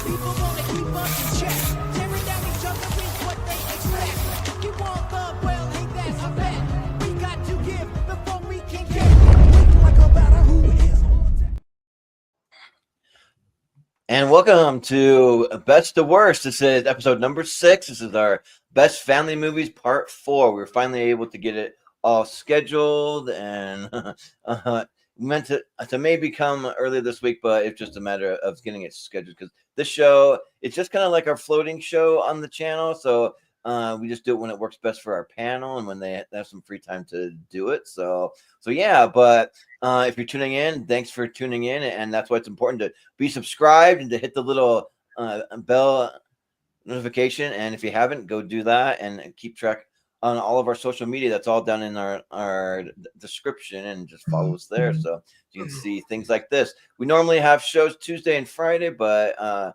People wanna keep us in check. Tearing down each other is what they expect. You want love, well, hey, that's a bet. We got to give before we can get. Like a batter who is on deck. And welcome to Best to Worst. This is episode number 6. This is our Best Family Movies Part 4. We were finally able to get it all scheduled and meant to maybe come earlier this week, but it's just a matter of getting it scheduled because this show, it's just kind of like our floating show on the channel. So we just do it when it works best for our panel and when they have some free time to do it. So yeah, but if you're tuning in, thanks for tuning in. And that's why it's important to be subscribed and to hit the little bell notification. And if you haven't, go do that and keep track on all of our social media. That's all down in our description, and just follow us there so you can see things like this. We normally have shows Tuesday and Friday, but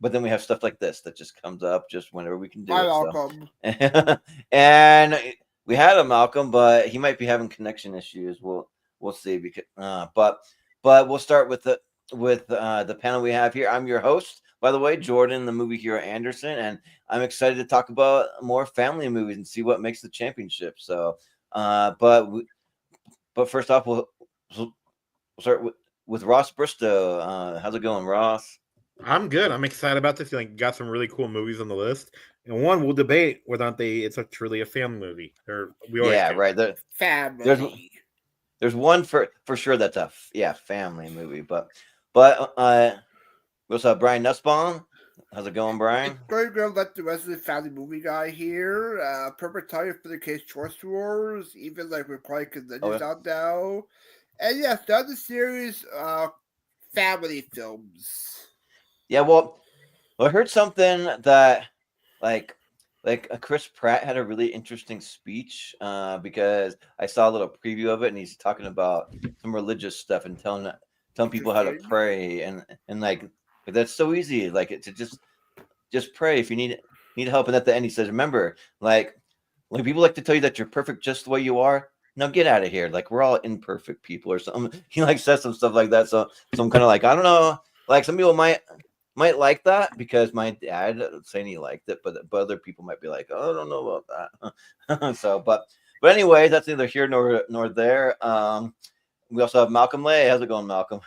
then we have stuff like this that just comes up just whenever we can do Hi, it. Malcolm. So. And we had a Malcolm, but he might be having connection issues. We'll see. Because but we'll start with the panel we have here. I'm your host, by the way, Jordan, the movie hero Anderson, and I'm excited to talk about more family movies and see what makes the championship. So, but first off, we'll start with Ross Bristow. How's it going, Ross? I'm good. I'm excited about this. Got some really cool movies on the list, and one we'll debate whether or not it's truly a family movie. Right. Family. There's one for sure that's a family movie, but we also have Brian Nussbaum. How's it going, Brian? Going to let the rest of the family movie guy here. Perfect time for the Case Choice Wars, even like we're quite conventions out now. And yes, the other series, family films. Yeah, well, I heard something that like Chris Pratt had a really interesting speech because I saw a little preview of it, and he's talking about some religious stuff and telling people how to pray and like that's so easy, like to just pray if you need help. And at the end, he says, remember, like when people like to tell you that you're perfect just the way you are, now get out of here. Like we're all imperfect people or something. He like says some stuff like that. So I'm kind of like, I don't know. Like some people might like that because my dad saying he liked it, but other people might be like, oh, I don't know about that. So, but anyway, that's neither here nor there. We also have Malcolm Lay. How's it going, Malcolm?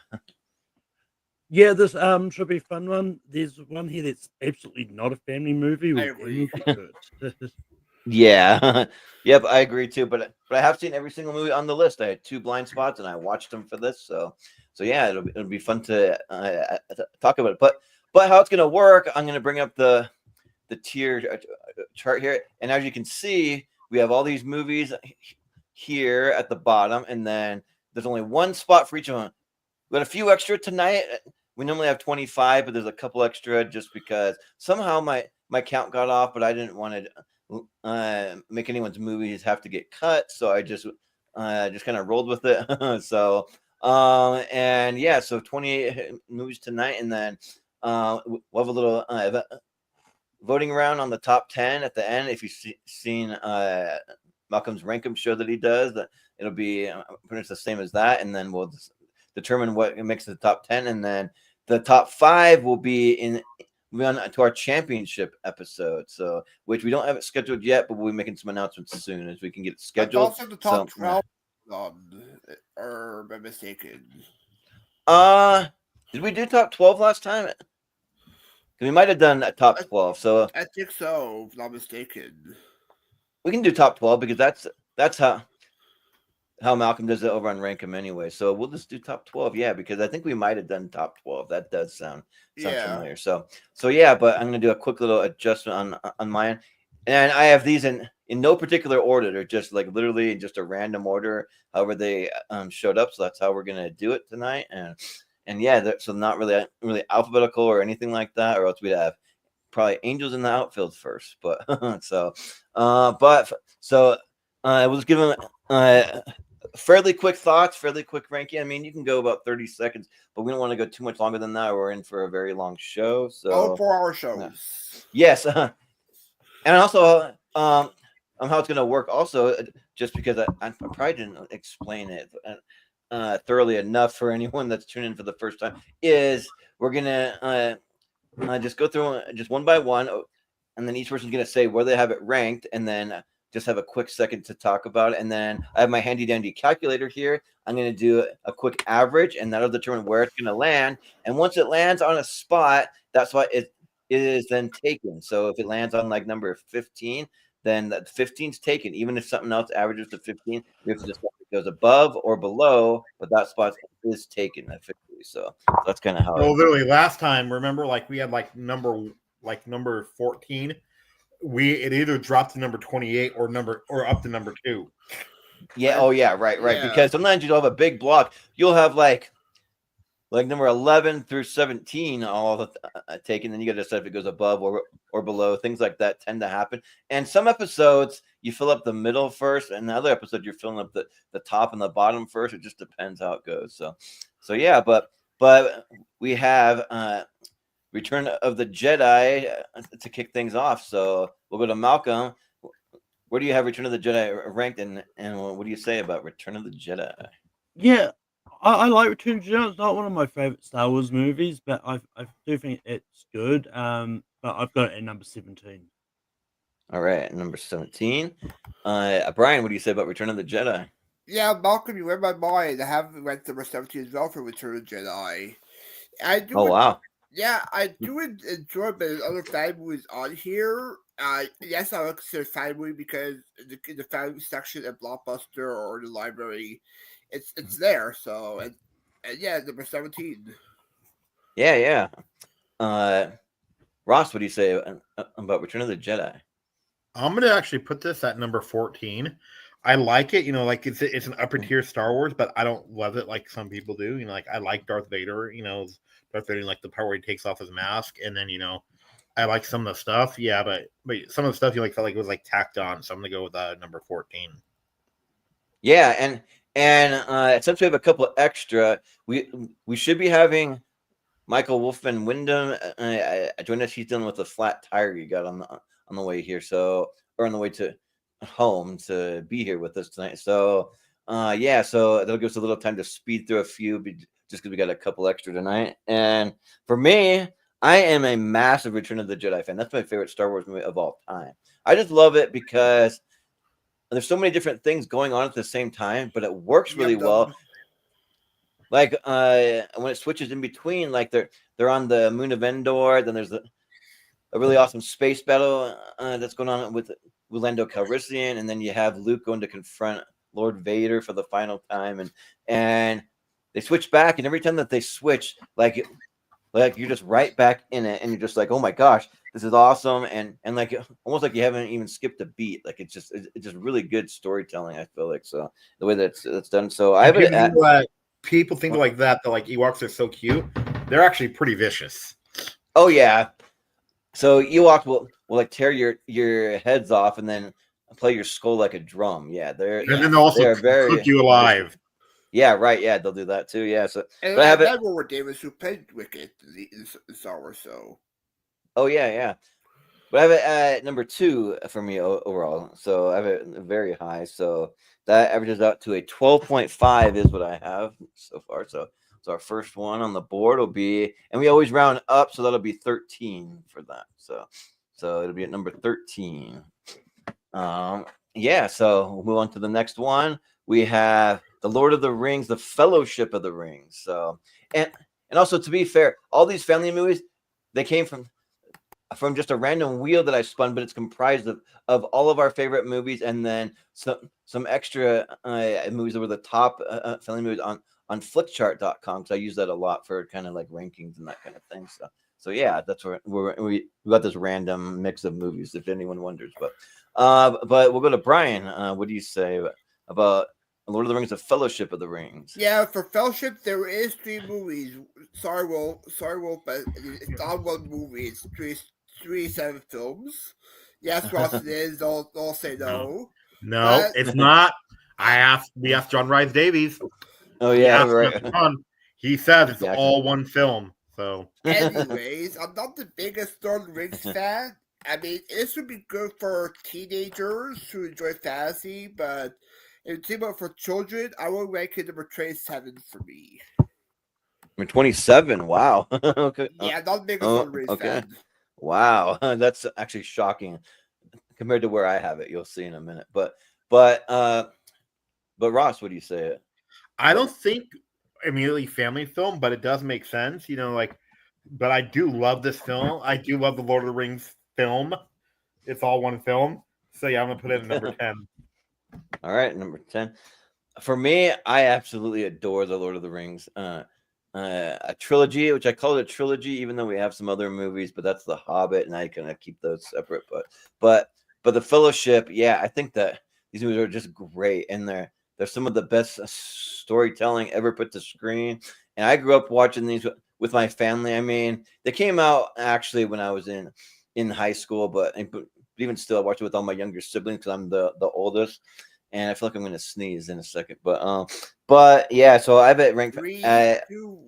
Yeah, this should be a fun one. There's one here that's absolutely not a family movie. Yeah, yep, I agree too. But I have seen every single movie on the list. I had 2 blind spots, and I watched them for this. So yeah, it'll be fun to talk about it. But how it's gonna work? I'm gonna bring up the tier chart here, and as you can see, we have all these movies here at the bottom, and then there's only 1 spot for each of them. We got a few extra tonight. We normally have 25, but there's a couple extra just because somehow my count got off, but I didn't want to make anyone's movies have to get cut, so I just kind of rolled with it. So and yeah, so 28 movies tonight, and then we'll have a little voting round on the top 10 at the end. If you've seen Malcolm's Rankum show that he does, it'll be pretty much the same as that, and then we'll determine what makes the top 10, and then the top 5 will be on to our championship episode. So, which we don't have it scheduled yet, but we'll be making some announcements as soon as we can get it scheduled. Also, the top 12. Or am I mistaken? Did we do top 12 last time? We might have done a top 12. So I think so, if not mistaken. We can do top 12 because that's how Malcolm does it over on Rankum anyway. So we'll just do top 12, yeah, because I think we might have done top 12. That does sound familiar. So yeah, but I'm gonna do a quick little adjustment on mine, and I have these in no particular order. They're just like literally just a random order, however they showed up. So that's how we're gonna do it tonight, and yeah, so not really alphabetical or anything like that, or else we'd have probably Angels in the outfield first. But I was given fairly quick thoughts, fairly quick ranking. I mean, you can go about 30 seconds, but we don't want to go too much longer than that. We're in for a very long show. So 4-hour shows. Yes. And also how it's going to work also, just because I probably didn't explain it. thoroughly enough for anyone that's tuning in for the first time, is we're gonna just go through just one by one, and then each person's gonna say where they have it ranked, and then just have a quick second to talk about it. And then I have my handy dandy calculator here. I'm gonna do a quick average, and that'll determine where it's gonna land. And once it lands on a spot, that's why it is then taken. So if it lands on like number 15, then that 15's taken. Even if something else averages to 15, we have to decide if it goes above or below, but that spot is taken officially. So that's kind of how. Well, literally last time, remember, like we had like number 14. It either dropped to number 28 or up to number 2. Yeah. Oh yeah. Right. Yeah. Because sometimes you'll have a big block. You'll have like number 11 through 17 all taken. Then you got to decide if it goes above or below. Things like that tend to happen. And some episodes you fill up the middle first, and the other episode you're filling up the top and the bottom first. It just depends how it goes. So yeah. But we have Return of the Jedi to kick things off. So we'll go to Malcolm. Where do you have Return of the Jedi ranked, and what do you say about Return of the Jedi? Yeah, I like Return of the Jedi. It's not one of my favorite Star Wars movies, but I do think it's good. But I've got it at number 17. All right, number 17. Brian, what do you say about Return of the Jedi? Yeah, Malcolm, you read my mind. I have ranked number 17 as well for Return of the Jedi. I do. Oh wow. Yeah, I do enjoy the other fan movies on here. Yes, I would consider fan movie because the fan section at Blockbuster or the library, it's there. So and yeah, number 17. Yeah. Ross, what do you say about Return of the Jedi? I'm gonna actually put this at number 14. I like it, like it's an upper tier Star Wars, but I don't love it like some people do. Like I like Darth Vader, Darth Vader, like the part where he takes off his mask, and then I like some of the stuff. Yeah, but some of the stuff felt like it was like tacked on. So I'm gonna go with number 14. Yeah, and since we have a couple extra, we should be having Michael Wolfman Wyndham join us. He's dealing with a flat tire he got on the way here, or on the way to home to be here with us tonight. So yeah, so that'll give us a little time to speed through a few, just because we got a couple extra tonight. And for me, I am a massive Return of the Jedi fan. That's my favorite Star Wars movie of all time. I just love it because there's so many different things going on at the same time, but it works really well. Like when it switches in between, like they're on the moon of Endor, then there's a really awesome space battle that's going on with Lando Calrissian, and then you have Luke going to confront Lord Vader for the final time, and they switch back, and every time that they switch, like you're just right back in it, and you're just like, oh my gosh, this is awesome, and like almost like you haven't even skipped a beat. Like it's just really good storytelling. I feel like so the way that it's done. So I have it. People think like that like Ewoks are so cute. They're actually pretty vicious. Oh yeah. So Ewoks will like tear your heads off and then play your skull like a drum. Yeah, and then they'll also cook you alive. Yeah, right. Yeah, they'll do that too. Yeah. So and but I have it. With Davis who played Wicket in Star Wars. So. Oh yeah. But I have it at number 2 for me overall. So I have it very high. So that averages out to a 12.5 is what I have so far. So our first one on the board will be, and we always round up, so that'll be 13 for that. So it'll be at number 13. Yeah. So we'll move on to the next one. We have The Lord of the Rings, The Fellowship of the Rings. So and also, to be fair, all these family movies, they came from just a random wheel that I spun, but it's comprised of all of our favorite movies, and then some extra movies that were the top family movies on flickchart.com, because I use that a lot for kind of like rankings and that kind of thing. So yeah, that's where we got this random mix of movies, if anyone wonders. But we'll go to Brian. What do you say about Lord of the Rings, The Fellowship of the Rings? Yeah, for Fellowship, there is 3 movies. Sorry, Wolf, but it's not one movie. It's 3 films. Yes, Ross, it is. I'll say no. No, it's not. We asked John Rhys Davies. Oh yeah, right. He said it's all one film. So, anyways, I'm not the biggest Lord of the Rings fan. I mean, this would be good for teenagers who enjoy fantasy, but If you think about for children, I will rank it number 27 for me. Number 27. Wow. Okay. Yeah, not big Oh, of a race okay. fan. Wow. That's actually shocking compared to where I have it. You'll see in a minute. But Ross, what do you say? I don't think immediately family film, but it does make sense. You know, like, but I do love this film. I do love the Lord of the Rings film. It's all one film. So yeah, I'm gonna put it at number 10. All right, number 10. For me, I absolutely adore the Lord of the Rings. A trilogy, which I call it a trilogy, even though we have some other movies, but that's The Hobbit, and I kind of keep those separate. But the Fellowship, yeah, I think that these movies are just great, and they're some of the best storytelling ever put to screen. And I grew up watching these with my family. I mean, they came out actually when I was in high school, but even still, I watched it with all my younger siblings because I'm the oldest. And I feel like I'm gonna sneeze in a second, but yeah. So I have it ranked 3, 2,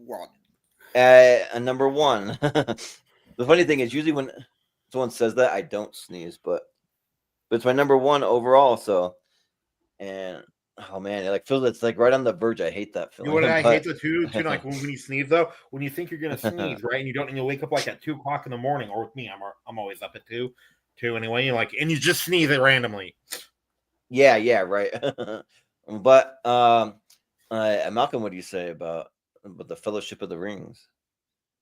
1. at number 1. The funny thing is, usually when someone says that, I don't sneeze, but it's my number 1 overall. So, and oh man, it like feels it's like right on the verge. I hate that You know feeling. what I but hate the two like when you sneeze though, when you think you're gonna sneeze, right? And you don't, and you wake up like at 2 o'clock in the morning, or with me, I'm always up at 2 anyway. You like, and you just sneeze it randomly. yeah, right. But Malcolm, what do you say about the Fellowship of the Rings?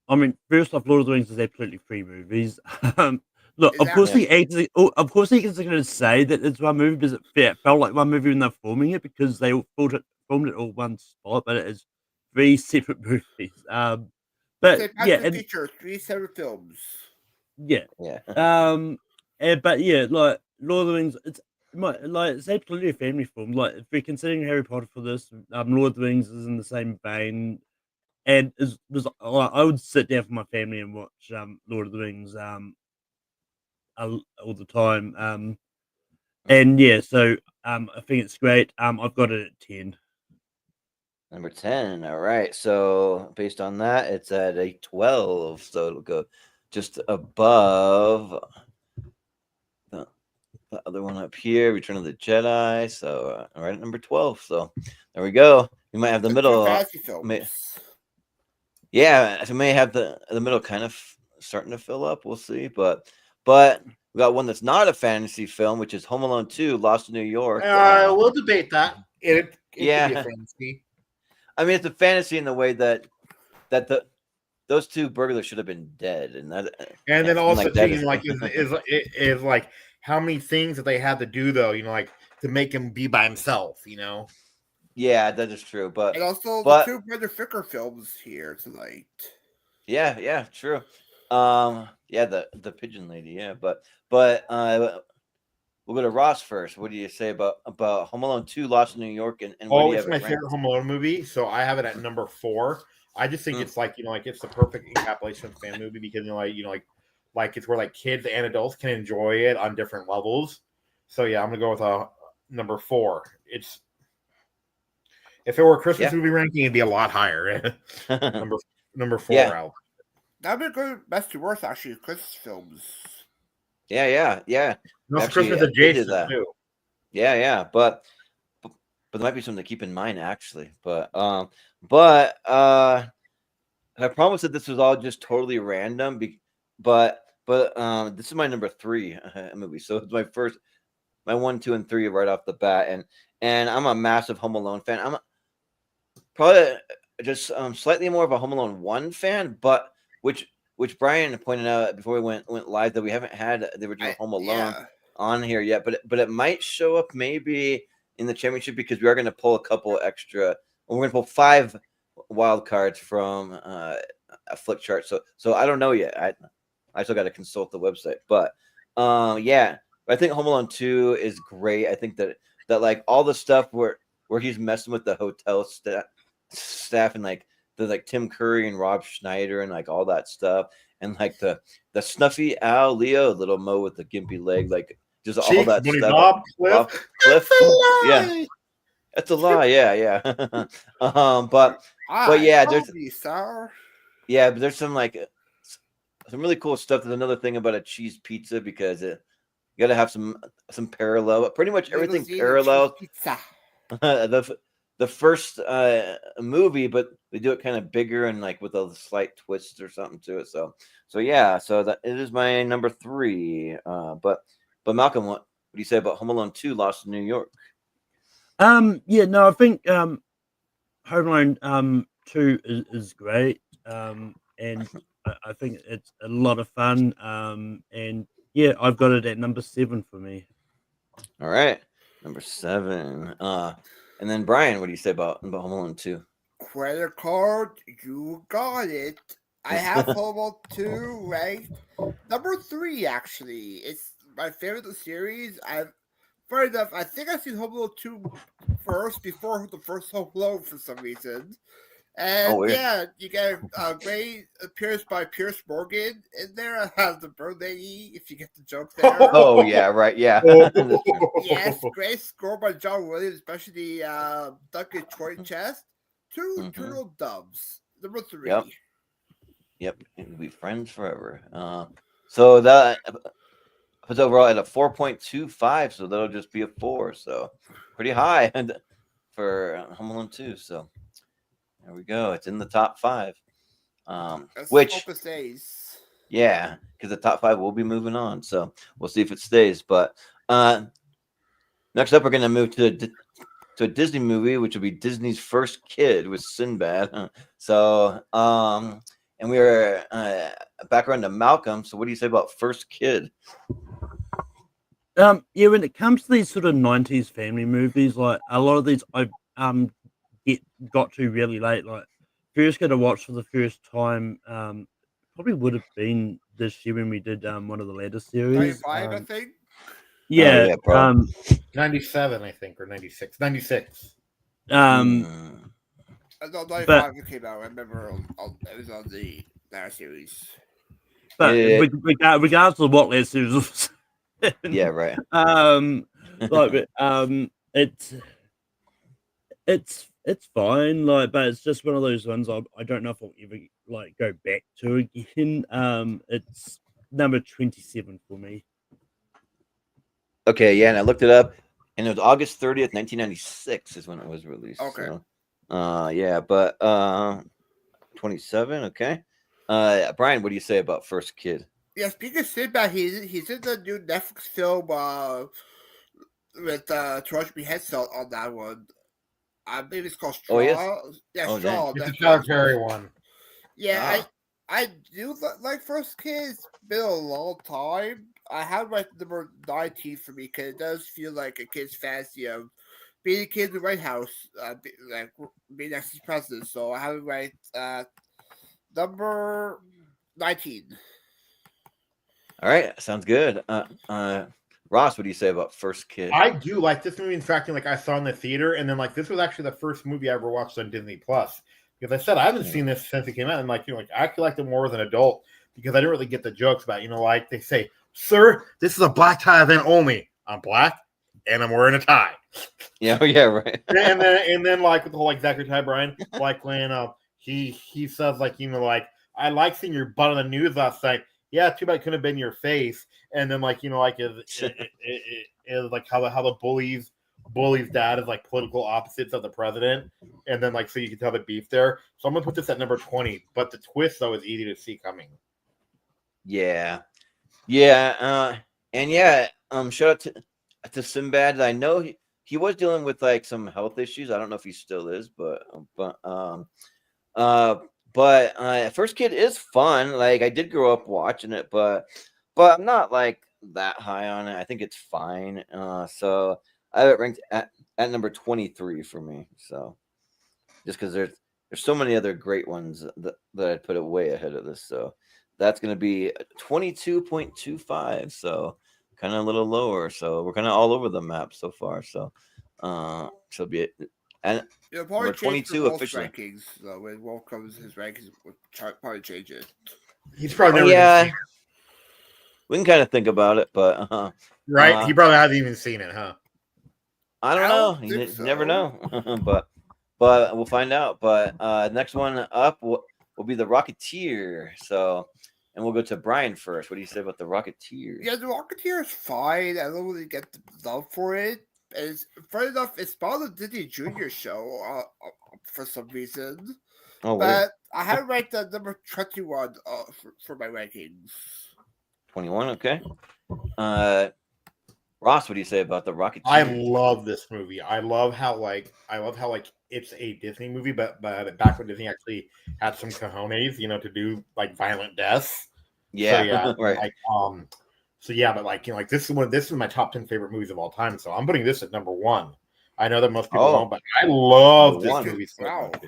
I mean, first off, Lord of the Rings is absolutely 3 movies. Look, of course, Exactly. of course, he is going to say that it's one movie because it felt like one movie when they're filming it because they all filmed it all one spot, but it is 3 separate movies. It's But like yeah, Back to the and Future, 3 separate films. yeah, Yeah. but yeah, like Lord of the Rings, it's absolutely a family film. Like if we're considering Harry Potter for this, Lord of the Rings is in the same vein. And I would sit down for my family and watch Lord of the Rings all the time. And yeah, so I think it's great. I've got it at 10. Number 10. All right. So based on that, it's at a 12. So it'll go just above the other one up here, Return of the Jedi. So right at number 12. So there we go. We might have the The 2 middle. fantasy films. Yeah, so may have the middle kind of starting to fill up. We'll see. But we got one that's not a fantasy film, which is Home Alone 2, Lost in New York. We'll debate that. It could be a Yeah. fantasy. I mean, it's a fantasy in the way that those 2 burglars should have been dead, and And then also like too, that you know, like is like how many things that they had to do though, you know, like to make him be by himself, you know. Yeah, that is true. But And also but the 2 Brother Ficker films here tonight. yeah, true. Yeah, the pigeon lady. Yeah, but we'll go to Ross first. What do you say about Home Alone 2, Lost in New York, and where do you It's have my it ranked? favorite Home Alone movie, so I have it at number 4. I just think Mm. it's like, you know, like it's the perfect encapsulation of fan movie because like it's where like kids and adults can enjoy it on different levels. So yeah, I'm gonna go with number 4. It's if it were a Christmas movie ranking, it'd be a lot higher. number 4 Yeah. out. That would be good best to worst actually, Christmas films. Yeah. That's Actually, Christmas they did adjacent that. too. Yeah, but there might be something to keep in mind actually. But I promise that this was all just totally random. But this is my number 3 movie, so it's my 1, 2, and 3 right off the bat, and I'm a massive Home Alone fan. I'm probably just slightly more of a Home Alone 1 fan, but which Brian pointed out before we went live that we haven't had the original Home Alone on here yet, but it might show up maybe in the championship because we are going to pull a couple extra. We're going to pull 5 wild cards from a flip chart. So I don't know yet. I still got to consult the website, but yeah. I think Home Alone 2 is great. I think that like all the stuff where he's messing with the hotel staff and like Tim Curry and Rob Schneider and like all that stuff, and like the snuffy Al Leo, little Mo with the gimpy leg, like just all that stuff. Bob, Cliff. Yeah, that's a lie. Yeah. But yeah, there's some like some really cool stuff. There's another thing about a cheese pizza because you got to have some parallel. Pretty much everything parallels. the first movie, but they do it kind of bigger and like with a slight twist or something to it. So yeah, so that it is my number 3. But Malcolm, what do you say about Home Alone 2: Lost in New York? Yeah, no, I think Home Alone 2 is great. And I think it's a lot of fun. And yeah, I've got it at number 7 for me. All right, number 7. And then Brian, what do you say about Home Alone 2? Credit card, you got it. I have Home Alone 2 ranked number 3. Actually, it's my favorite of the series. Fair enough. I think I've seen Home Alone 2 first before the first Home Alone for some reason. Oh, And weird. yeah, you get a great appearance by Pierce Morgan in there. I have the bird lady, if you get the joke there. Oh yeah, right, yeah. Yes, great score by John Williams, especially the Duncan Troy chest. 2 turtle doves. Number 3. Yep, we'll be friends forever. So that puts overall at a 4.25, so that'll just be a 4. So pretty high and for Home Alone 2. So there we go. It's in the top 5. Let's Which hope it stays. yeah, because the top 5 will be moving on. So we'll see if it stays. But next up, we're gonna move to a Disney movie, which will be Disney's First Kid with Sinbad. So and we are back around to Malcolm. So what do you say about First Kid? Yeah, when it comes to these sort of 90s family movies, like a lot of these I got to really late. Like first get to watch for the first time, probably would have been this year when we did one of the later series. 95, I think. Yeah, yeah, probably. 97, I think, or 96. 96. Mm. No, 95 But- it came out. I remember it was on the last series. but Yeah. regardless of what last series was, Yeah, right. like it's fine, like, but it's just one of those ones I don't know if I'll ever like go back to again. It's number 27 for me. Okay, yeah, and I looked it up, and it was August 30th, 1996 is when it was released. Okay. So, yeah, but 27, okay. Brian, what do you say about First Kid? Yeah, speaking of Sinbad, he's in the new Netflix film with George B. Henson on that one. I believe it's called Straw. Oh, yes? Yeah, Oh, Straw. It's a Netflix. Tyler Perry one. Yeah, Ah. I do like First Kid. It's been a long time. I have my number 19 for me because it does feel like a kid's fantasy of being a kid in the White House, being next to the president. So I have it right number 19. All right, sounds good. Ross, what do you say about First Kid? I do like this movie. In fact, like I saw in the theater, and then like this was actually the first movie I ever watched on Disney Plus. Because I said I haven't seen this since it came out, and like I actually liked it more as an adult because I didn't really get the jokes about like they say, "Sir, this is a black tie event only. I'm black and I'm wearing a tie." Yeah, yeah, right. and then like with the whole like Zachary Ty Bryan, like when he says like like I like seeing your butt on the news last night. Yeah, too bad it couldn't have been your face. And then like like it like how the bully's dad is like political opposites of the president, and then like so you can tell the beef there. So I'm gonna put this at number 20, but the twist though is easy to see coming. Yeah, yeah, and yeah, shout out to Sinbad. I know he was dealing with like some health issues. I don't know if he still is, but First Kid is fun. Like I did grow up watching it, but I'm not like that high on it. I think it's fine. So I have it ranked at number 23 for me. So just because there's so many other great ones that I'd put it way ahead of this. So that's going to be 22.25. So kind of a little lower. So we're kind of all over the map so far. So so be it. And It'll probably number change 22 for Wolf's officially. rankings. When Wolf comes, his rankings will probably change it. He's probably never yeah, even seen we can kind of think about it, but it, right? He probably hasn't even seen it, huh? I don't know. You never know, but we'll find out. But next one up will be the Rocketeer. So, and we'll go to Brian first. What do you say about the Rocketeer? Yeah, the Rocketeer is fine. I don't really get the love for it. And it's funny enough, it's part of the Disney Junior show for some reason. Oh, weird. But I have ranked at number 21 for my rankings. 21. Okay. Ross, what do you say about the Rocketeer? I love this movie. I love how it's a Disney movie, but back when Disney actually had some cojones, to do like violent deaths. Yeah, So, yeah, right. But this is my top 10 favorite movies of all time. So I'm putting this at number 1. I know that most people won't, but I love this movie so Wow. much.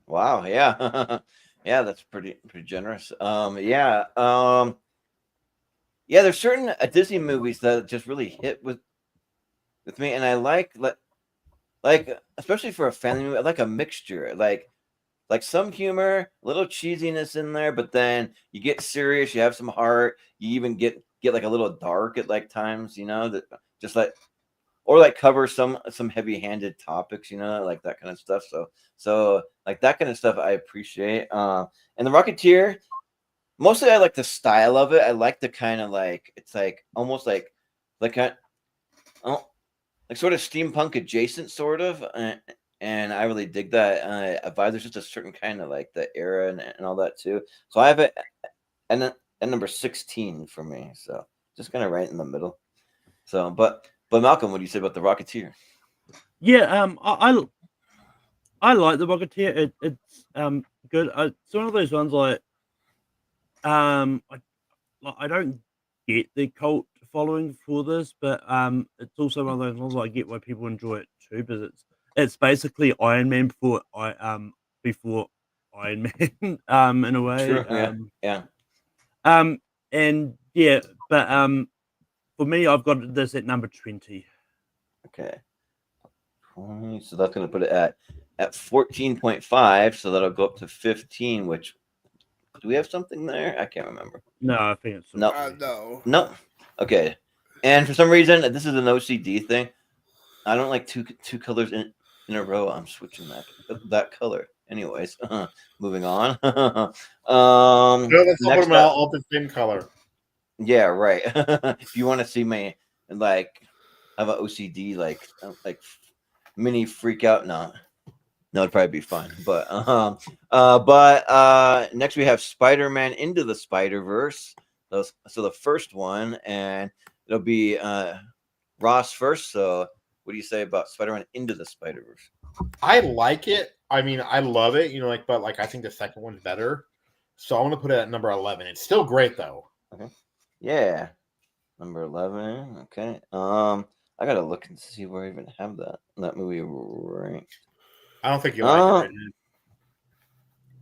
Wow, yeah. Yeah, that's pretty generous. Yeah, there's certain Disney movies that just really hit with me, and I like especially for a family movie, I like a mixture, like some humor, a little cheesiness in there, but then you get serious, you have some heart, you even get like a little dark at like times, that just or like cover some heavy-handed topics, like that kind of stuff. So like that kind of stuff I appreciate. And the Rocketeer, mostly I like the style of it. I like the kind of like it's like almost like kind like sort of steampunk adjacent sort of, and I really dig that vibe. There's just a certain kind of like the era and all that too. So I have it and then at number 16 for me. So just kind of right in the middle. So but Malcolm, what do you say about the Rocketeer? Yeah, I like the Rocketeer. It's good. It's one of those ones like I don't get the cult following for this, but it's also one of those ones I get why people enjoy it too, because it's basically Iron Man before Iron Man, in a way. True. Yeah. And yeah, but for me, I've got this at number 20. Okay. 20, so that's going to put it at 14.5. So that'll go up to 15. Which do we have something there? I can't remember. No, I think it's no. No. Okay. And for some reason, this is an OCD thing. I don't like two colors in a row. I'm switching that color. Anyways, moving on. Let's all put them all the same color. Yeah, right. If you want to see me like have an OCD like mini freak out, no, it'd probably be fun. But next we have Spider-Man Into the Spider-Verse. So the first one, and it'll be Ross first. So what do you say about Spider-Man Into the Spider-Verse? I like it. I mean, I love it. But I think the second one's better. So I want to put it at number 11. It's still great though. Okay. Yeah. Number 11. Okay. I gotta look and see where I even have that movie ranked. I don't think you like it. Right?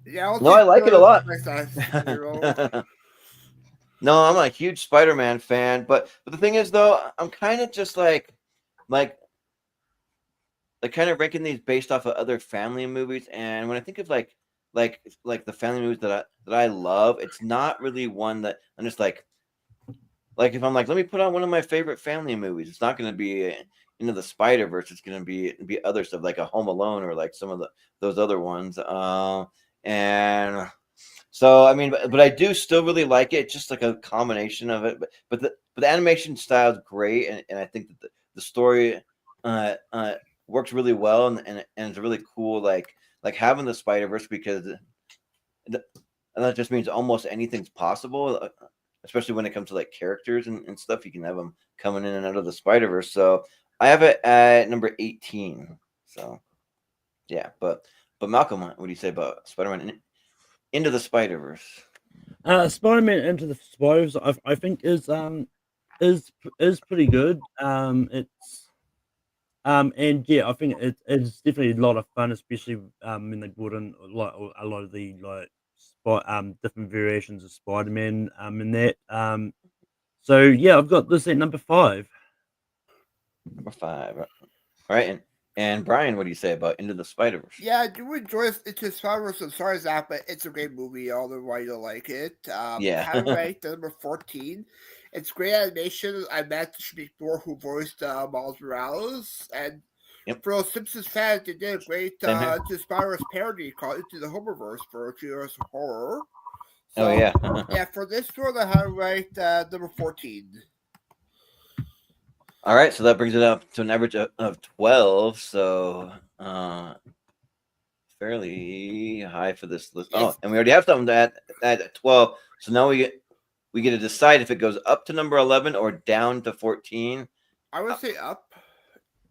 Yeah, no, I like it a lot. Right. No, I'm a huge Spider-Man fan, but the thing is, though, I'm kind of just like kind of ranking these based off of other family movies, and when I think of like the family movies that I love, it's not really one that I'm just like if I'm like, let me put on one of my favorite family movies, it's not going to be Into the Spider-Verse. It's going to be other stuff like a Home Alone or like some of those other ones. And so I mean, but I do still really like it. It's just like a combination of it. But the animation style is great, and I think that the story works really well, and it's really cool. Like having the Spider-Verse, because and that just means almost anything's possible. Especially when it comes to like characters and stuff, you can have them coming in and out of the Spider-Verse. So I have it at number 18. So yeah, but Malcolm, what do you say about Spider-Man Into the Spider-Verse? Spider-Man Into the Spider-Verse, I think is pretty good. It's and yeah, I think it's definitely a lot of fun, especially when they brought in a lot of the different variations of Spider-Man in that. So yeah, I've got this at number 5. Number 5. All right, and Brian, what do you say about Into the Spider-Verse? Yeah, I do enjoy Into the Spider-Verse. I'm sorry, Zach, but it's a great movie. All the why you like it. Yeah. Have it ranked at number 14. It's great animation. I met Shanique Moore, who voiced Miles Morales, and for those Simpsons fans, they did a great Into the Spider-Verse parody called Into the Homerverse for Cheers Horror. So, oh yeah. Yeah, for this one, I have ranked number 14. All right, so that brings it up to an average of 12. So fairly high for this list. Oh, and we already have something at 12. So now we get to decide if it goes up to number 11 or down to 14. I would say up.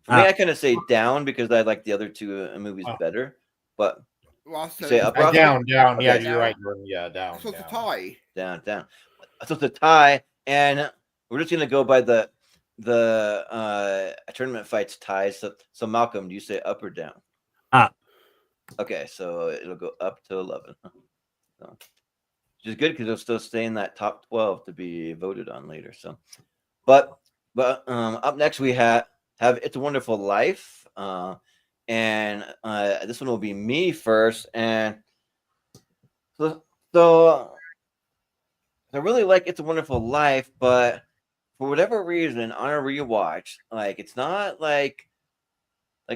For me, Up. I kind of say down because I like the other two movies better. But Ross you said say it's up, up. Ross? Down. Yeah, Okay. you're right, Jordan. Yeah, down. So it's a down. tie. Down. So it's a tie, and we're just gonna go by the tournament fights ties. So Malcolm, do you say up or down? Up. Okay, so it'll go up to 11. So, which is good because it'll still stay in that top 12 to be voted on later. So, but up next we have It's a Wonderful Life, and this one will be me first, and so I really like It's a Wonderful Life, but for whatever reason, on a rewatch, like it's not like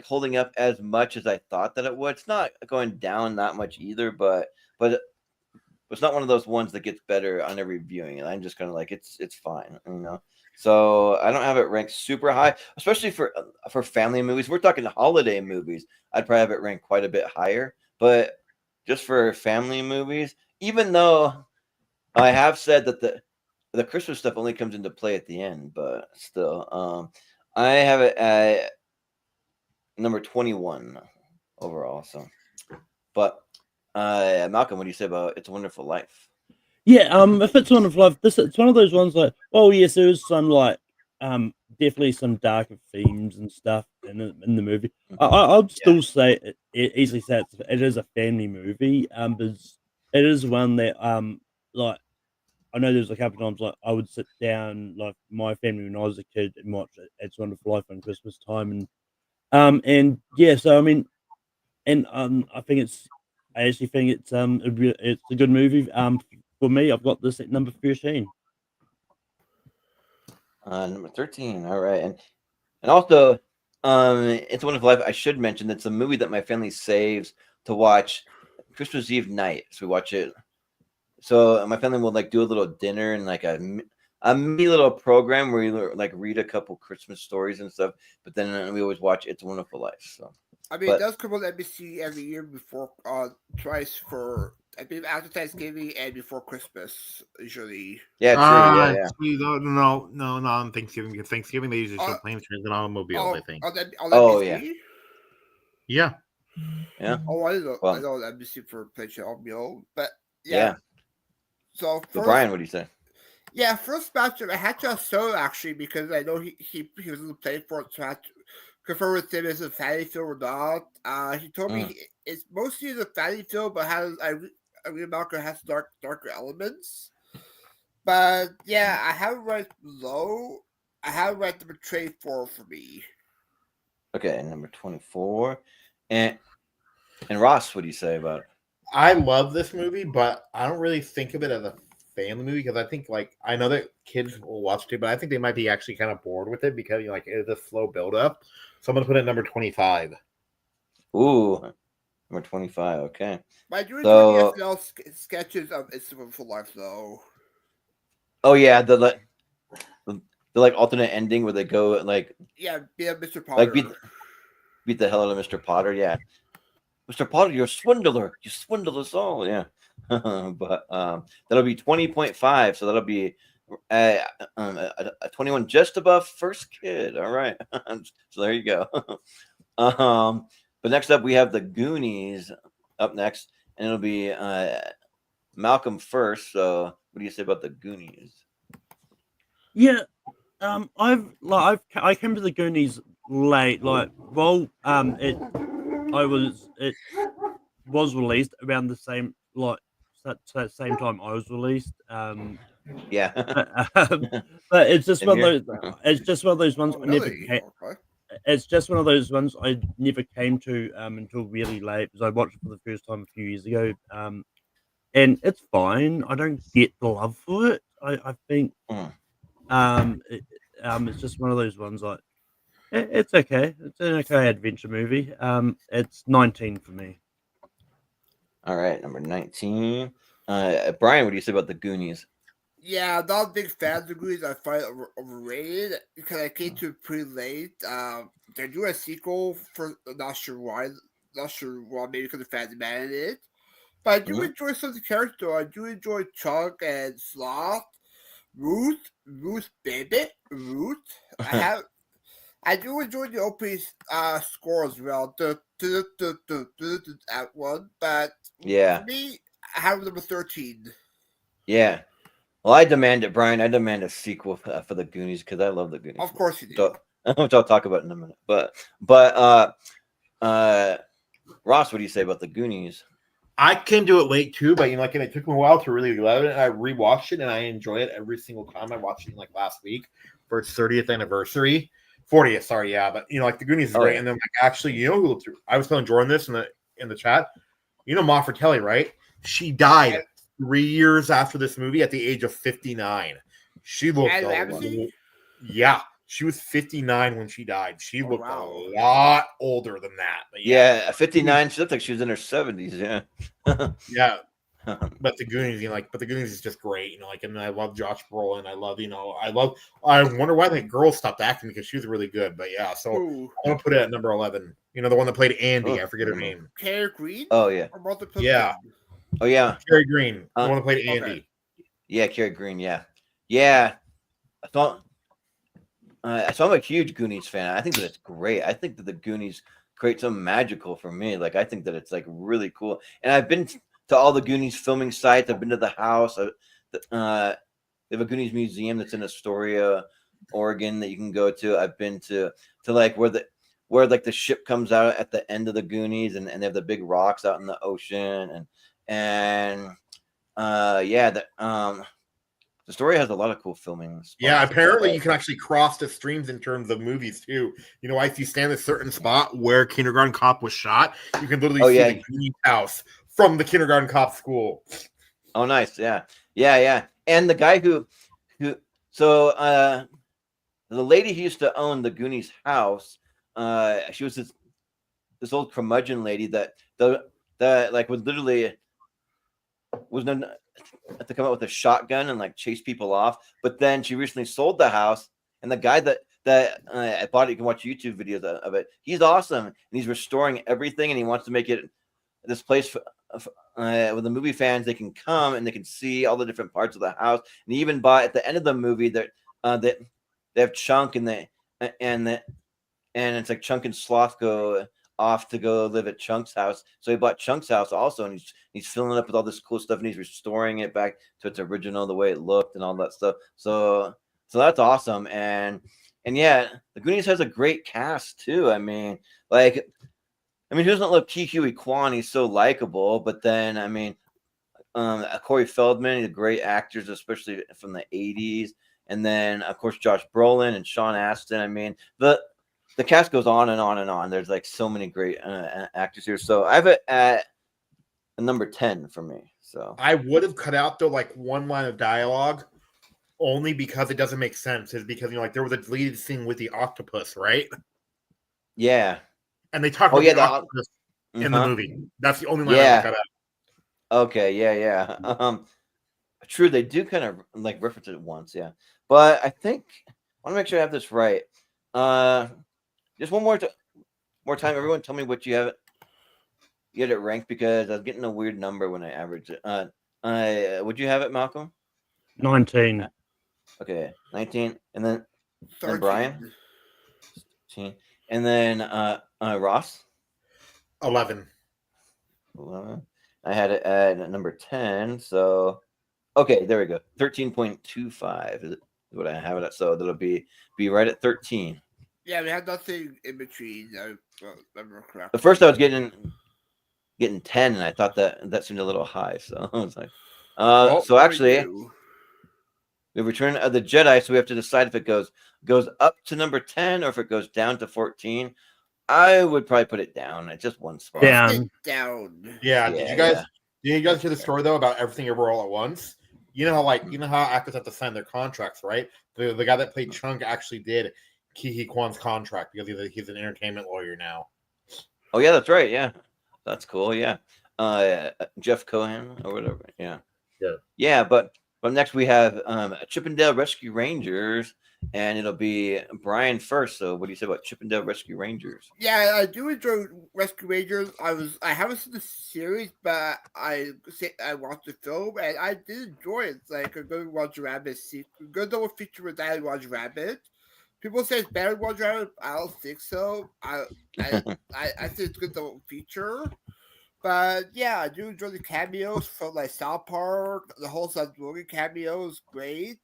holding up as much as I thought that it would. It's not going down that much either, but it's not one of those ones that gets better on every viewing. And I'm just kind of like it's fine, you know. So I don't have it ranked super high, especially for family movies. We're talking holiday movies. I'd probably have it ranked quite a bit higher, but just for family movies, even though I have said that the Christmas stuff only comes into play at the end, but still, I have it at number 21 overall. So, but Malcolm, what do you say about It's a Wonderful Life? Yeah, if It's a Wonderful Life, it's one of those ones like, well, yes, there is some like, definitely some darker themes and stuff in the movie. I'd still say easily say it is a family movie. But it is one that like I know there's a couple of times like I would sit down like my family when I was a kid and watch It's a Wonderful Life on Christmas time and yeah, so I mean, and I actually think it's it's a good movie. For me, I've got this at number 13. Number 13. All right, and also, It's a Wonderful Life. I should mention that's a movie that my family saves to watch Christmas Eve night. So we watch it. So my family will like do a little dinner and like a mini little program where we like read a couple Christmas stories and stuff. But then we always watch It's a Wonderful Life. So I mean, it does come on NBC every year before, twice for, I believe, after Thanksgiving and before Christmas, usually. yeah, true. Yeah. See, no, not on Thanksgiving. Because Thanksgiving they usually show planes, trains, and automobiles. I think. On Oh, NBC? Yeah. Oh, I know. Well, I know NBC for Plane Train Automobile, but yeah. So So first, Brian, what do you say? yeah, first matchup I had to solo actually because I know he was in the play for it, so I had to confirm with him as a fatty film or not. He told me it's mostly the fatty film, but has I mean Malcolm has darker elements. But yeah, I have it right low. I have it right number 24 for me. Okay, number 24. And Ross, what do you say about it? I love this movie, but I don't really think of it as a family movie because I think like I know that kids will watch it, but I think they might be actually kind of bored with it because like it's a slow build up. So I'm gonna put it at number 25. Ooh, number 25. Okay. I do enjoy So, the SNL sketches of It's a Wonderful Life though. oh yeah, the like alternate ending where they go like Mr. Potter. like beat the hell out of Mr. Potter. Yeah, Mr. Potter, you're a swindler. You swindle us all. Yeah. But that'll be 20.5. So that'll be a 21, just above First Kid. All right. So there you go. But next up we have the Goonies up next, and it'll be Malcolm first. So what do you say about the Goonies? Yeah, I came to the Goonies late. Like, well, it was released around the same that same time I was released. Yeah. But it's just Same one of here. those. It's just one of those ones Oh, I never. really? Okay. It's just one of those ones I never came to until really late because I watched it for the first time a few years ago. And it's fine. I don't get the love for it. I think it's just one of those ones like it's okay. It's an okay adventure movie. It's 19 for me. All right, number 19. Brian, what do you say about the Goonies? Yeah, I'm not a big fan of the Goonies. I find it overrated because I came to it pretty late. They're doing a sequel for not sure why. Not sure why, maybe because the fans demanded it. But I do enjoy some of the characters. Though. I do enjoy Chuck and Sloth, Ruth Baby, Ruth. I do enjoy the opening score as well. That one, but Yeah, for me, I have number 13. yeah. Well, I demand it, Brian. I demand a sequel for the Goonies because I love the Goonies. Of course you do. So, which I'll talk about in a minute. But Ross, what do you say about the Goonies? I came to it late too, but and it took me a while to really love it. And I rewatched it, and I enjoy it every single time. I watched it last week for its 30th anniversary, 40th. Sorry, yeah, but the Goonies is great. Yeah. And then actually, who I was telling Jordan this in the chat. Ma Fratelli, right? She died 3 years after this movie at the age of 59. She looked yeah. She was 59 when she died. She looked a lot older than that. But yeah, 59. She looked like she was in her 70s. Yeah. Yeah. But the Goonies, but the Goonies is just great. And I love Josh Brolin. I wonder why that girl stopped acting because she was really good. But yeah, so I'm gonna put it at number 11. The one that played Andy. I forget her name. Carrie Green? Oh yeah. Yeah. Oh yeah. Carrie Green. The one that played Andy. Okay. Yeah, Carrie Green. Yeah. Yeah. So I'm a huge Goonies fan. I think that it's great. I think that the Goonies create something magical for me. I think that it's really cool. And I've been to all the Goonies filming sites. I've been to the house. They have a Goonies museum that's in Astoria, Oregon that you can go to. I've been to where the ship comes out at the end of the Goonies, and they have the big rocks out in the ocean, and the story has a lot of cool filming spots. Yeah, apparently you can actually cross the streams in terms of movies too. If you stand at a certain spot where Kindergarten Cop was shot, you can literally see the Goonies house from the Kindergarten Cop school. Oh, nice. Yeah. And the guy who the lady who used to own the Goonies house, she was this old curmudgeon lady that was literally was known to come out with a shotgun and chase people off. But then she recently sold the house, and the guy that I bought it, you can watch YouTube videos of it. He's awesome, and he's restoring everything, and he wants to make it this place with the movie fans. They can come and they can see all the different parts of the house. And he even bought at the end of the movie that they have Chunk and it's like Chunk and Sloth go off to go live at Chunk's house. So he bought Chunk's house also, and he's filling it up with all this cool stuff, and he's restoring it back to its original, the way it looked and all that stuff. So that's awesome. And yeah, the Goonies has a great cast too. I mean, who doesn't love Kiwi Kwan? He's so likable. But then, Corey Feldman, the great actors, especially from the 80s. And then, of course, Josh Brolin and Sean Astin. The cast goes on and on and on. There's so many great actors here. So I have it at number 10 for me. So I would have cut out though one line of dialogue, only because it doesn't make sense. Is because there was a deleted scene with the octopus, right? Yeah. And they talk about the octopus in the movie. That's the only line I cut out. Okay. Yeah. True. They do kind of reference it once. Yeah. But I think I want to make sure I have this right. Just one more time, everyone tell me what you have it ranked, because I was getting a weird number when I averaged it. Would you have it, Malcolm? 19. Okay, 19, and then 13. Brian, 13, and then Ross, 11. 11. I had it at number 10. So okay, there we go. 13.25 is what I have it at. So that'll be right at 13. Yeah, we had nothing in between. At first, I was getting 10, and I thought that seemed a little high. So I was like, so actually, we have Return of the Jedi. So we have to decide if it goes up to number 10 or if it goes down to 14. I would probably put it down at just one spot. Down. Yeah. Did you guys hear the story though about Everything Everywhere All at Once? You know how actors have to sign their contracts, right? The guy that played Chunk actually did Kiwi Kwan's contract because he's an entertainment lawyer now. Oh yeah, that's right. Yeah, that's cool. Yeah, Jeff Cohen or whatever. Yeah. But But next we have Chippendale Rescue Rangers, and it'll be Brian first. So what do you say about Chippendale Rescue Rangers? Yeah, I do enjoy Rescue Rangers. I haven't seen the series, but I watched the film and I did enjoy it. It's like a good Roger Rabbit good double feature with that and Roger Rabbit. People say it's better than Roger Rabbit. I don't think so. I think it's good double feature. But yeah, I do enjoy the cameos from like South Park. The whole Seth Rogen cameo is great.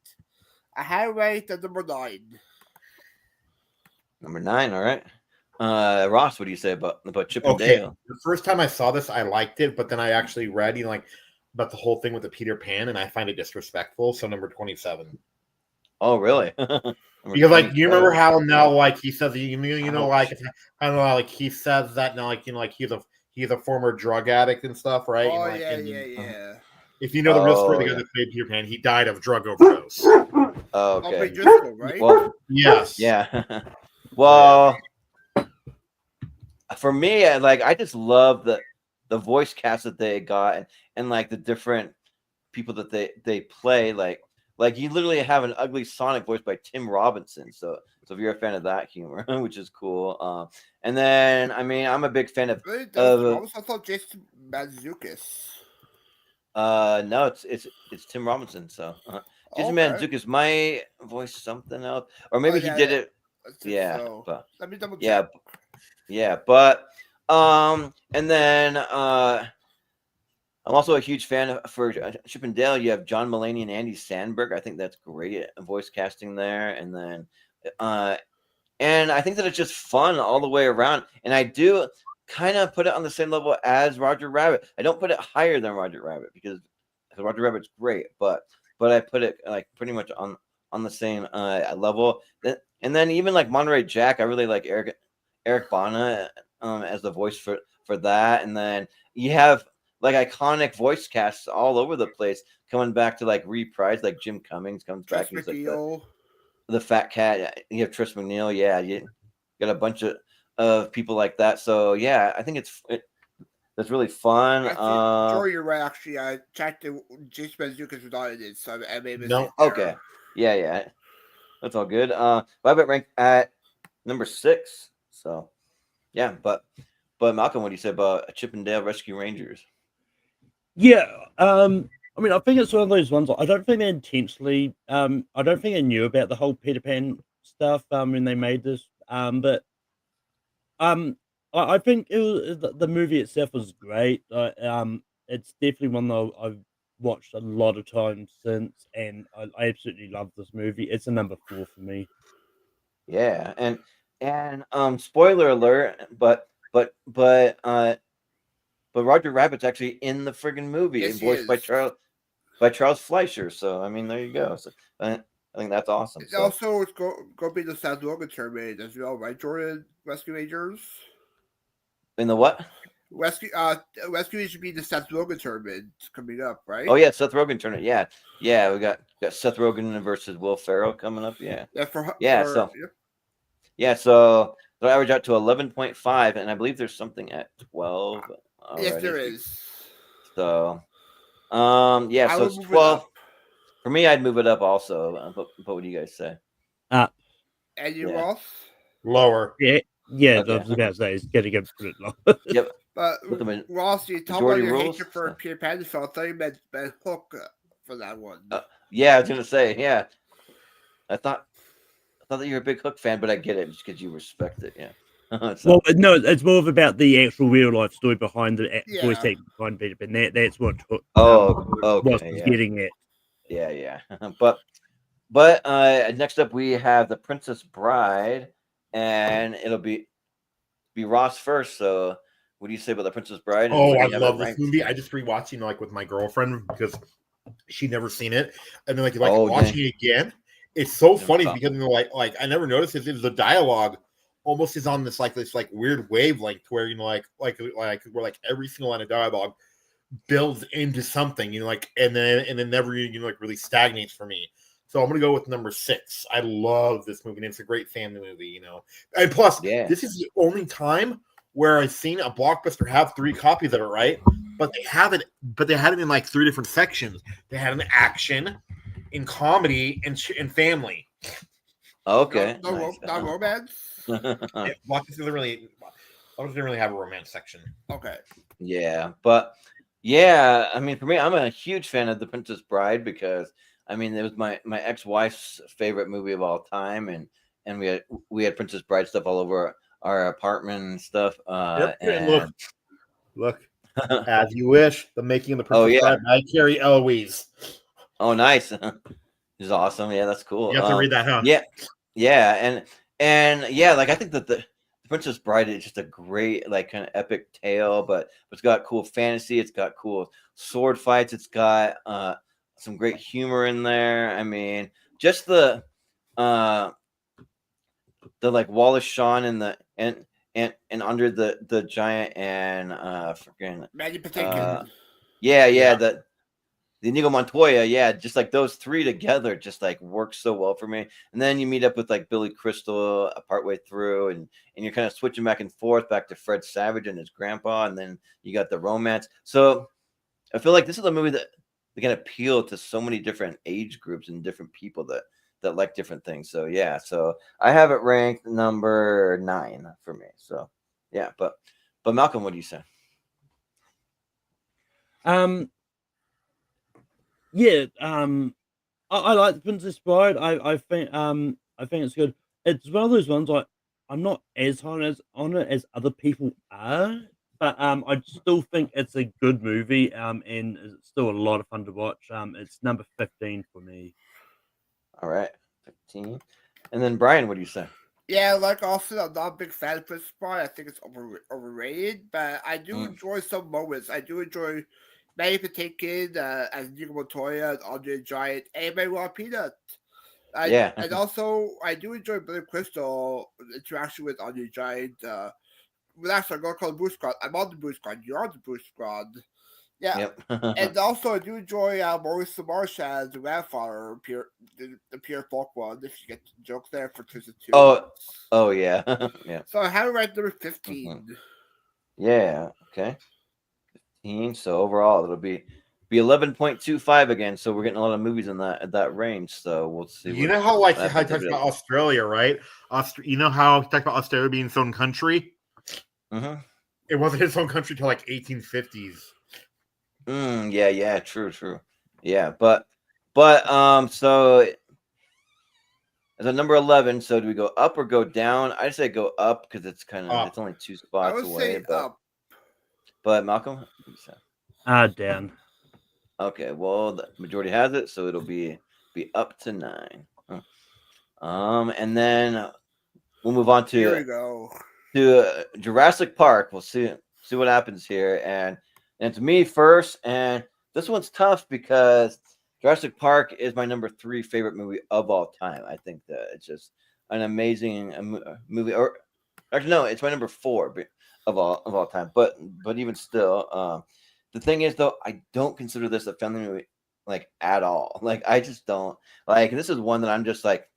I had it ranked at number 9. Number 9, all right. Ross, what do you say about Chip and Okay, Dale? the first time I saw this, I liked it, but then I actually read, like about the whole thing with the Peter Pan, and I find it disrespectful. So number 27. Oh, really? Because like you remember how now like he says you know like I don't know like he says that now like like he's a former drug addict and stuff, right? Oh, and, like, yeah. If you know the real story, the guy that played Peter Pan, he died of drug overdose. Oh, okay. Driscoll, right? Well, yes. Yeah. Well, for me, I just love the voice cast that they got and like the different people that they play. Like you literally have an ugly Sonic voiced by Tim Robinson. So if you're a fan of that humor, which is cool. And then I mean I'm a big fan of. I thought Jason Mantzoukas. No, it's Tim Robinson. So Jason Mantzoukas might voice something else, or maybe he did it. Yeah, so. but Let me double check. Yeah, but and then I'm also a huge fan for Chip and Dale. You have John Mulaney and Andy Samberg. I think that's great voice casting there. And then, and I think that it's just fun all the way around. And I do kind of put it on the same level as Roger Rabbit. I don't put it higher than Roger Rabbit because Roger Rabbit's great, but I put it like pretty much on the same level. And then even like Monterey Jack, I really like Eric Bana as the voice for that. And then you have like iconic voice casts all over the place coming back to like reprise, like Jim Cummings comes back. He's like the fat cat. You have Tris McNeil. Yeah, you got a bunch of people like that. So yeah, I think that's really fun. Jory, you're right. Actually, I checked it. Jason Mantzoukas was not in it, so I made a no. Okay. Yeah. That's all good. Rabbit ranked at number 6. So yeah, but Malcolm, what do you say about Chip and Dale Rescue Rangers? Yeah, I mean, I think it's one of those ones. I don't think they intentionally. I don't think they knew about the whole Peter Pan stuff when they made this. But I think it was, the movie itself was great. It's definitely one that I've watched a lot of times since, and I absolutely love this movie. It's a number 4 for me. Yeah, and spoiler alert, but Roger Rabbit's actually in the friggin' movie, yes, voiced by Charles Fleischer. So I mean, there you go. So I think that's awesome. So. Also, it's going to be the Seth Rogen terminated as well, right, Jordan? Rescue Rangers. In the what? Rescue should be the Seth Rogen tournament coming up, right? Oh yeah, Seth Rogen tournament. Yeah. We got Seth Rogen versus Will Ferrell coming up. Yeah. So they'll average out to 11.5, and I believe there's something at 12. Yes, there is. So, so it's 12. For me, I'd move it up also. But what do you guys say? Up. And you, Ross? Lower. Yeah. Okay. I was about to say it's getting a bit lower. Yep. But Ross, you talk about your hatred for Peter Pan. So I thought you meant Hook for that one. Yeah, I was gonna say. Yeah, I thought that you're a big Hook fan, but I get it just because you respect it. Yeah. Well, no, it's more about the actual real life story behind the voice acting behind Peter Pan. That's what Hook was getting at. Yeah. But next up we have The Princess Bride, and it'll be Ross first. So what do you say about The Princess Bride? Oh, I love this movie. I just rewatching like with my girlfriend because she'd never seen it, and then like watching it again. It's so funny because like I never noticed it. The dialogue almost is on this weird wavelength where like where like every single line of dialogue builds into something, and then never really stagnates for me. So I'm gonna go with number 6. I love this movie, and it's a great family movie, And plus, this is the only time where I've seen a blockbuster have 3 copies of it, right? But they had it in like 3 different sections. They had an action, in comedy and family. Okay. No, Nice. no romance. Blockbuster didn't really have a romance section. Okay. Yeah, but yeah, I mean, for me, I'm a huge fan of The Princess Bride because I mean, it was my ex-wife's favorite movie of all time, and we had Princess Bride stuff all over our apartment and stuff. And look, as you wish. The Making of the Oh, Princess yeah. Bride by Carrie Eloise. Oh, nice. This is awesome. Yeah, that's cool. You have to read that, huh? Yeah, and yeah, like I think that the Princess Bride is just a great like kind of epic tale, but it's got cool fantasy. It's got cool sword fights. It's got some great humor in there. I mean, just uh the like Wallace Shawn and the and under the giant and freaking Manny Patinkin. yeah the Inigo Montoya, yeah, just like those three together just like works so well for me. And then you meet up with like Billy Crystal partway through, and you're kind of switching back and forth back to Fred Savage and his grandpa, and then you got the romance. So I feel like this is a movie that can appeal to so many different age groups and different people that like different things. So yeah, so I have it ranked number 9 for me. So yeah, but Malcolm, what do you say? Yeah, I like the Princess Bride. I think it's good. It's one of those ones like I'm not as high on it as other people are, but I still think it's a good movie. And it's still a lot of fun to watch. It's number 15 for me. All right, 15. And then Brian, what do you say? Yeah, like also, I'm not a big fan of Princess Bride. I think it's overrated, but I do enjoy some moments. I do enjoy Manny Patinkin as Inigo Montoya and Andre the Giant and Manuel Peanut. Yeah. And also, I do enjoy Billy Crystal interaction with Andre the Giant. Actually, I'm going to call the Boost Squad. I'm on the Boost Squad. You're on the Boost Squad. Yeah. Yep. And also, I do enjoy Maurice LaMarche as the grandfather, the Pierre Falk one, if you get the joke there for 2. Oh yeah. Yeah. So I have it right number 15. Yeah. Okay. 15. So overall, it'll be 11.25 again. So we're getting a lot of movies in that range. So we'll see. You know how like how I talked about Australia, right? You know how I talked about Australia being its own country? Mm-hmm. It wasn't its own country till like 1850s. Yeah, true. Yeah, but so as a number 11, so do we go up or go down? I say go up because it's kind of it's only 2 spots away. But Malcolm, what do you say? Down. Okay, well the majority has it, so it'll be up to 9. And then we'll move on to Here we go. Jurassic Park. We'll see what happens here, and it's me first, and this one's tough because Jurassic Park is my number 3 favorite movie of all time. I think that it's just an amazing movie. Or actually, no, it's my number 4 of all time. But even still, the thing is though, I don't consider this a family movie like at all. Like I just don't like. This is one that I'm just like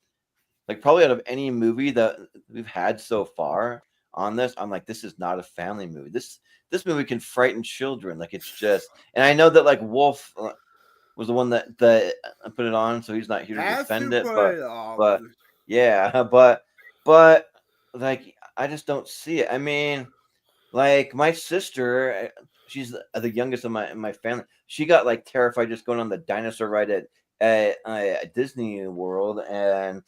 probably out of any movie that we've had so far on this, I'm like, this is not a family movie. This movie can frighten children. Like it's just, and I know that like Wolf was the one that put it on, so he's not here to defend it. But yeah, but like I just don't see it. I mean, like my sister, she's the youngest of my family. She got like terrified just going on the dinosaur ride at Disney World, and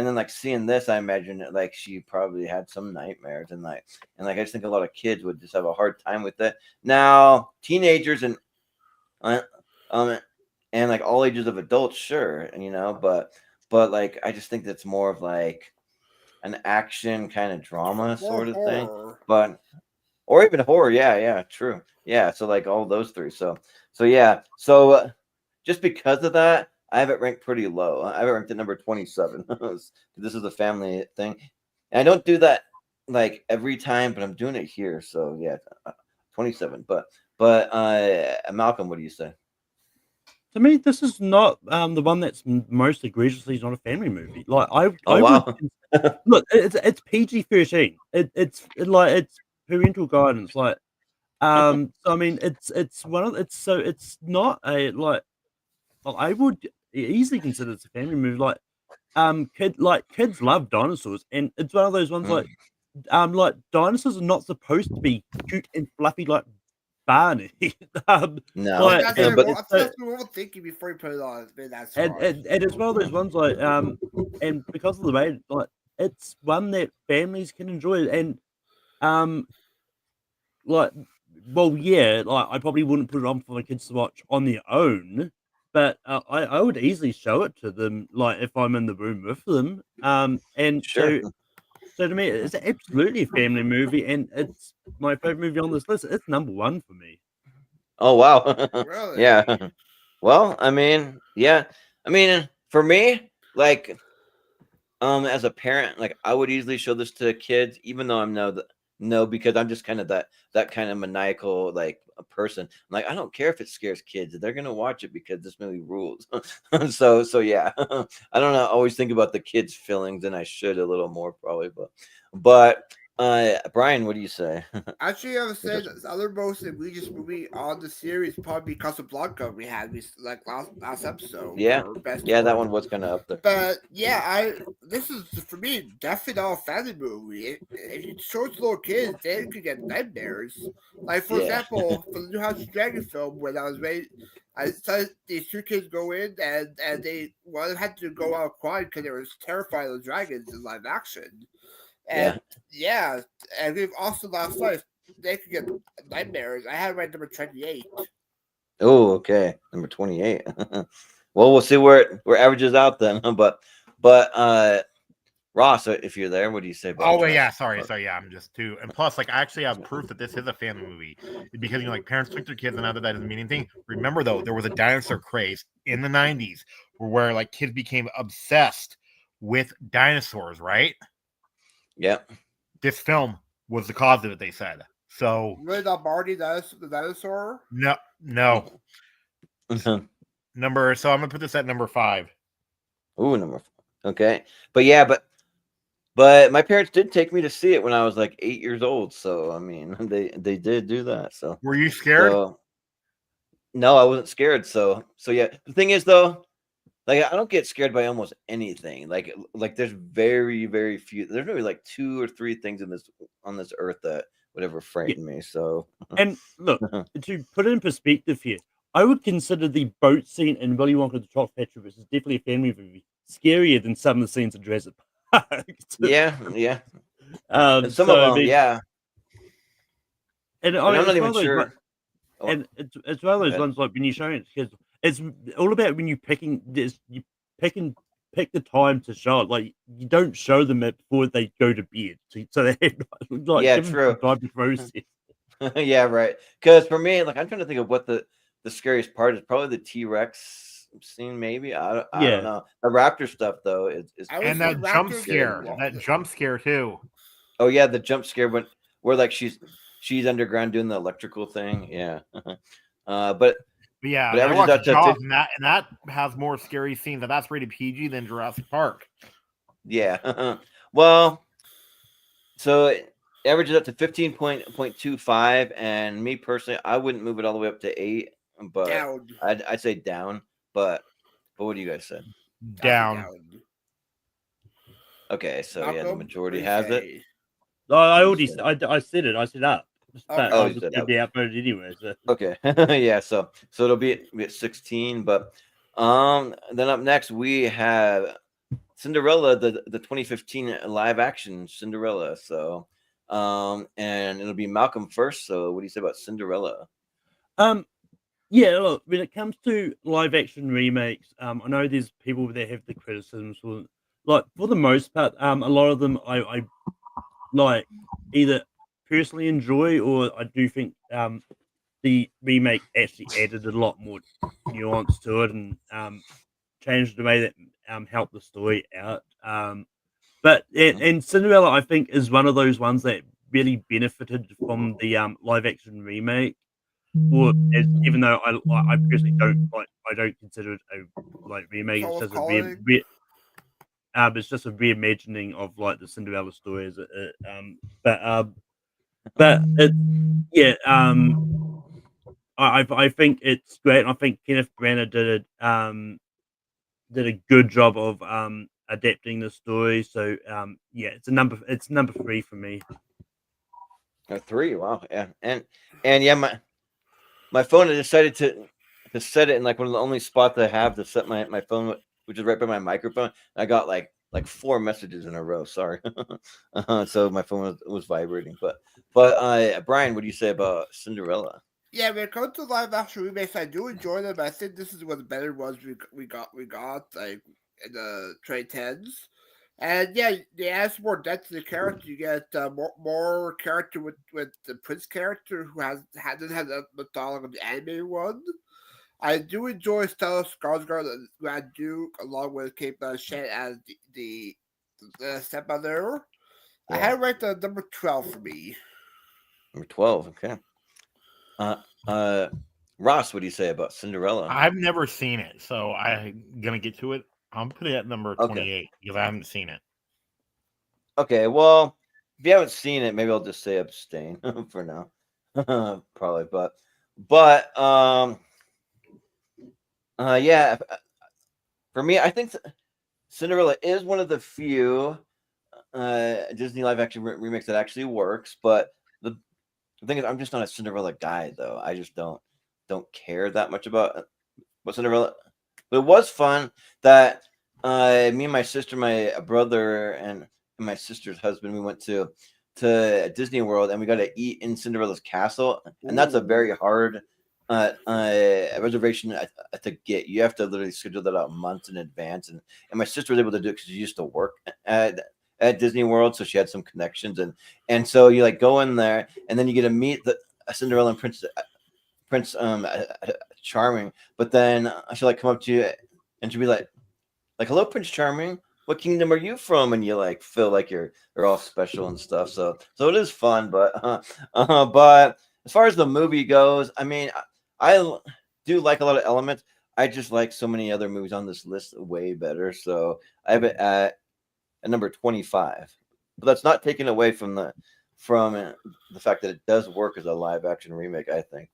then like seeing this, I imagine like she probably had some nightmares, and like I just think a lot of kids would just have a hard time with it. Now, teenagers and like all ages of adults, sure, but like I just think that's more of like an action kind of drama sort of thing, or even horror. Yeah, true. Yeah, so like all those 3. So yeah, so just because of that, I have it ranked pretty low. I have it ranked at number 27. This is a family thing. And I don't do that like every time, but I'm doing it here. So yeah, 27. But Malcolm, what do you say? To me, this is not the one that's most egregiously not a family movie. Like Wow. Look, it's PG-13. It's parental guidance. Like so I mean it's not a like. Well, I would easily considered as a family movie. Like kids love dinosaurs, and it's one of those ones like dinosaurs are not supposed to be cute and fluffy like Barney. No, like That's and, what but that's what we're thinking before you put it on. That's and, right. and it's one of those ones like and because of the way like it's one that families can enjoy and um like well yeah like I probably wouldn't put it on for the kids to watch on their own, but I would easily show it to them like if I'm in the room with them and sure. so to me it's absolutely a family movie and it's my favorite movie on this list. It's number one for me. Oh wow. Really? Yeah. Well, I mean, yeah. I mean, for me, like, as a parent, like, I would easily show this to kids, even though I'm no, because I'm just kind of that kind of maniacal like a person. Like, I don't care if it scares kids; they're gonna watch it because this movie rules. So yeah. I don't know. I always think about the kids' feelings, and I should a little more probably, but Brian, what do you say? Actually, I would say the other most egregious movie on the series probably Casablanca we had like last episode Yeah, for best yeah, that worst. one was kind of up there. But yeah, this is for me definitely not a family movie. If you show it to little kids, they could get nightmares. Like for Yeah. example, for the New House of the Dragon film, when I was raised, I saw these two kids go in and one of them had to go out crying because they were terrified of the dragons in live action. And yeah, and we've also last night they could get nightmares. I had my number 28. Oh, okay. Number 28. Well, we'll see where it averages out then. But Ross, if you're there, what do you say about Oh wait, that? yeah, sorry, yeah, I'm just too. And plus, like, I actually have proof that this is a family movie because like parents took their kids, and now that doesn't mean anything. Remember though, there was a dinosaur craze in the '90s where like kids became obsessed with dinosaurs, right? Yep. This film was the cause of it. They said so. Really not Barney the dinosaur? No. Number. So I'm gonna put this at number 5. Ooh, number 4. Okay. But yeah, but my parents did take me to see it when I was like 8 years old. So I mean, they did do that. So Were you scared? No, I wasn't scared. So yeah. The thing is though, like I don't get scared by almost anything. Like there's very, very few. There's maybe like 2 or 3 things on this earth that would ever frighten me. So And look, to put it in perspective here, I would consider the boat scene in Willy Wonka and the Chocolate Factory, which is definitely a family movie, scarier than some of the scenes in Jurassic Park. yeah. And some so, of them, yeah. And I'm not it's even one of those, sure. and it's one of those Okay. ones like when you're showing it to kids, it's all about when you pick the time to show it. Like you don't show them it before they go to bed, so they have like Yeah, give them true. some time to process. Yeah, right. Because for me, like I'm trying to think of what the scariest part is. Probably the T-Rex scene, maybe. I don't know. The raptor stuff though is And that jump scare, too. Oh yeah, the jump scare where like she's underground doing the electrical thing. Yeah. But yeah, but I averages watched out to Jaws, and that has more scary scenes, and that's rated PG than Jurassic Park. yeah. Well, so it averages up to 15.25, and me personally, I wouldn't move it all the way up to 8, but Down. I'd say down. But what do you guys say? Down. Okay, so yeah, the Malcolm, majority what do you has it. say? I already I said it. I said up. But Oh, I you was said going up. to be outvoted anyway. So. Okay, yeah. So it'll be at 16, but then up next we have Cinderella, the 2015 live action Cinderella. So and it'll be Malcolm first. So what do you say about Cinderella? Yeah, look, when it comes to live action remakes, I know there's people that have the criticisms for, like, for the most part, a lot of them I like either personally enjoy or I do think the remake actually added a lot more nuance to it and changed the way that helped the story out. But and Cinderella, I think, is one of those ones that really benefited from the live action remake. Or even though I personally don't like, I don't consider it a like remake. It's just it's just a reimagining of like the Cinderella story. But it, yeah, I think it's great. And I think Kenneth Branagh did did a good job of adapting the story. So yeah, it's number 3 for me. 3, wow, yeah, and yeah, my phone I decided to set it in like one of the only spots I have to set my phone, which is right by my microphone. I got like 4 messages in a row. Sorry, so my phone was vibrating. But Brian, what do you say about Cinderella? Yeah, when it comes to live action remakes, I do enjoy them. I think this is one of the better ones we got like in the 2010s. And yeah, they add some more depth to the character. You get more character with the Prince character who doesn't have the dialogue of the animated one. I do enjoy Stella Skarsgård and Grand Duke along with Kate Blanchett as the stepmother. I Yeah. had it ranked number 12 for me. Number 12. Okay. Ross, what do you say about Cinderella? I've never seen it, so I'm gonna get to it. I'm putting it at number 28 because I haven't seen it. Okay, well, if you haven't seen it, maybe I'll just say abstain for now. Probably, but yeah, for me, I think Cinderella is one of the few Disney live action remakes that actually works. But the thing is, I'm just not a Cinderella guy, though. I just don't care that much about Cinderella. But it was fun that me and my sister, my brother, and my sister's husband, we went to Disney World and we got to eat in Cinderella's castle, and that's a very hard reservation to get. You have to literally schedule that out months in advance, and my sister was able to do it because she used to work at Disney World, so she had some connections, and so you like go in there, and then you get to meet the Cinderella and Prince Charming, but then she'll like come up to you and she'll be like, hello, Prince Charming, what kingdom are you from? And you like feel like you're all special and stuff. So it is fun, but as far as the movie goes, I mean, I do like a lot of elements. I just like so many other movies on this list way better. So I have it at number 25. But that's not taken away from the fact that it does work as a live action remake, I think.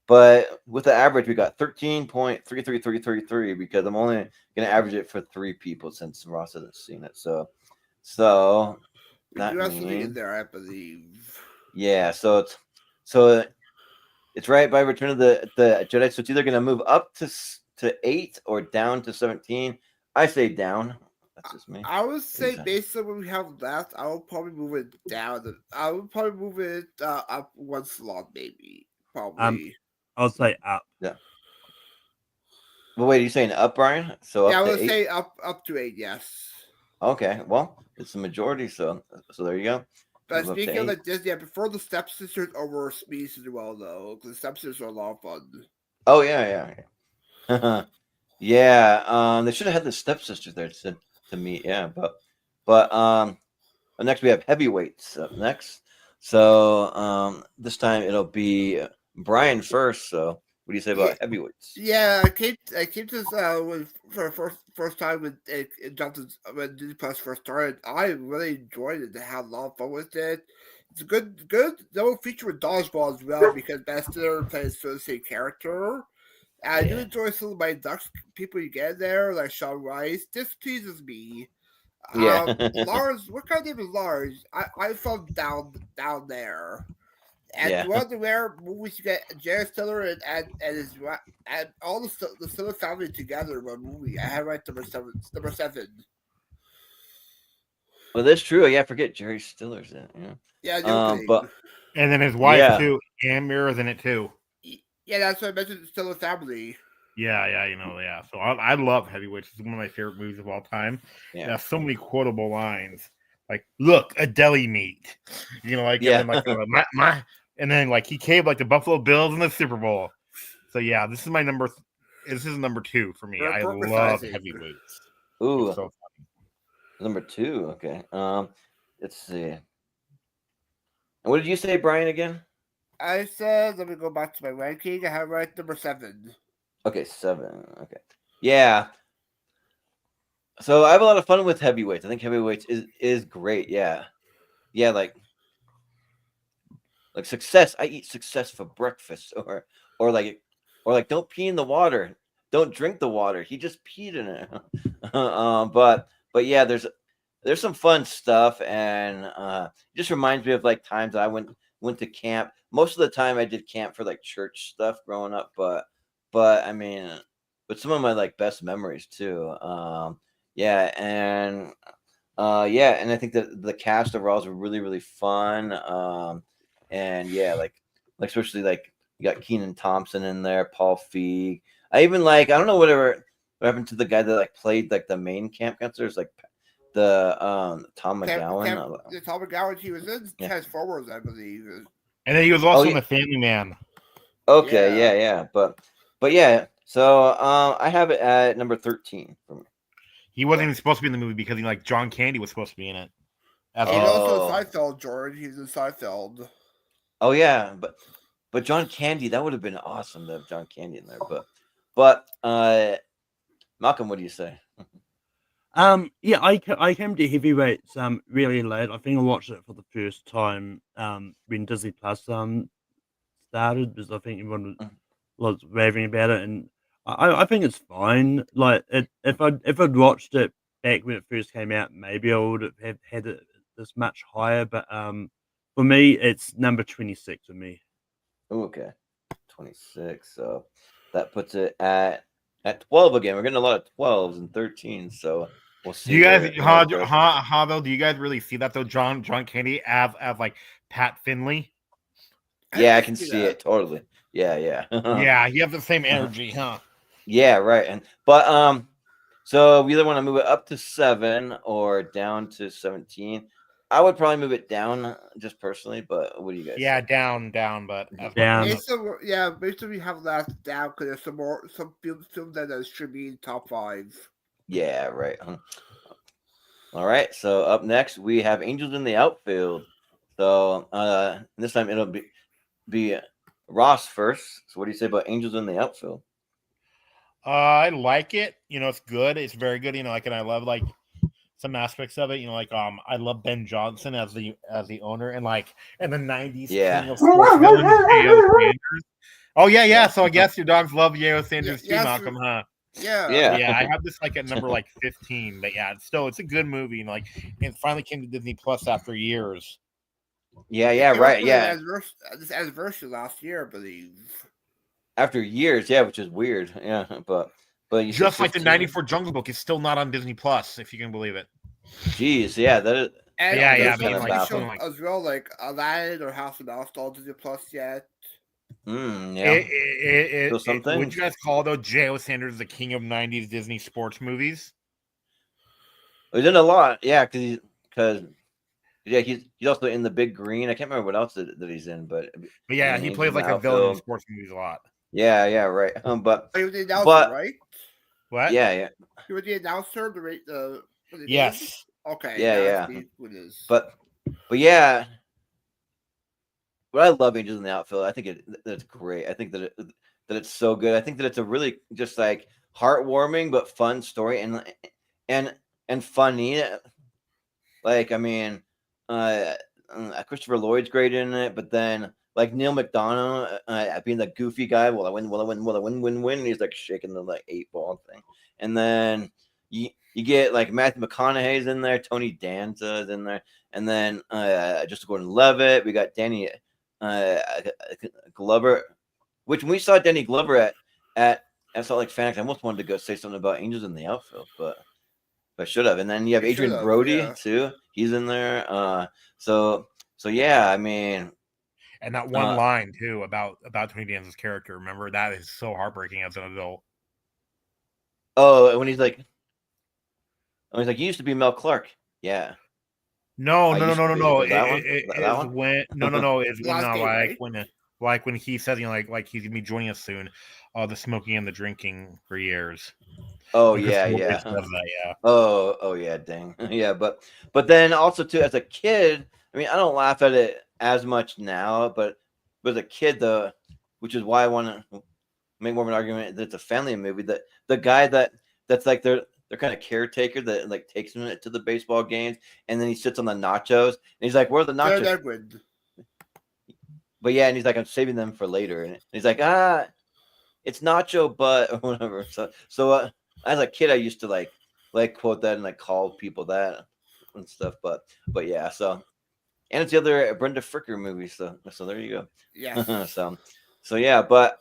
But with the average, we got 13.33333 because I'm only going to average it for 3 people since Ross hasn't seen it. So that You have something in means, there, I believe. yeah. So it's right by Return of the Jedi. So it's either going to move up to 8 or down to 17. I say down. That's just me. I would say based on what we have left, I will probably move it down. I would probably move it up 1 slot, maybe. Probably. I'll say up. Yeah. But wait, are you saying up, Brian? So Yeah, I up would to 8? say up to 8, yes. Okay, well, it's the majority, so there you go. But Move up to speaking of 8. like Disney, I prefer the Stepsisters over Speeds as well, though. Because the Stepsisters are a lot of fun. Oh yeah. Yeah. They should have had the stepsisters there to meet. Yeah, but next we have heavyweights up next. So this time it'll be Brian first. So what do you say about heavyweights? Yeah, I came to this for first time when it jumped when Disney Plus first started. I really enjoyed it. I had a lot of fun with it. It's a good double feature with Dodgeball as well because Ben Stiller plays the same character. And I do enjoy some of my Ducks people you get there, like Sean Rice. This pleases me. Yeah. Lars, what kind of name is Lars? I from down there. And Yeah. one of the rare movies you get Jerry Stiller and his and all the Stiller family together in one movie. I have right number 7. Well, that's true. Yeah, I forget Jerry Stiller's in it. Yeah. Yeah, the opening. But And then his wife Yeah. too, Ann Mira's in it too. Yeah, that's what I mentioned. The Stiller family. Yeah, yeah. So I love Heavyweights. It's one of my favorite movies of all time. Yeah. It has so many quotable lines, like "Look, a deli meat," like Yeah. and then like my, and then like he caved like the Buffalo Bills in the Super Bowl. So yeah, this is my number. This is number 2 for me. I love Heavyweights. Ooh, It's so funny. number 2. Okay. Let's see. And what did you say, Brian? Again? I said, let me go back to my ranking. I have right number 7. Okay, 7. Okay. Yeah. So I have a lot of fun with heavyweights. I think heavyweights is great. Yeah. Yeah, like success. I eat success for breakfast, or like don't pee in the water. don't drink the water. He just peed in it. But yeah, there's some fun stuff, and it just reminds me of like times I went to camp. Most of the time I did camp for like church stuff growing up, but I mean, but some of my like best memories too. Yeah, and yeah, and I think that the cast overall is really really fun. And yeah, like especially like you got Keenan Thompson in there, Paul Feig. I even like I don't know what happened to the guy that like played like the main camp counselors, like the Tom McGowan. The Tom McGowan, he was in Yeah. Transformers, I believe. And then he was also Oh, in The Family Man. Okay, Yeah. yeah. But yeah, so I have it at number 13 for me. He wasn't even supposed to be in the movie because like John Candy was supposed to be in it. As He's well. also Oh. in Seinfeld, Jordan. He's in Seinfeld. Oh yeah, but John Candy, that would have been awesome to have John Candy in there. But Malcolm, what do you say? Yeah, I came to Heavyweights really late. I think I watched it for the first time when Disney Plus started, because I think everyone was raving about it, and I think it's fine. Like if I'd watched it back when it first came out, maybe I would have had it this much higher. But for me, it's number 26 for me. Okay, 26. So that puts it at 12 again. We're getting a lot of 12s and 13s. So we'll see. Do you guys, where it goes. how though? Do you guys really see that though? John Candy as like Pat Finley. Yeah, I can see it totally. Yeah. Yeah, he has the same energy, huh? Yeah, right. But so we either want to move it up to 7 or down to 17. I would probably move it down just personally, but what do you guys? Yeah, say? down, but Down. Basically we have last down because there's some films that should be in top 5. Yeah, right. All right. So up next we have Angels in the Outfield. So this time it'll be Ross first. So what do you say about Angels in the Outfield? I like it. It's good. It's very good. And I love like some aspects of it. Like I love Ben Johnson as the owner, and like in the 90s king of sports villains, J.O. Sanders. Oh yeah. So I guess your dogs love J.O. Sanders too, Malcolm, huh? Yeah. Yeah. I have this like at number like 15, but yeah, it's a good movie, and like it finally came to Disney Plus after years. Yeah, right. Yeah. This anniversary last year, I believe. After years, yeah, which is weird. Yeah, but you just like the 94 Jungle Book is still not on Disney Plus, if you can believe it. Jeez, yeah, that is. And yeah, kind of baffling. as well, like Aladdin or House of Mouse on Disney Plus yet. Yeah. Something. Would you guys call though J.O. Sanders the king of 90s Disney sports movies? He's in a lot, yeah, because he's also in The Big Green. I can't remember what else that he's in, but yeah, he plays like a villain in sports movies a lot. Yeah, right. But he was the announcer, right? What? Yeah. He was the announcer. Yes. Okay. Yeah. But yeah, what I love Angels in the Outfield. I think that's great. I think that it's so good. I think that it's a really just like heartwarming but fun story and funny. Like I mean, Christopher Lloyd's great in it, but then like Neil McDonough being the goofy guy, will I win? And he's like shaking the like 8-ball thing, and then you get like Matthew McConaughey's in there, Tony Danza's in there, and then Justin Gordon-Levitt. We got Danny Glover, which when we saw Danny Glover at Salt Lake Fan, I almost wanted to go say something about Angels in the Outfield, but I should have. And then you have Adrian Brody too. He's in there. So yeah, I mean. And that one line too about Tony Danza's character. Remember, that is so heartbreaking as an adult. Oh, when he's like, you used to be Mel Clark. Yeah. No. It's when he says like he's gonna be joining us soon. The smoking and the drinking for years. Oh yeah. Oh yeah, dang. Yeah, but then also too as a kid, I mean, I don't laugh at it as much now, but as a kid though, which is why I want to make more of an argument that it's a family movie. That the guy that's like their kind of caretaker that like takes him to the baseball games, and then he sits on the nachos and he's like, "Where are the nachos?" But yeah, and he's like, "I'm saving them for later," and he's like, it's nacho butt or whatever. So as a kid, I used to like quote that and like call people that and stuff. But yeah, so and it's the other Brenda Fricker movie. So there you go. Yes. so yeah, but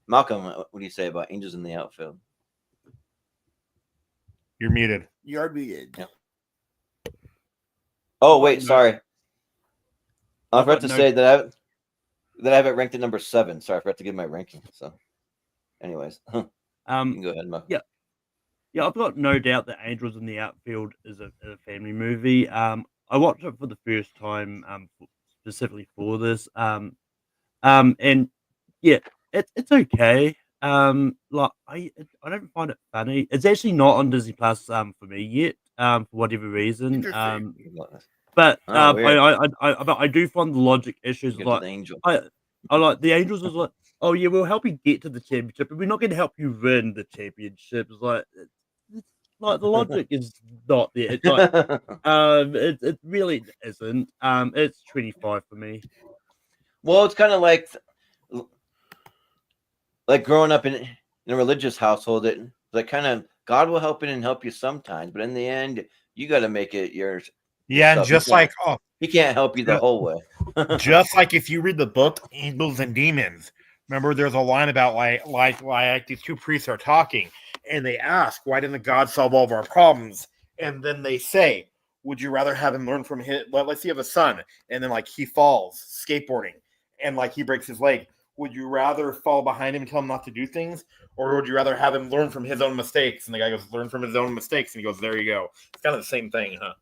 Malcolm, what do you say about Angels in the Outfield? You're muted. You're muted. Yeah. Oh I've got wait, no- sorry. I I've forgot got to no- say that I have it ranked at number 7. Sorry, I forgot to give my ranking. So, anyways, you can go ahead, Malcolm. Yeah, I've got no doubt that Angels in the Outfield is a family movie. I watched it for the first time, specifically for this. And yeah, it's okay. Like I don't find it funny. It's actually not on Disney Plus for me yet. For whatever reason. Interesting. But Weird. but I do find the logic issues Get to like the Angel. I like the Angels is like, oh yeah, we'll help you get to the championship, but we're not going to help you win the championship. It's like the logic is not there. It's like it really isn't. It's 25 for me. Well, it's kind of like growing up in a religious household. It like kind of God will help and help you sometimes, but in the end, you got to make it yours. Yeah, and yourself. just like He can't help you the whole way. just like if you read the book Angels and Demons, remember there's a line about like these two priests are talking and they ask, why didn't God solve all of our problems? And then they say, would you rather have him learn from his, let's say you have a son and then like he falls skateboarding and like he breaks his leg. Would you rather fall behind him and tell him not to do things? Or would you rather have him learn from his own mistakes? And the guy goes, learn from his own mistakes. And he goes, there you go. It's kind of the same thing, huh?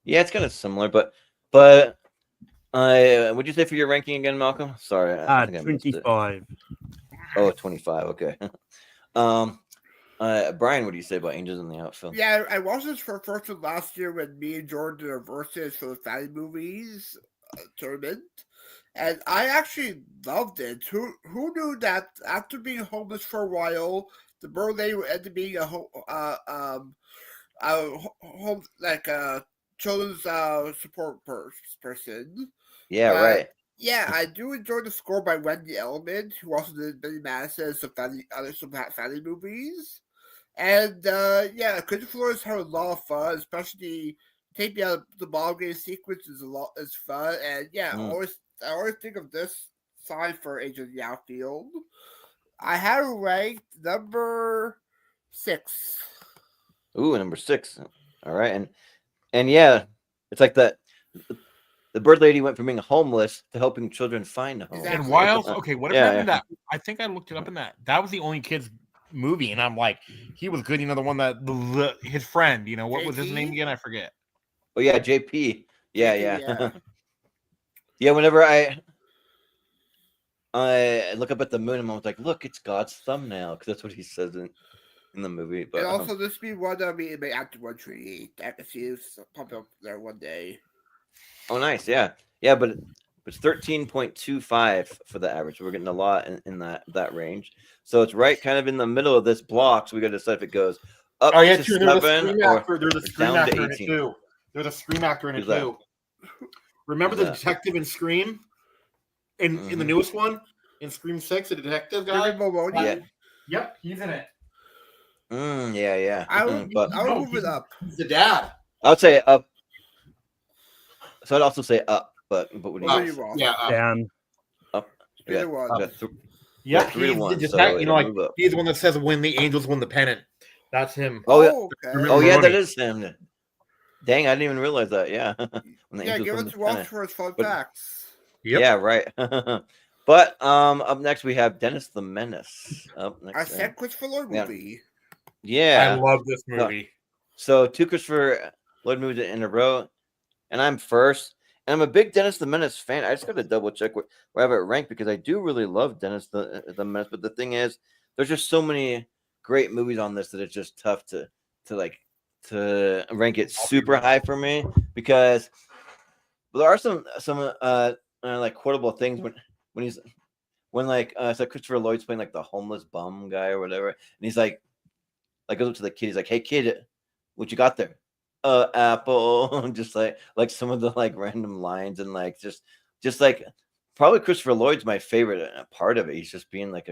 Yeah, it's kind of similar, but would you say for your ranking again, Malcolm? Sorry, I think I missed it. 25. Oh, 25. Okay. Brian, what do you say about Angels in the Outfield? Yeah, I watched this for first of last year when me and Jordan did our versus for the family movies tournament, and I actually loved it. Who knew that after being homeless for a while, the bird lady would end up being a home like a children's support person. Yeah, But, right. Yeah, I do enjoy the score by Wendy Element, who also did Billy Madison and some family movies. And yeah, Christopher Lloyd's had a lot of fun, especially taking out the ball game sequence is fun. And yeah, I always think of this sign for Angels in the Outfield. I have it ranked number 6. Ooh, number 6. All right, and yeah, it's like that. The bird lady went from being homeless to helping children find a home. Exactly. And why else? Okay, what Yeah, happened to that? I think I looked it up in that. That was the only kid's movie, and I'm like, he was good. You know, the one that his friend. You know, what was his name JP? again? I forget. Oh yeah, JP. Yeah. Yeah. Yeah, whenever I look up at the moon, I'm always like, look, it's God's thumbnail, because that's what he says in the movie. But And also, this be one of me in my Active 138. I can see it pop up there one day. oh, nice, yeah, but it's 13.25 for the average. We're getting a lot in that range, so it's right kind of in the middle of this block. So we got to decide if it goes up Oh yeah, to too. 7 or There's a scream down to actor in it 18. too. There's a scream actor in it Who's that? too. Remember Who's the that? detective in Scream? In the newest one, in Scream 6, the detective guy. David Maloney? Yeah. Yep, he's in it. Yeah. I'll move it up. He's the dad. I would say up. So I'd also say up, but what do you What guys? do you want? Yeah. Down. Up. Either one. Yeah, 3 to he's 1. the So detective. You know, like move up. he's the one that says when the Angels win the pennant. That's him. Oh yeah. Okay. Oh yeah, that Maloney. is him. Dang, I didn't even realize that. Yeah. When the Yeah, Angels give won us the a watch pennant. for his fun But- facts. Yep. Yeah, right. But up next we have Dennis the Menace. Up next. I said Christopher Lloyd Yeah. movie. Yeah. I love this movie. So 2 Christopher Lloyd movies in a row, and I'm first. And I'm a big Dennis the Menace fan. I just got to double check where I have it ranked, because I do really love Dennis the Menace. But the thing is, there's just so many great movies on this that it's just tough to rank it super high for me, because there are some like quotable things when it's like Christopher Lloyd's playing like the homeless bum guy or whatever, and he's like goes up to the kid, he's like, "Hey kid, what you got there?" Apple. Just like some of the like random lines, and like just like probably Christopher Lloyd's my favorite part of it. He's just being like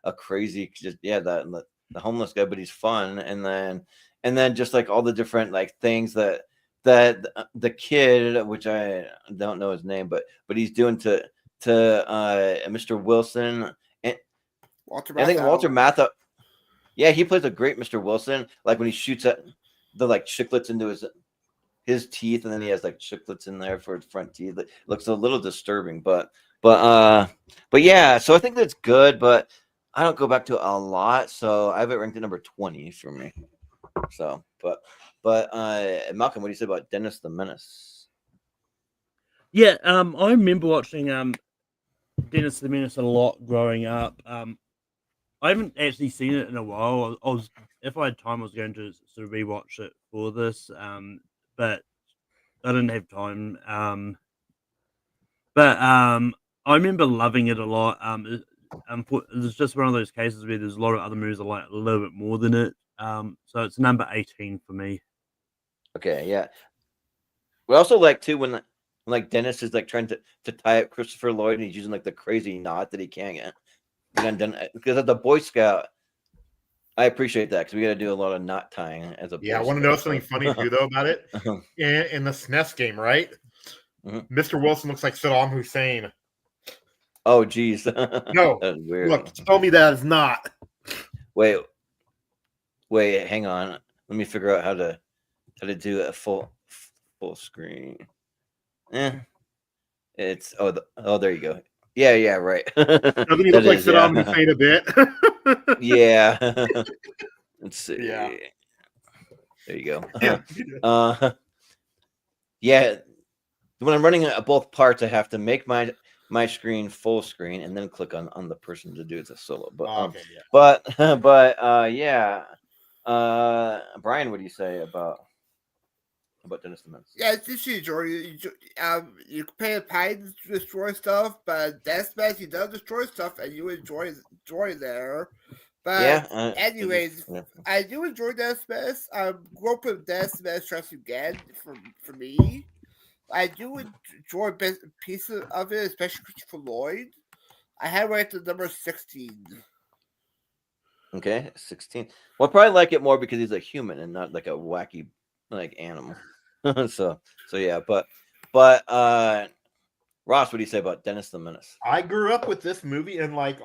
a crazy, just the homeless guy, but he's fun, and then just like all the different like things that the kid, which I don't know his name, but he's doing to Mr. Wilson, and Walter I think Walter Matthau. Matthau. Yeah, he plays a great Mr. Wilson. Like when he shoots at the like chiclets into his teeth, and then he has like chiclets in there for his front teeth. It looks a little disturbing, but yeah. So I think that's good, but I don't go back to it a lot, so I have it ranked at number 20 for me. So, but Malcolm, what do you say about Dennis the Menace? Yeah, I remember watching Dennis the Menace a lot growing up. I haven't actually seen it in a while. I was, if I had time, I was going to sort of rewatch it for this, but I didn't have time. But I remember loving it a lot. It's just one of those cases where there's a lot of other movies I like a little bit more than it. So it's number 18 for me. Okay, yeah. We also like too when like Dennis is like trying to tie up Christopher Lloyd, and he's using like the crazy knot that he can't get. Because at the Boy Scout, I appreciate that because we got to do a lot of knot tying as a Boy I want to Scout, know something funny too though about it. In the SNES game, right? Mr. Wilson looks like Saddam Hussein. Oh, geez. No, That's weird. look, tell me that is not. Wait, hang on. Let me figure out how to do a full screen. It's there you go. Yeah, right. Doesn't he look like Saddam Hussein a bit? Yeah. Let's see. Yeah. There you go. Yeah. Yeah. When I'm running both parts, I have to make my screen full screen and then click on the person to do it as a solo. But yeah. Brian, what do you say about Dennis the Menace? Yeah, it's just you can pay a pie to destroy stuff, but Deathmatch he does destroy stuff, and you enjoy there. But anyways, I do enjoy Deathmatch. I grew up with Deathmatch Trust Again for me. I do enjoy pieces of it, especially Christopher Lloyd. I have it ranked at number 16. Okay, 16. Well, I probably like it more because he's a human and not like a wacky like animal. so yeah, but Ross, what do you say about Dennis the Menace? I grew up with this movie and like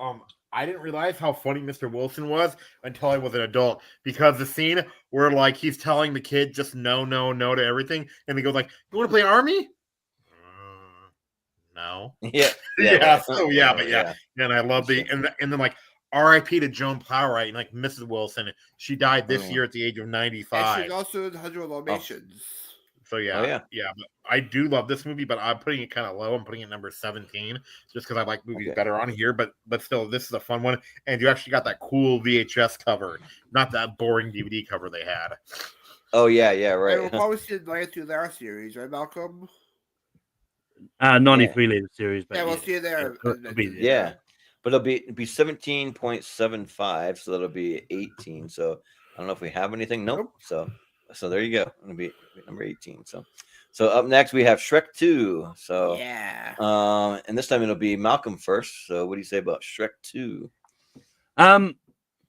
I didn't realize how funny Mr. Wilson was until I was an adult, because the scene where like he's telling the kid just no to everything, and he goes like, "You want to play Army?" No. Yeah. And I love and then like R.I.P. to Joan Plowright and like Mrs. Wilson. She died this year at the age of 95. And she's also in 100 Dalmatians. So yeah. But I do love this movie, but I'm putting it kind of low. I'm putting it number 17 just because I like movies better on here. But still, this is a fun one, and you actually got that cool VHS cover, not that boring DVD cover they had. Oh yeah, right. And we'll probably see the 92 Lara series, right, Malcolm? 93 later series, but we'll see you there. Yeah, but it'll be 17.75, so that'll be 18. So I don't know if we have anything. Nope. So there you go. It'll be number 18. So up next we have Shrek 2. So yeah. And this time it'll be Malcolm first. So what do you say about Shrek 2?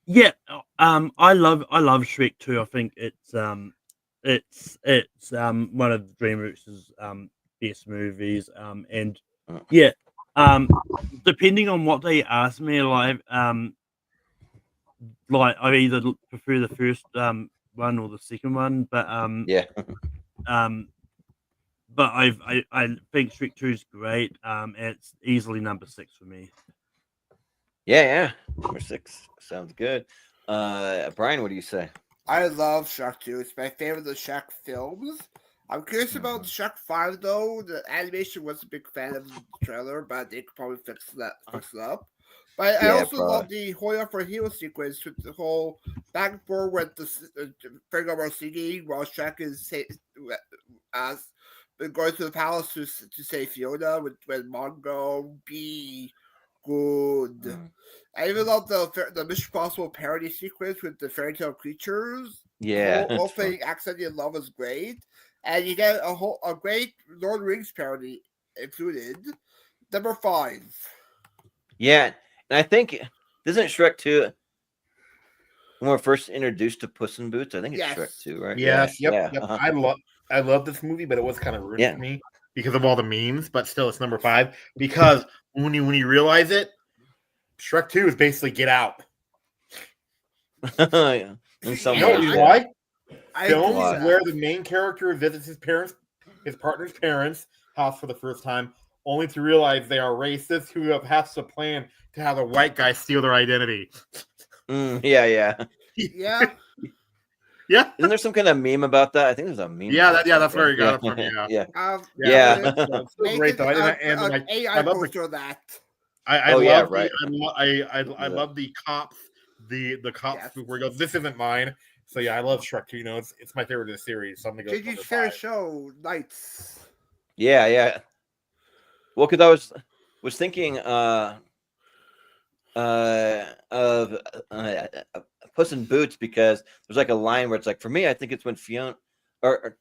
Yeah. I love Shrek 2. I think it's one of DreamWorks' best movies. And yeah. Depending on what they ask me, like I either prefer the first one or the second one, but but I think Shrek 2 is great. It's easily number 6 for me. Yeah, number 6 sounds good. Brian, what do you say? I love Shrek 2. It's my favorite of the Shrek films. I'm curious about Shrek 5 though. The animation wasn't a big fan of the trailer, but they could probably fix it up. But I also love the Holy for Hero sequence with the whole back and forth with the figure of singing while Shrek is going to the palace to save Fiona with Mongo. Be good. I even love the Mission Impossible parody sequence with the fairy tale creatures. Yeah, the whole thing Accidentally in Love is great, and you get a great Lord of the Rings parody included. Number 5. Yeah, and I think isn't Shrek 2 when we're first introduced to Puss in Boots? I think it's Yes. Shrek 2, right? Yes, Yeah, yep, yeah. yep. Uh-huh. I love this movie, but it was kind of ruined Yeah. for me because of all the memes. But still, it's number 5 because when you realize it, Shrek 2 is basically Get Out. Yeah, in some No, ways, you know yeah. why? I Films agree with where that. the main character visits his partner's parents' house for the first time, only to realize they are racists who have hatched a plan to have a white guy steal their identity. Yeah, yeah. Yeah. Yeah, Isn't there some kind of meme about that? I think there's a meme. about that's that, where you got yeah. it from. Yeah, Yeah. yeah, Yeah. it's still great though. And An like, AI I love the poster of that. I Oh, yeah, love right. I love the cops the cops Yes. where he goes, this isn't mine. So yeah, I love Shrek 2. You know, it's my favorite of the series. So I'm gonna go with Did you number share 5. show Nights? Yeah, yeah. Well, because I was thinking of Puss in Boots because there's like a line where it's like, for me, I think it's when Fiona or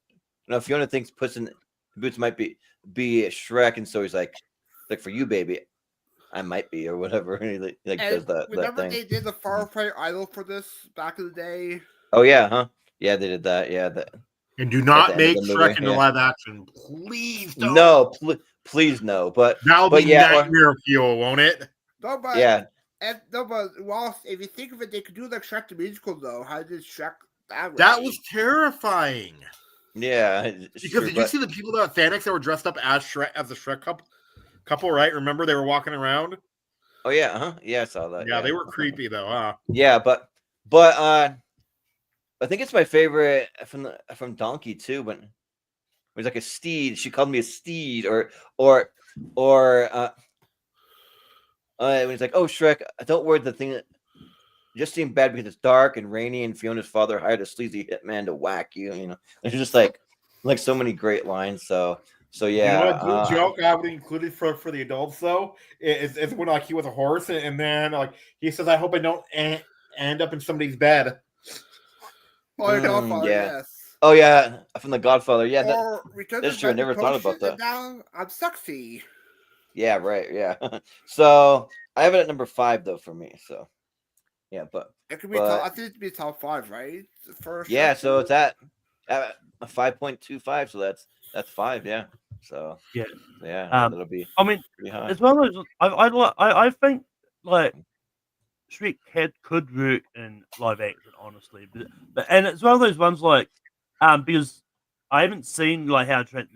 no, Fiona thinks Puss in Boots might be Shrek, and so he's like for you, baby, I might be or whatever. And he like And does that remember thing. they did the Firefly Idol for this back in the day? Oh yeah, huh? Yeah, they did that. Yeah, And do at the not end of make the movie. Shrek into Yeah. live action. Please don't. No, please no. But That'll be yeah, or, nightmare fuel, won't it? No, but yeah. Ross, if you think of it, they could do like Shrek the musical though. How did Shrek that way? That was terrifying. Yeah, it's Because true, did you but see the people that Fanatics that were dressed up as Shrek as the Shrek couple, right? Remember they were walking around? oh yeah, huh? Yeah, I saw that. Yeah, they were creepy though, huh? Yeah, but I think it's my favorite from Donkey too. When he's like a steed, she called me a steed, or when he's like, "Oh Shrek, don't worry, the thing that just seemed bad because it's dark and rainy, and Fiona's father hired a sleazy hitman to whack you." You know, there's just like so many great lines. So You know yeah, what joke I would include for the adults though is when like he was a horse and then like he says, "I hope I don't end up in somebody's bed." Oh, your Godfather, yeah. yes. Oh yeah, from The Godfather. Yeah, Or Return that's to true. I never thought about Potion, that. and now I'm sexy. Yeah, right. Yeah. So I have it at number 5 though for me. So yeah, but It could be But- top. I think it'd be top 5, right? For yeah, Shrek so 2? it's at a 5.25. So that's 5. Yeah. So Yeah. that'll be I mean, pretty high. it's one of those. I think like Shrek could work in live action, honestly, but and it's one of those ones like because I haven't seen like how to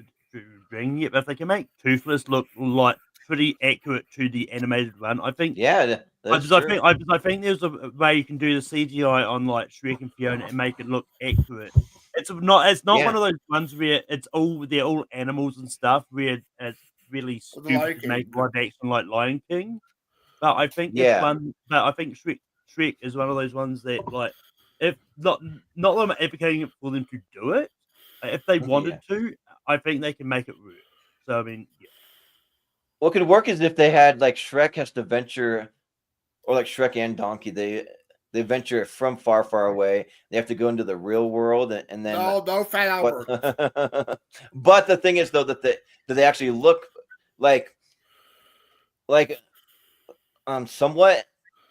bring yet, but if they can make Toothless look like pretty accurate to the animated one, I think Yeah, that's true. I think there's a way you can do the CGI on like Shrek and Fiona and make it look accurate. It's not Yeah. one of those ones where they're all animals and stuff where it's really The Lion stupid to make King. live action like Lion King. But I think I think Shrek is one of those ones that like if not that I'm advocating for them to do it. If they wanted to, I think they can make it work. So I mean, yeah. What could work is if they had like Shrek has to venture, or like Shrek and Donkey, they venture from far, far away. They have to go into the real world, and then No, Fat Albert. but the thing is though that they actually look like somewhat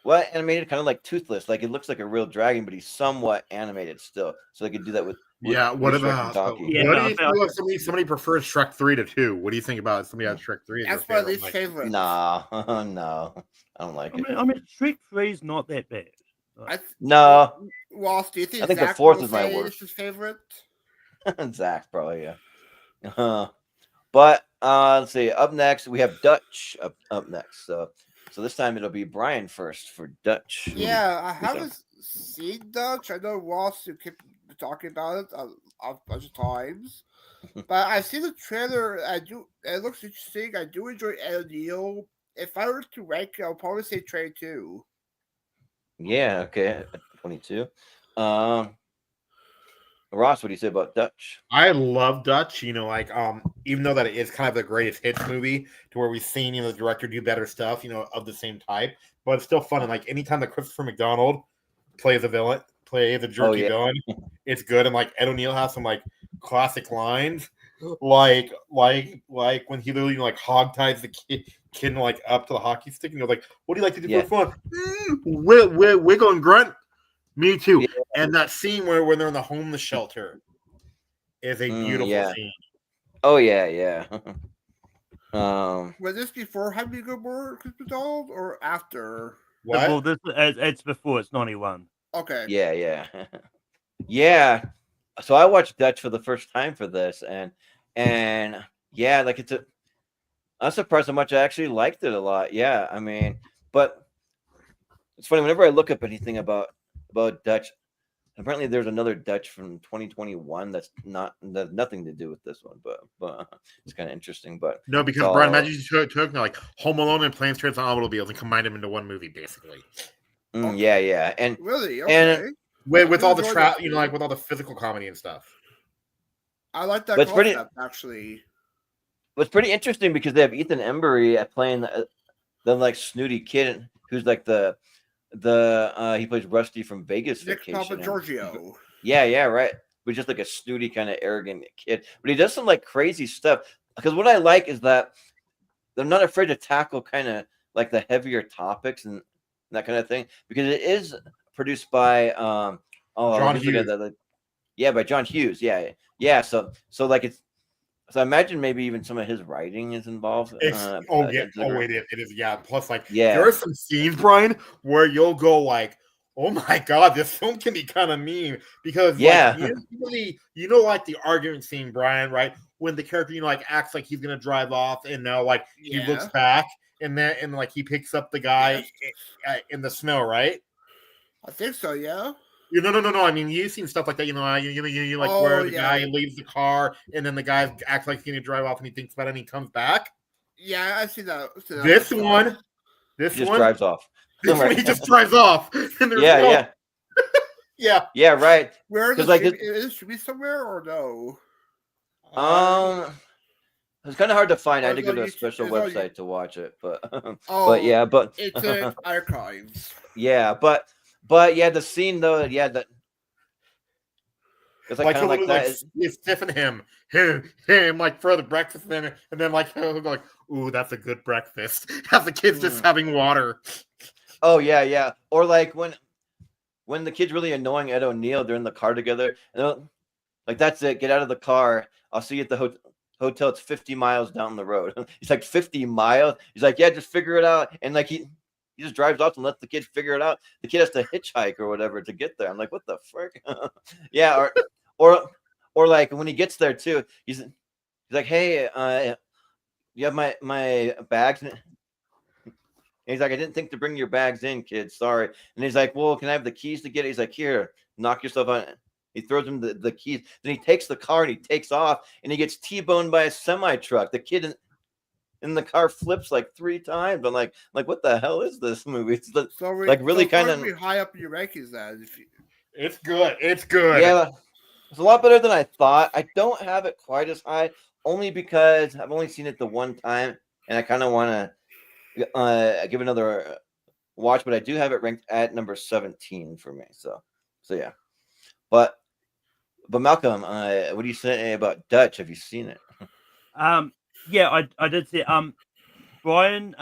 animated, kind of like Toothless. Like it looks like a real dragon, but he's somewhat animated still. So they could do that with Yeah, what with Shrek about and Donkey. Yeah, what but do I you think- feel if somebody prefers Shrek 3 to 2? What do you think about somebody has Shrek 3 as That's their my least favorite? favorite. Nah, no, I don't like it. I mean, Shrek 3 is not that bad. No, Ross, do you think I think the Zach 4th will is my say worst. it's his favorite? Zach probably, yeah. But let's see. Up next, we have Dutch. Up next, so this time it'll be Brian first for Dutch. Yeah, I think? haven't seen Dutch. I know Ross who kept talking about it a bunch of times, but I've seen the trailer. It looks interesting. I do enjoy Ed O'Neill. If I were to rank it, I'll probably say Trey 2. Yeah. Okay. 22. Ross, what do you say about Dutch? I love Dutch. You know, like even though that it is kind of the greatest hits movie, to where we've seen the director do better stuff, of the same type, but it's still fun. And like anytime that Christopher McDonald plays the jerky villain, it's good. And like Ed O'Neill has some like classic lines. like when he literally like hog ties the kid like up to the hockey stick and goes like, "What do you like to do Yeah. for fun?" Wiggle and grunt. Me too. Yeah. And that scene where they're in the homeless shelter is a beautiful yeah. scene. Oh yeah. Was this before Happy Gilmore Christmas Dolls or after? What? Well, it's before. It's 91. Okay. Yeah. Yeah. So I watched Dutch for the first time for this, and yeah, like I'm surprised how much I actually liked it a lot. Yeah, I mean, but it's funny whenever I look up anything about Dutch. Apparently, there's another Dutch from 2021 that's nothing to do with this one, but it's kind of interesting. But No, because it's Brian, all- imagine you took like Home Alone and Planes, Trains, and Automobiles and combined them into one movie, basically. yeah, and Really? Okay. With all the enjoyed that you know, like with all the physical comedy and stuff. I like that But it's pretty- concept, actually. It's pretty interesting because they have Ethan Embry playing the like snooty kid who's like the he plays Rusty from Vegas Nick Vacation. Papa Giorgio. Yeah, right. But just like a snooty kind of arrogant kid. But he does some like crazy stuff. Because what I like is that they're not afraid to tackle kind of like the heavier topics and that kind of thing. Because it is produced by John Hughes. by John Hughes. Yeah. So like it's so I imagine maybe even some of his writing is involved. It is. Yeah. Plus, like, Yeah. there are some scenes, Brian, where you'll go like, "Oh my god, this film can be kind of mean." Because Yeah. like, you know, like the argument scene, Brian, right? When the character, you know, like acts like he's gonna drive off, and now like he looks back, and then like he picks up the guy in the snow, right? I think so, yeah. No. I mean, you've seen stuff like that, you know, you like where the guy leaves the car and then the guy acts like he's going to drive off and he thinks about it and he comes back. Yeah, I see that. This one drives off. This one he just drives off. And Yeah, right. Where is like it should be somewhere or no? It's kind of hard to find. I had to go to a special website to watch it, but it's in archives. Yeah, but yeah, the scene though, yeah, that it's like kind of like that. It's stiffing him like for the breakfast and then like he'll go like, "Ooh, that's a good breakfast." Have the kids just having water. Oh yeah, or like when the kid's really annoying Ed O'Neill, they're in the car together, and like that's it. Get out of the car. I'll see you at the hotel. It's 50 miles down the road. He's like 50 miles. He's like, yeah, just figure it out, and like he just drives off and lets the kid figure it out. The kid has to hitchhike or whatever to get there. I'm like, what the frick? Yeah, or like when he gets there too, he's like, hey, you have my bags? And he's like, I didn't think to bring your bags in, kid. Sorry. And he's like, well, can I have the keys to get it? He's like, here, knock yourself out. He throws him the keys. Then he takes the car and he takes off and he gets T-boned by a semi-truck. The kid in the car flips like 3 times. I'm like, what the hell is this movie? It's really kind of high up in your rankings. Then it's good. It's good. Yeah, it's a lot better than I thought. I don't have it quite as high, only because I've only seen it the one time, and I kind of want to give another watch. But I do have it ranked at number 17 for me. So yeah. But Malcolm, what do you say about Dutch? Have you seen it? Yeah, I did see it. Brian,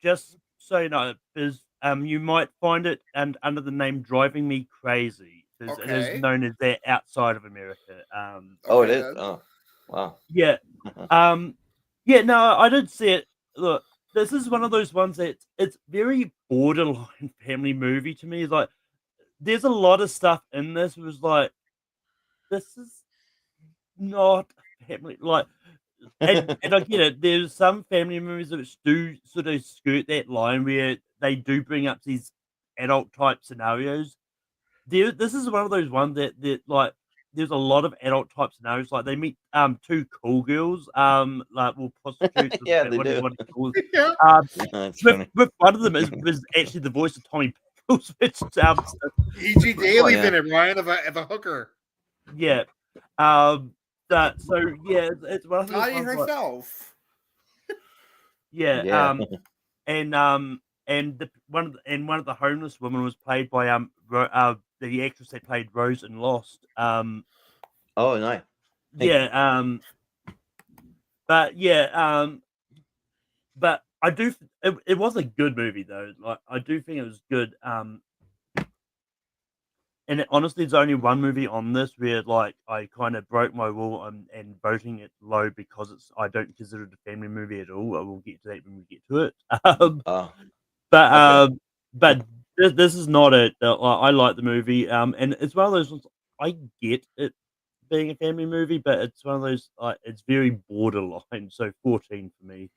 just so you know, is you might find it and under the name Driving Me Crazy. It is known as that outside of America. It is. Oh, wow. Yeah. Yeah. No, I did see it. Look, this is one of those ones that it's very borderline family movie to me. Like, there's a lot of stuff in this. It was like, this is not family. Like, and I get it. There's some family movies that do sort of skirt that line where they do bring up these adult type scenarios. This is one of those ones that like there's a lot of adult type scenarios. Like they meet 2 cool girls, like prostitutes. Yeah, they do. With one of them is actually the voice of Tommy Pickles, which E.G. Daly's in it, Ryan, as a hooker. Yeah. It's one of those Not herself. Yeah. And one of the homeless women was played by the actress that played Rose in Lost. Oh, nice. Yeah. But yeah, but I do. It was a good movie though. Like I do think it was good. And honestly, there's only one movie on this where like I kind of broke my rule and voting it low because I don't consider it a family movie at all. I will get to that when we get to it. Oh, But okay. but this is not it. I like the movie. And it's one of those ones I get it being a family movie, but it's one of those it's very borderline. So 14 for me.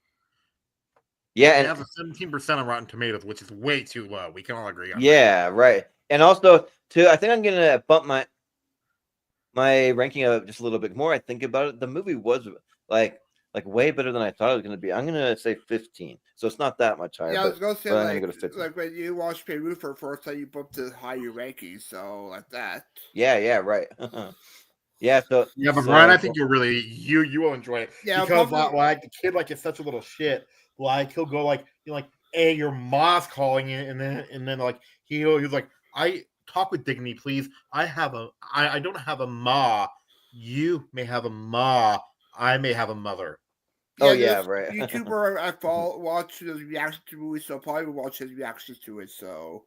Yeah, It and has a 17% on Rotten Tomatoes, which is way too low. We can all agree on that. yeah, right. And also, too, I think I'm gonna bump my ranking up just a little bit more. I think about it. The movie was like way better than I thought it was gonna be. I'm gonna say 15, so it's not that much higher. Yeah, I was gonna say but I'm gonna go to 15. like when you watched Peru for the first time, you bumped to higher rankings, so like that. Yeah, right. Yeah, but Brian, I think you'll really you will enjoy it. Yeah, because probably- like the kid like is such a little shit. Like he'll go like hey, your mom's calling you, and then like he's like, I talk with dignity, please. I don't have a ma. You may have a ma. I may have a mother. Oh, yeah, this right. YouTuber I follow watch his reactions to movies, so I'll probably watch his reactions to it. So,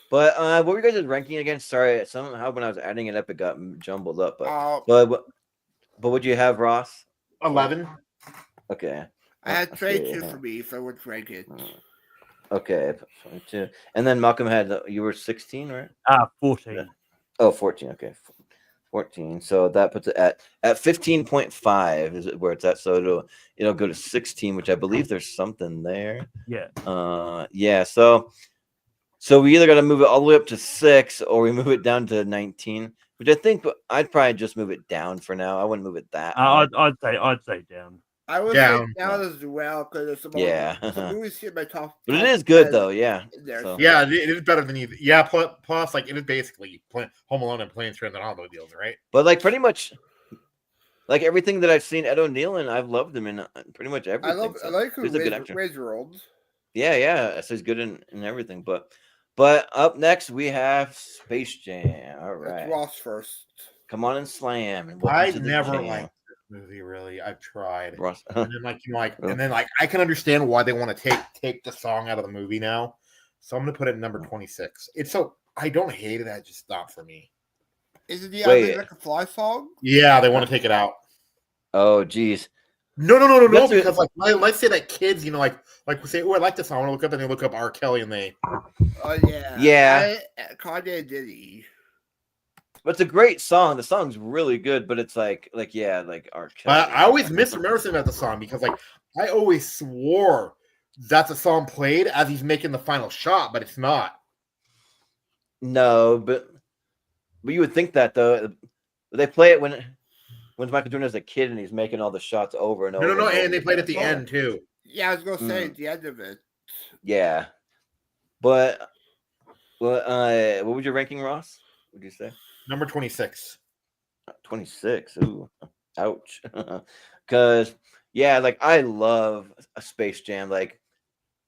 But what were you guys ranking again? Sorry, somehow when I was adding it up, it got jumbled up. But would you have, Ross? 11. Okay. I had let's trade see, two for me if I would rank it. Okay, 22. And then Malcolm had you were 16, right? 14. Oh, 14. Okay, 14. So that puts it at 15.5 is where it's at. So it'll go to 16, which I believe there's something there. Yeah. Yeah. So we either got to move it all the way up to 6 or we move it down to 19, which I think I'd probably just move it down for now. I wouldn't move it that high. I'd say down. I would Down. say down as well because there's some movies here in my top. But it is good though, yeah. There, So. Yeah, it is better than either. Yeah, plus like it is basically Home Alone and Planes, Trains, and Automobiles, right? But like pretty much, like everything that I've seen Ed O'Neill in, I've loved him in pretty much everything. I like who he's a good actor. World. Yeah, so he's good in everything. But up next we have Space Jam. All right, It's Ross first. Come on and slam. And I never liked this movie. Really, I've tried. Ross. And then I can understand why they want to take the song out of the movie now. So I'm gonna put it at number 26. It's so I don't hate it. It's just not for me. Is it the I Think Like a Fly song? Yeah, they want to take it out. Oh, geez. No. Because like let's say that kids, like say, oh, I like this song. I want to look up, and they look up R. Kelly, and they. Oh yeah. Yeah. Kanye Diddy. But it's a great song. The song's really good, but it's like R. Kelly. But I always misremember something about the song because I always swore that's a song played as he's making the final shot, but it's not. No, but you would think that though. They play it when Michael Jordan is a kid and he's making all the shots over and over. No, and they played at the end too. Yeah, I was gonna say at the end of it. Yeah, but what was your ranking, Ross? Would you say number 26? 26. Ooh, ouch. Because I love a Space Jam. Like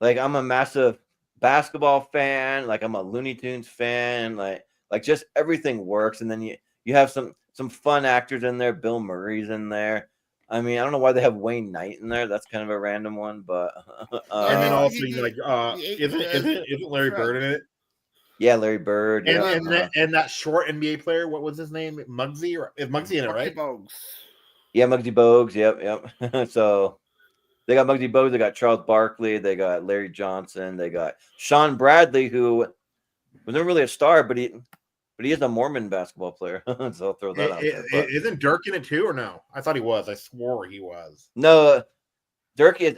I'm a massive basketball fan. Like I'm a Looney Tunes fan. Like just everything works, and then you have some fun actors in there. Bill Murray's in there. I mean, I don't know why they have Wayne Knight in there. That's kind of a random one, but and then also isn't Larry Bird in it? Yeah, Larry Bird. And that short NBA player, what was his name? Muggsy, or is Muggsy in it, right? Bogues. Yeah, Muggsy Bogues. Yep. So they got Muggsy Bogues. They got Charles Barkley. They got Larry Johnson. They got Sean Bradley, who was never really a star, but he is a Mormon basketball player. So I'll throw that out there. Isn't Dirk in it too, or no? I thought he was. I swore he was. No, Dirk is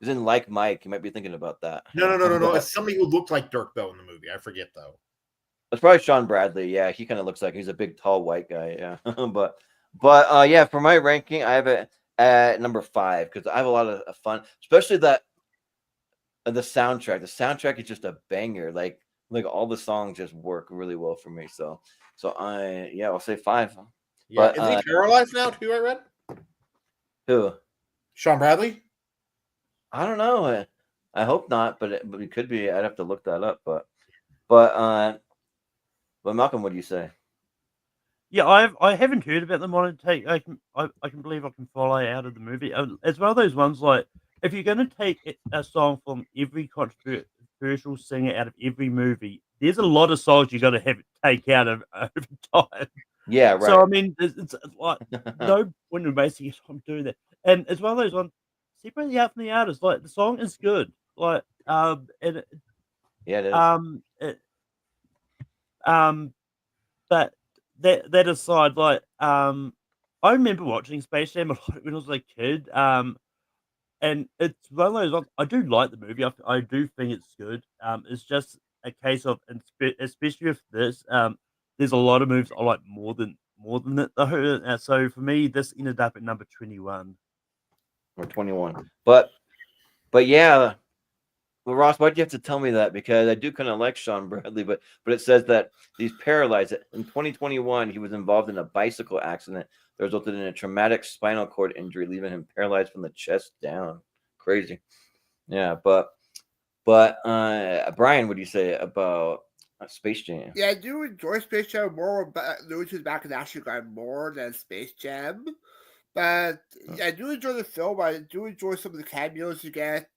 in Like Mike. You might be thinking about that. No. It's somebody who looked like Dirk though in the movie. I forget though. It's probably Sean Bradley. Yeah, he kind of looks like he's a big, tall, white guy. Yeah, but yeah, for my ranking, I have it at number 5 because I have a lot of fun, especially the soundtrack. The soundtrack is just a banger. Like all the songs just work really well for me. So I'll say 5. Yeah, is he paralyzed now too? I read. Who? Sean Bradley. I don't know. I hope not, but it could be. I'd have to look that up. But Malcolm, what do you say? Yeah, I haven't heard about the modern take. I can believe I can follow out of the movie. It's one of those ones like if you're going to take a song from every controversial singer out of every movie, there's a lot of songs you got to have take out of over time. Yeah, So I right. mean, it's like no point in wasting your time doing that. And it's one of those ones. Separate the art from the artist. Like the song is good. Like and Yeah, it is. it, um but that aside, like I remember watching Space Jam a lot when I was a kid. And it's one of those ones. I do like the movie. I do think it's good. It's just a case of, and especially with this, there's a lot of movies I like more than it though. So for me, this ended up at number 21. Or 21. But yeah, well, Ross, why'd you have to tell me that? Because I do kind of like Sean Bradley, but it says that he's paralyzed. In 2021, he was involved in a bicycle accident that resulted in a traumatic spinal cord injury, leaving him paralyzed from the chest down. Crazy. Yeah, but Brian, what do you say about Space Jam? Yeah, I do enjoy Space Jam more. But Louis' back in Action Guy more than Space Jam. But yeah, I do enjoy the film. I do enjoy some of the cameos you get.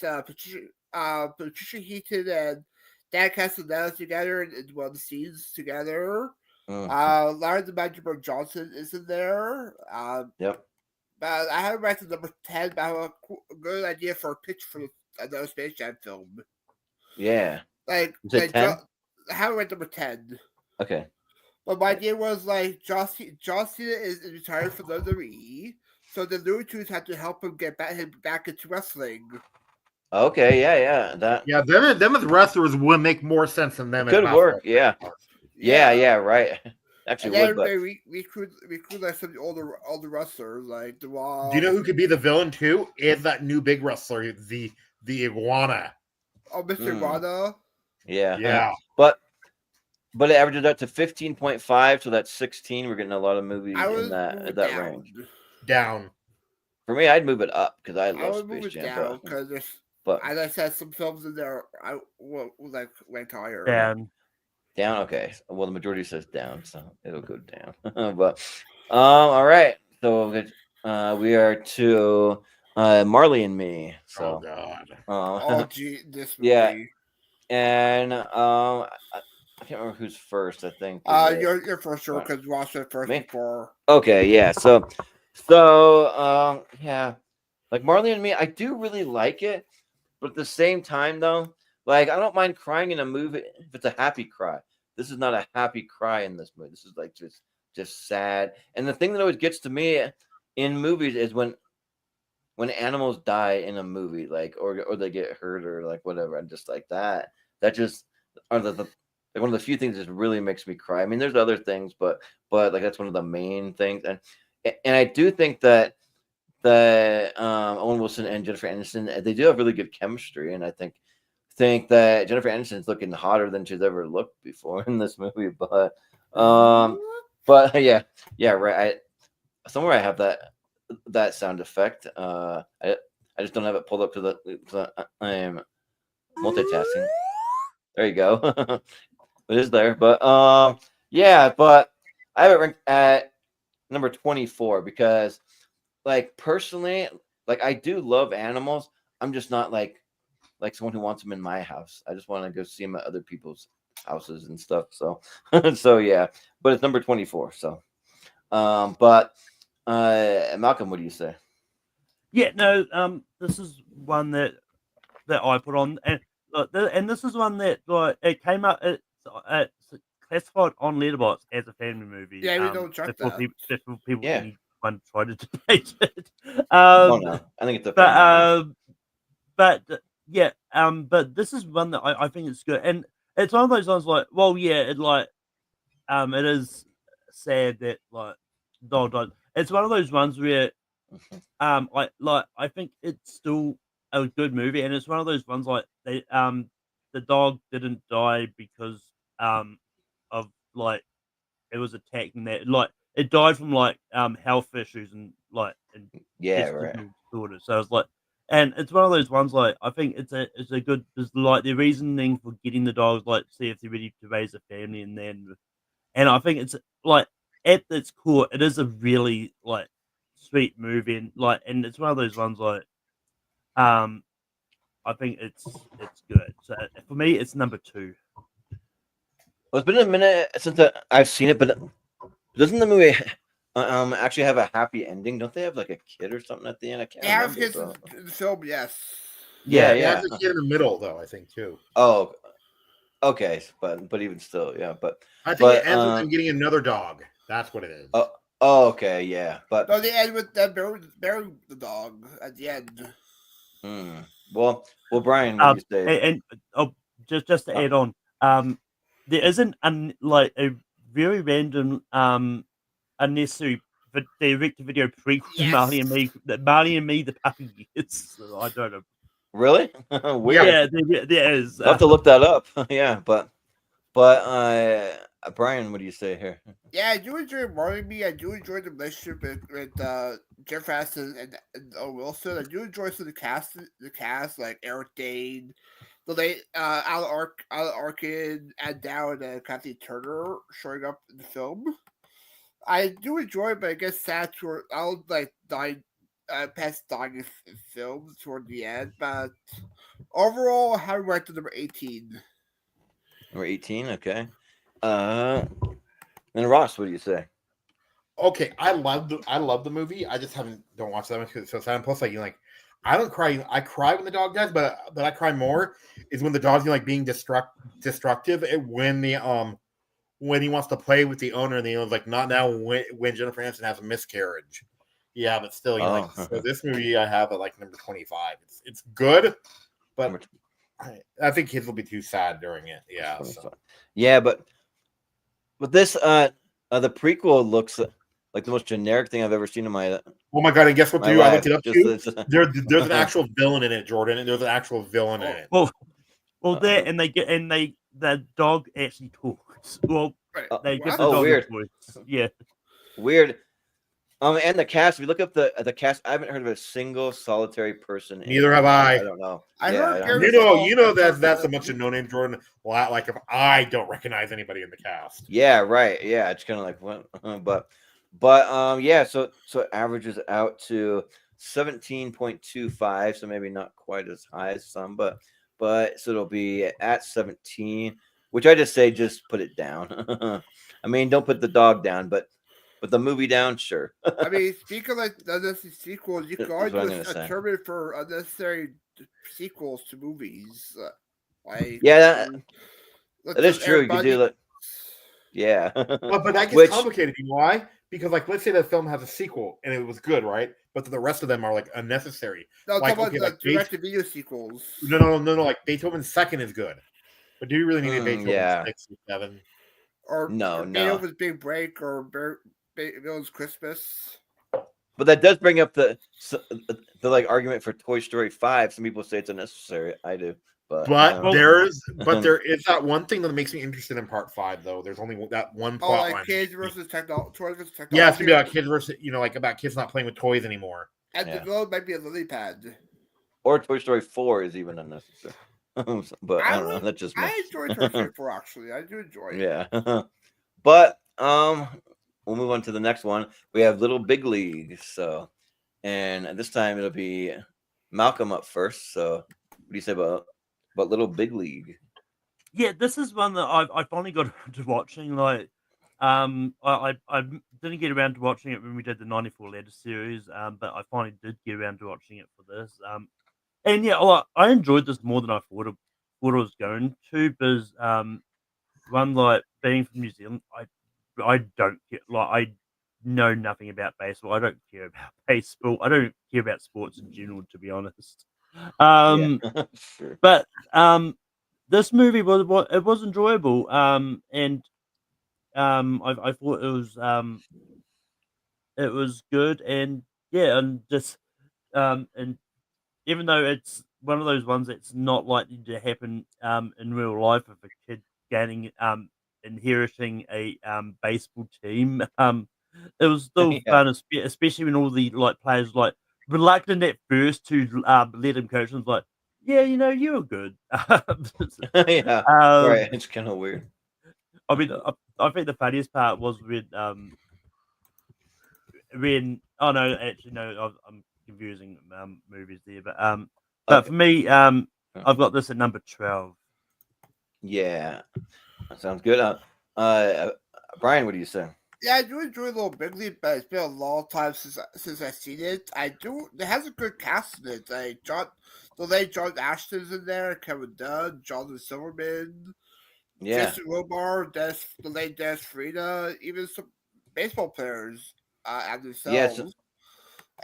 Patricia Heaton and Dan Castellaneta together in one of the scenes together. Larry the Magic Johnson is in there. Yep. But I have it ranked at number 10. But I have a good idea for a pitch for another Space Jam film. Yeah. Like, Is it 10? I have it ranked number 10. Okay. But my idea was like John Cena is retired from WWE, so the Looney Tunes had to help him get back into wrestling. Okay. Yeah. That Yeah, them as wrestlers would make more sense than them as could work. basketball Yeah. players. Yeah. Right. Actually, And then would, but they recruit like some older wrestlers like the Raw. Do you know who could be the villain too? Is that new big wrestler, the iguana? Oh, Mr. Iguana. yeah. Yeah. But it averages out to 15.5, so that's 16. We're getting a lot of movies I in was that down. range. Down. For me, I'd move it up because I I love would move Space it Jam. down because there's, But as I said, some films in there I will like ranked higher. down. Okay. Well, the majority says down, so it'll go down. But all right. So we are to Marley and Me. So God. This movie. yeah, and I can't remember who's first. I think You're for sure because Ross went first Me? before. Okay, yeah. So yeah, like Marley and Me, I do really like it, but at the same time, though, like I don't mind crying in a movie if it's a happy cry. This is not a happy cry in this movie. This is like just sad. And the thing that always gets to me in movies is when animals die in a movie, like or they get hurt or like whatever, and just like that. That just are like one of the few things that really makes me cry. I mean, there's other things, but like that's one of the main things. And I do think that Owen Wilson and Jennifer Aniston, they do have really good chemistry, and I think that Jennifer Aniston is looking hotter than she's ever looked before in this movie. But yeah, right. Somewhere I have that sound effect. I just don't have it pulled up because I am multitasking. There you go. It is there, but yeah, but I have it ranked at number 24 because, like, personally, like I do love animals. I'm just not like someone who wants them in my house. I just want to go see them at other people's houses and stuff. So, so yeah, but it's number 24. So, but Malcolm, what do you say? Yeah, no, this is one that I put on, and this is one that like it came up. It's classified on Letterboxd as a family movie. Yeah, we don't check before that. People Yeah. anyone try to debate it. Oh no, I think it's a family movie. But this is one that I think it's good, and it's one of those ones like, well, yeah, it is sad that like dog died. It's one of those ones where I think it's still a good movie, and it's one of those ones like the dog didn't die because of like it was attacking that, like it died from like health issues and like Yeah, right. disorders. So it's like, and it's one of those ones like I think it's a good, just like the reasoning for getting the dogs, like see if they're ready to raise a family, and I think it's like at its core, it is a really like sweet movie, and it's one of those ones like I think it's good. So for me, it's number 2. Well, it's been a minute since I've seen it, but doesn't the movie actually have a happy ending? Don't they have like a kid or something at the end? I can't Yeah, remember. So. the film, yes. Yeah, They yeah. have the kid in the middle, though. I think too. Oh, okay, but even still, yeah. But I think but it ends with them getting another dog. That's what it is. oh, okay, yeah. But No, they end with them burying the dog at the end. well, Brian, what do you say? And just to add on, there isn't like a very random unnecessary direct-to-video prequel to Marley and Me, the puppy gets. So I don't know. Really? Weird. Yeah, there is. I'll have to look that up. Yeah, but Brian, what do you say here? Yeah, I do enjoy Marley and Me. I do enjoy the relationship with Jeff Aston and Wilson. I do enjoy some of the cast like Eric Dane, the late Alan Arkin, and Down and Kathy Turner showing up in the film. I do enjoy it, but I guess sad toward I'll like die past dying in films toward the end. But overall, how do I rank to number 18? Number 18, okay. And Ross, what do you say? Okay, I love the movie. I just don't watch that much because it's so sad. And plus, like I don't cry. I cry when the dog dies, but I cry more is when the dog's like being destructive. When he wants to play with the owner, and the owner's like, not now. When Jennifer Aniston has a miscarriage, yeah, but still, so this movie I have at like number 25. It's good, but I think kids will be too sad during it. Yeah, yeah, but this the prequel looks like the most generic thing I've ever seen in my. Oh my god! And guess what? I looked it up too. There's an actual villain in it, Jordan. And there's an actual villain in it. Well, the dog actually talks. Well, they give the dog weird. a voice. Yeah, weird. And the cast. If you look up the cast, I haven't heard of a single solitary person. Neither have I. I don't know. You know that's a bunch of no name, Jordan. Well, like if I don't recognize anybody in the cast. Yeah, right. Yeah, it's kind of like what, but yeah. So it averages out to 17.25. So maybe not quite as high as some, but so it'll be at 17. Which I just say, just put it down. I mean, don't put the dog down, but the movie down, sure. I mean, speaking of like unnecessary sequels, you can always do a term for unnecessary sequels to movies. Like yeah, that is true. You can do that. Yeah, but that gets complicated. You know why? Because like, let's say the film has a sequel and it was good, right? But the rest of them are like unnecessary. No, like, talking about direct-to-video sequels. No. Like Beethoven's Second is good, but do you really need a Beethoven 6 or 7? Or no. Beethoven's Big Break or Beethoven's Christmas. But that does bring up the like argument for Toy Story 5. Some people say it's unnecessary. I do. But there is that one thing that makes me interested in part 5 though. There's only that one plot line. Kids versus technology. Yeah, it's gonna be about kids versus like about kids not playing with toys anymore. And the villain might be a lily pad. Or Toy Story 4 is even unnecessary. But I don't know. That's just me. I enjoy Toy Story 4 actually. I do enjoy it. Yeah. But we'll move on to the next one. We have Little Big League. So, and this time it'll be Malcolm up first. So, what do you say about Little Big League? Yeah, this is one that I finally got around to watching. Like, I didn't get around to watching it when we did the 94 Letter series, but I finally did get around to watching it for this. And yeah, I enjoyed this more than I thought I was going to, because one, like being from New Zealand, I don't care. Like, I know nothing about baseball. I don't care about baseball. I don't care about sports in general, to be honest. Sure. But this movie was enjoyable. And I thought it was good, and yeah, and just and even though it's one of those ones that's not likely to happen in real life of a kid inheriting a baseball team, it was still fun, especially when all the like players like reluctant at first to let him coach. And was like, yeah, you were good. Right. It's kind of weird. I mean, I think the funniest part was when Oh no, actually no, I'm confusing movies there, but Okay. for me, I've got this at number 12. Yeah, that sounds good. Brian, what do you say? Yeah, I do enjoy Little Big League, but it's been a long time since I've seen it. I do. It has a good cast in it. Like the late John Ashton's in there, Kevin Dunn, Jonathan Silverman, Yeah, Jason Robar, the late Des Farina, even some baseball players and yeah. themselves.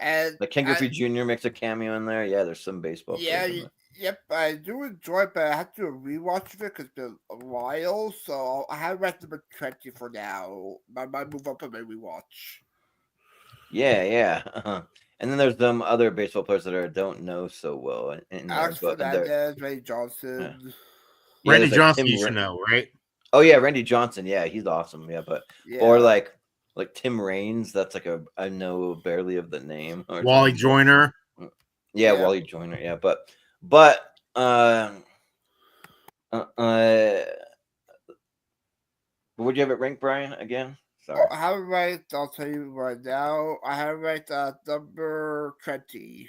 And Like Ken Griffey Jr. makes a cameo in there. Yeah, there's some baseball yeah, players in there. yep, I do enjoy it, but I have to do a rewatch of it because it's been a while. So I have ranked number 20 for now. I might move up on my rewatch. Yeah, yeah. And then there's some other baseball players that I don't know so well in there, Alex but and they're Fernandez, Ray yeah. Johnson. Yeah, Randy there's like Johnson, Tim. you should know, right? Oh yeah, Randy Johnson. Yeah, he's awesome. Yeah, or Yeah. like Tim Raines. That's like I know barely of the name. Or Wally something. Joyner. Yeah, Yeah. Wally Joyner. Yeah, but would you have it ranked, Brian? Again, sorry. I have it ranked, I'll tell you right now. I have it ranked at number 20.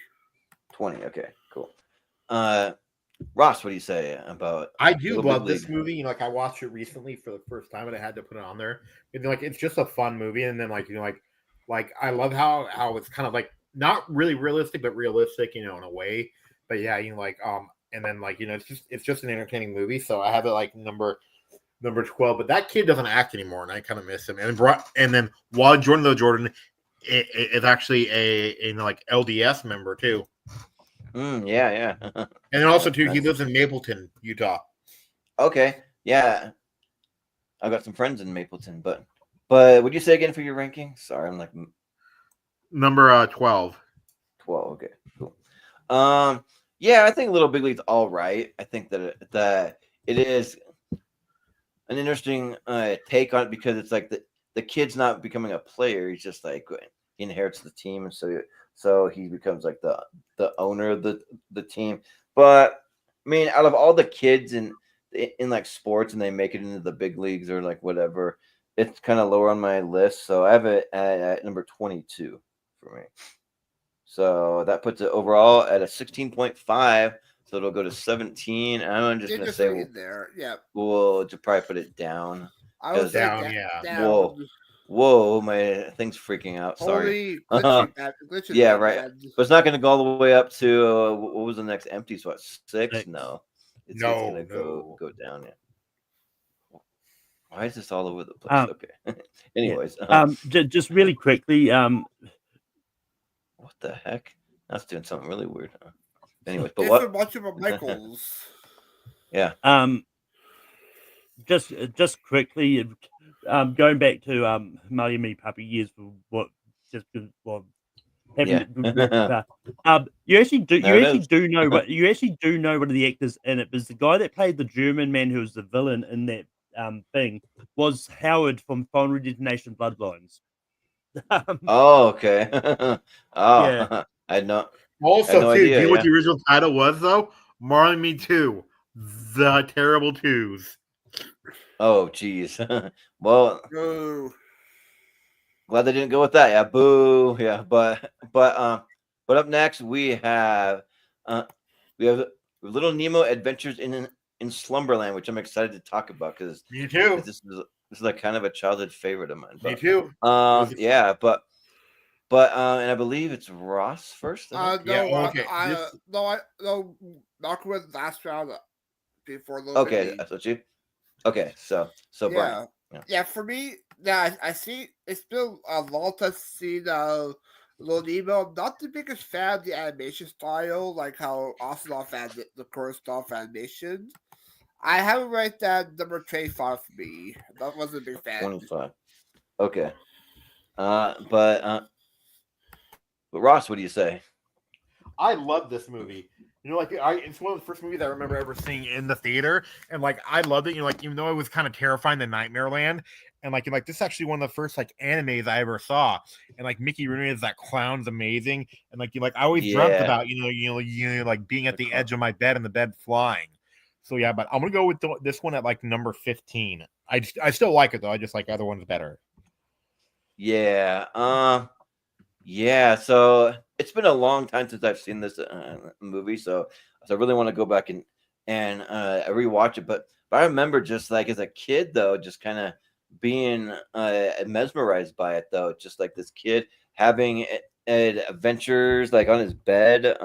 20. Okay, cool. Ross, what do you say about? I do Little love Big this League? movie. You know, like I watched it recently for the first time, and I had to put it on there. And like, it's just a fun movie. And then like I love how it's kind of like not really realistic, but realistic, you know, in a way. But yeah, you know, and then like it's just an entertaining movie. So I have it like number 12. But that kid doesn't act anymore, and I kind of miss him. And then while Jordan is actually a like LDS member too. Yeah. And then also too, he Nice. lives in Mapleton, Utah. Okay, yeah. I've got some friends in Mapleton, but would you say again for your ranking? Sorry, I'm like Number 12. 12. Okay, cool. Yeah, I think Little Big League's all right. I think that it is an interesting take on it because it's like the kid's not becoming a player. He's just like he inherits the team, and so he becomes like the owner of the team. But I mean, out of all the kids in like sports and they make it into the big leagues or like whatever, it's kind of lower on my list. So I have it at number 22 for me. So that puts it overall at a 16.5. So it'll go to 17. I'm just gonna say there. Yeah. we'll probably put it down. I would say Down, down. Whoa, my thing's freaking out. Sorry. Holy glitches, Yeah, man, right. man. But it's not going to go all the way up to what was the next empty spot? 6? Six. No, it's No, going to no. go down. Yeah. Why is this all over the place? Okay. Anyways, just really quickly, what the heck? That's doing something really weird. Anyways, but Different what? bunch of Michaels. Yeah. just quickly, going back to Marty and Me Puppy Years for what just well. Yeah. You actually There do it know what you actually do know one of the actors in it, because the guy that played the German man who was the villain in that thing was Howard from Final Destination Bloodlines. Oh, okay. Oh, Yeah. I had no. Also, no too, idea, do you know what yeah. the original title was, though? Marley and Me 2. The Terrible Twos. Oh, geez. Well, Oh, glad they didn't go with that. Yeah, boo. Yeah, but up next we have Little Nemo Adventures in Slumberland, which I'm excited to talk about because Me too. this is like kind of a childhood favorite of mine. Me But, too. yeah, but and I believe it's Ross first. I think? no, okay. no, Malcolm was last round before Little Okay, Big that's what you. Okay, so League. Brian. Yeah, for me, yeah, I see. It's been a long time since Little Nemo. I'm not the biggest fan of the animation style, like how Ocelot had the current style of animation. I have it right at number 25 for me. That wasn't a big fan. 25. Okay. But Ross, what do you say? I love this movie. You know, like it's one of the first movies I remember ever seeing in the theater, and like I loved it. You know, like even though it was kind of terrifying, the Nightmare Land, and like this is actually one of the first like animes I ever saw, and like Mickey Rooney as that clown's amazing, and like I always dreamt about like being at the edge of my bed and the bed flying. So yeah, but I'm gonna go with this one at like number 15. I still like it though. I just like other ones better. Yeah. Yeah, so it's been a long time since I've seen this movie, so I really want to go back and rewatch it. But I remember just like as a kid though, just kind of being mesmerized by it though. Just like this kid having adventures like on his bed,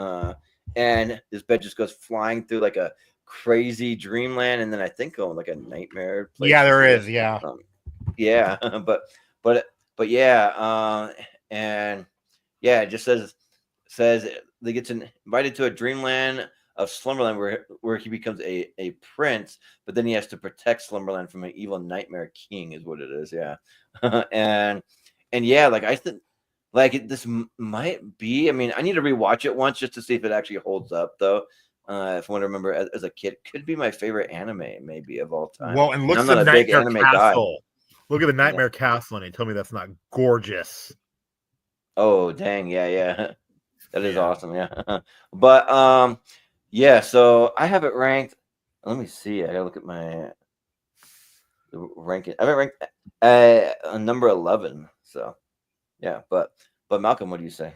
and his bed just goes flying through like a crazy dreamland, and then I think on like a nightmare place. Yeah, there is. Yeah. Um, yeah, but but yeah, and yeah, it just says they get invited to a dreamland of Slumberland where he becomes a prince, but then he has to protect Slumberland from an evil nightmare king, is what it is. Yeah, and and yeah, like I think this might be. I mean, I need to rewatch it once just to see if it actually holds up, though. If I want to remember as a kid, it could be my favorite anime maybe of all time. Well, and look I'm at not the a big Nightmare anime guy. Castle. Look at the Nightmare Castle, and tell me that's not gorgeous. Oh dang, yeah. That is Yeah. awesome, yeah. But yeah, so I have it ranked. Let me see. I gotta look at my ranking. I have it ranked number 11. So yeah, but Malcolm, what do you say?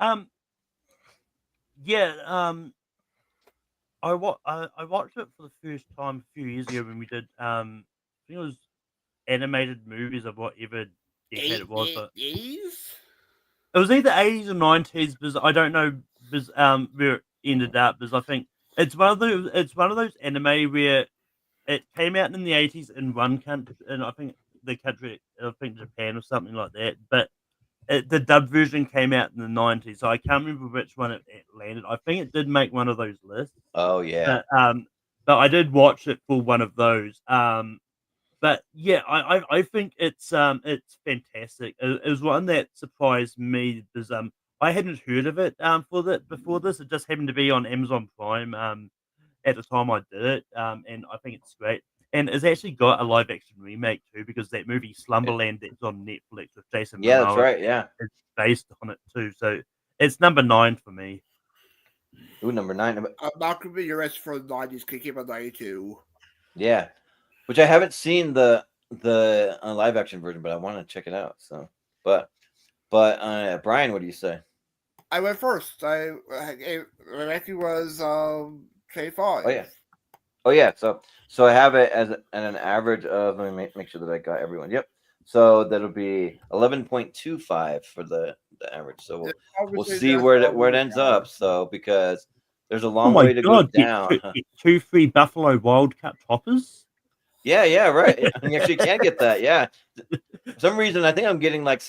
Um, yeah. I watched it for the first time a few years ago when we did. I think it was animated movies of whatever decade it was, but Eighties? it was either 80s or 90s because I don't know because where it ended up because I think it's one of those anime where it came out in the 80s in one country and I think Japan or something like that, but the dub version came out in the 90s, so I can't remember which one it landed. I think it did make one of those lists, Oh yeah, but I did watch it for one of those. But yeah, I think it's fantastic. It was one that surprised me because I hadn't heard of it before this. It just happened to be on Amazon Prime at the time I did it, and I think it's great. And it's actually got a live action remake too because that movie Slumberland that's on Netflix with Jason yeah, that's Momoa right. Yeah. is based on it too. So it's number 9 for me. Ooh, number 9. Malcolm, your rest for the 90s came out 92. Yeah, which I haven't seen the live action version, but I want to check it out. So, but Brian, what do you say? I went first. My ranking was 25. Oh yeah. Oh yeah, so I have it as at an average of. Let me make sure that I got everyone. Yep. So that'll be 11.25 for the average. So we'll see where it ends up. So because there's a long way to go down. Get 2 free Buffalo Wild Cup toppers. Yeah, right. You actually can get that. Yeah. For some reason, I think I'm getting like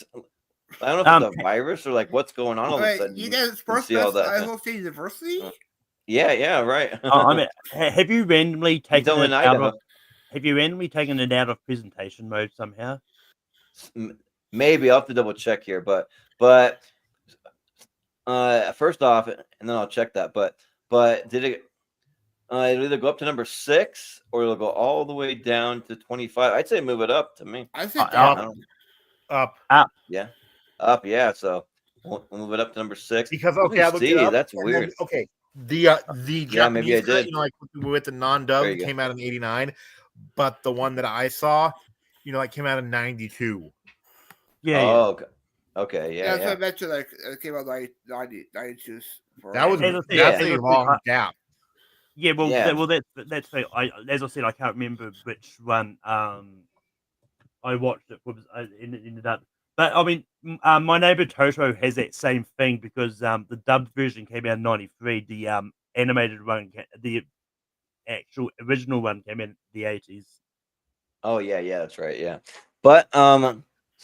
I don't know if it's a virus or like what's going on all of a sudden. You guys first see all best that. Iowa State University? Yeah, right. I mean, have you randomly taken only it in out Idaho. of? Have you randomly taken it out of presentation mode somehow? Maybe I'll have to double check here, but first off, and then I'll check that. But did it? It'll either go up to number 6 or it'll go all the way down to 25. I'd say move it up to me. I think Up. Yeah, up. Yeah, so we'll move it up to number 6 Because Let me I looked it see. up, That's and weird. then, okay, the Yeah, maybe I Japanese cut, did. like with the non-dub There you go. came out in 89, but the one that I saw, like came out in 92. Yeah. Oh, okay. Yeah. So I mentioned like it came out 92. That was that's a long gap. Yeah, well, Yeah. that's as I said, I can't remember which one I watched it was ended up. But I mean, My Neighbor Totoro has that same thing because the dubbed version came out in '93. The animated one, the actual original one, came in the '80s. Oh yeah, that's right. Yeah, but so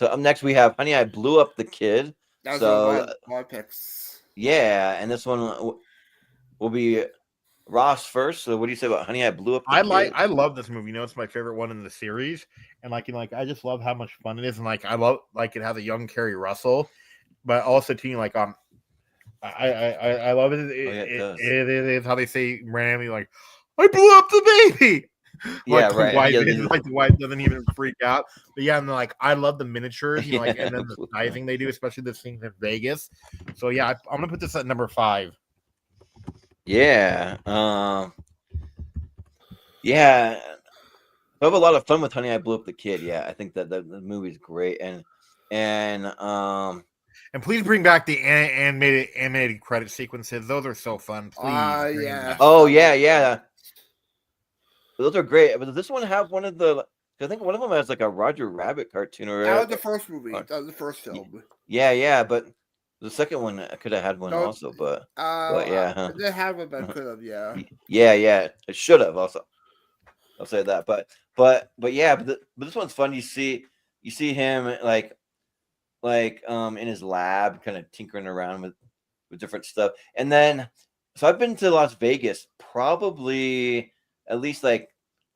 up next we have Honey, I Blew Up the Kid. That's So my picks. yeah, and this one will be Ross first. So what do you say about Honey, I Blew Up the Kid? I love this movie. It's my favorite one in the series, and I just love how much fun it is, and I love it has a young Kerry Russell, but also too I love it. It is how they say randomly I blew up the baby. Yeah, right. The wife doesn't even freak out. But yeah, and I love the miniatures, and then the sizing they do, especially the scenes in Vegas. So yeah, I'm gonna put this at number 5. Yeah. Yeah. I have a lot of fun with Honey, I Blew Up the Kid. Yeah, I think that the movie's great, and And please bring back the animated credit sequences. Those are so fun. Please. bring them Yeah. back. Oh yeah. Those are great. But does this one have one of the? I think one of them has like a Roger Rabbit cartoon or. That was the first movie. or- That was the first film. Yeah. But the second one could have had one No, also. But I yeah. didn't have one, but I could have. Yeah. Yeah. It should have also. I'll say that. But yeah. But this one's fun. You see him in his lab, kind of tinkering around with different stuff. And then, so I've been to Las Vegas probably at least I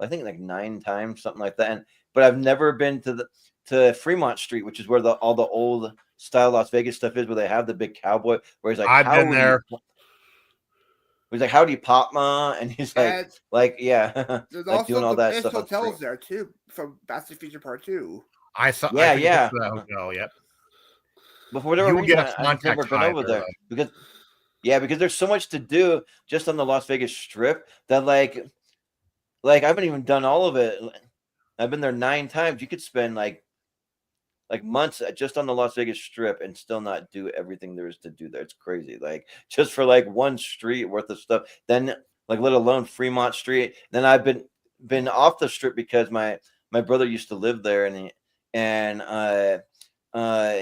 think 9 times, something like that. But I've never been to Fremont Street, which is where all the old style Las Vegas stuff is, where they have the big cowboy. Where he's like, I've been there. He's like, "Howdy, Pop-Ma," and he's yeah, There's like also doing all the that best stuff. hotels there too, from Back to the Future Part 2. I saw. Yeah, I couldn't yeah. get to that hotel yet. But for whatever You will reason, get a I've never contact been over there fiber, because there's so much to do just on the Las Vegas Strip that like I haven't even done all of it. I've been there 9 times. You could spend like months just on the Las Vegas Strip and still not do everything there is to do there. It's crazy. Like just for one street worth of stuff. Then let alone Fremont Street. Then I've been off the Strip because my brother used to live there and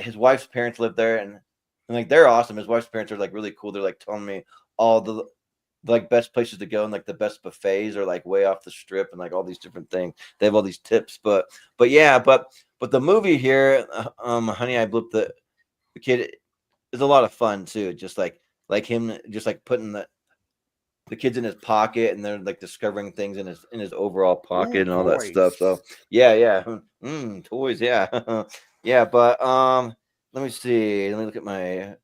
his wife's parents live there and they're awesome. His wife's parents are really cool. They're telling me all the best places to go and the best buffets are way off the Strip and all these different things. They have all these tips, but the movie here, Honey, I Blew Up the Kid, is a lot of fun too. Just like him, just putting the kids in his pocket and they're discovering things in his overall pocket and all that stuff. So yeah, toys, yeah, yeah. But let me see. Let me look at my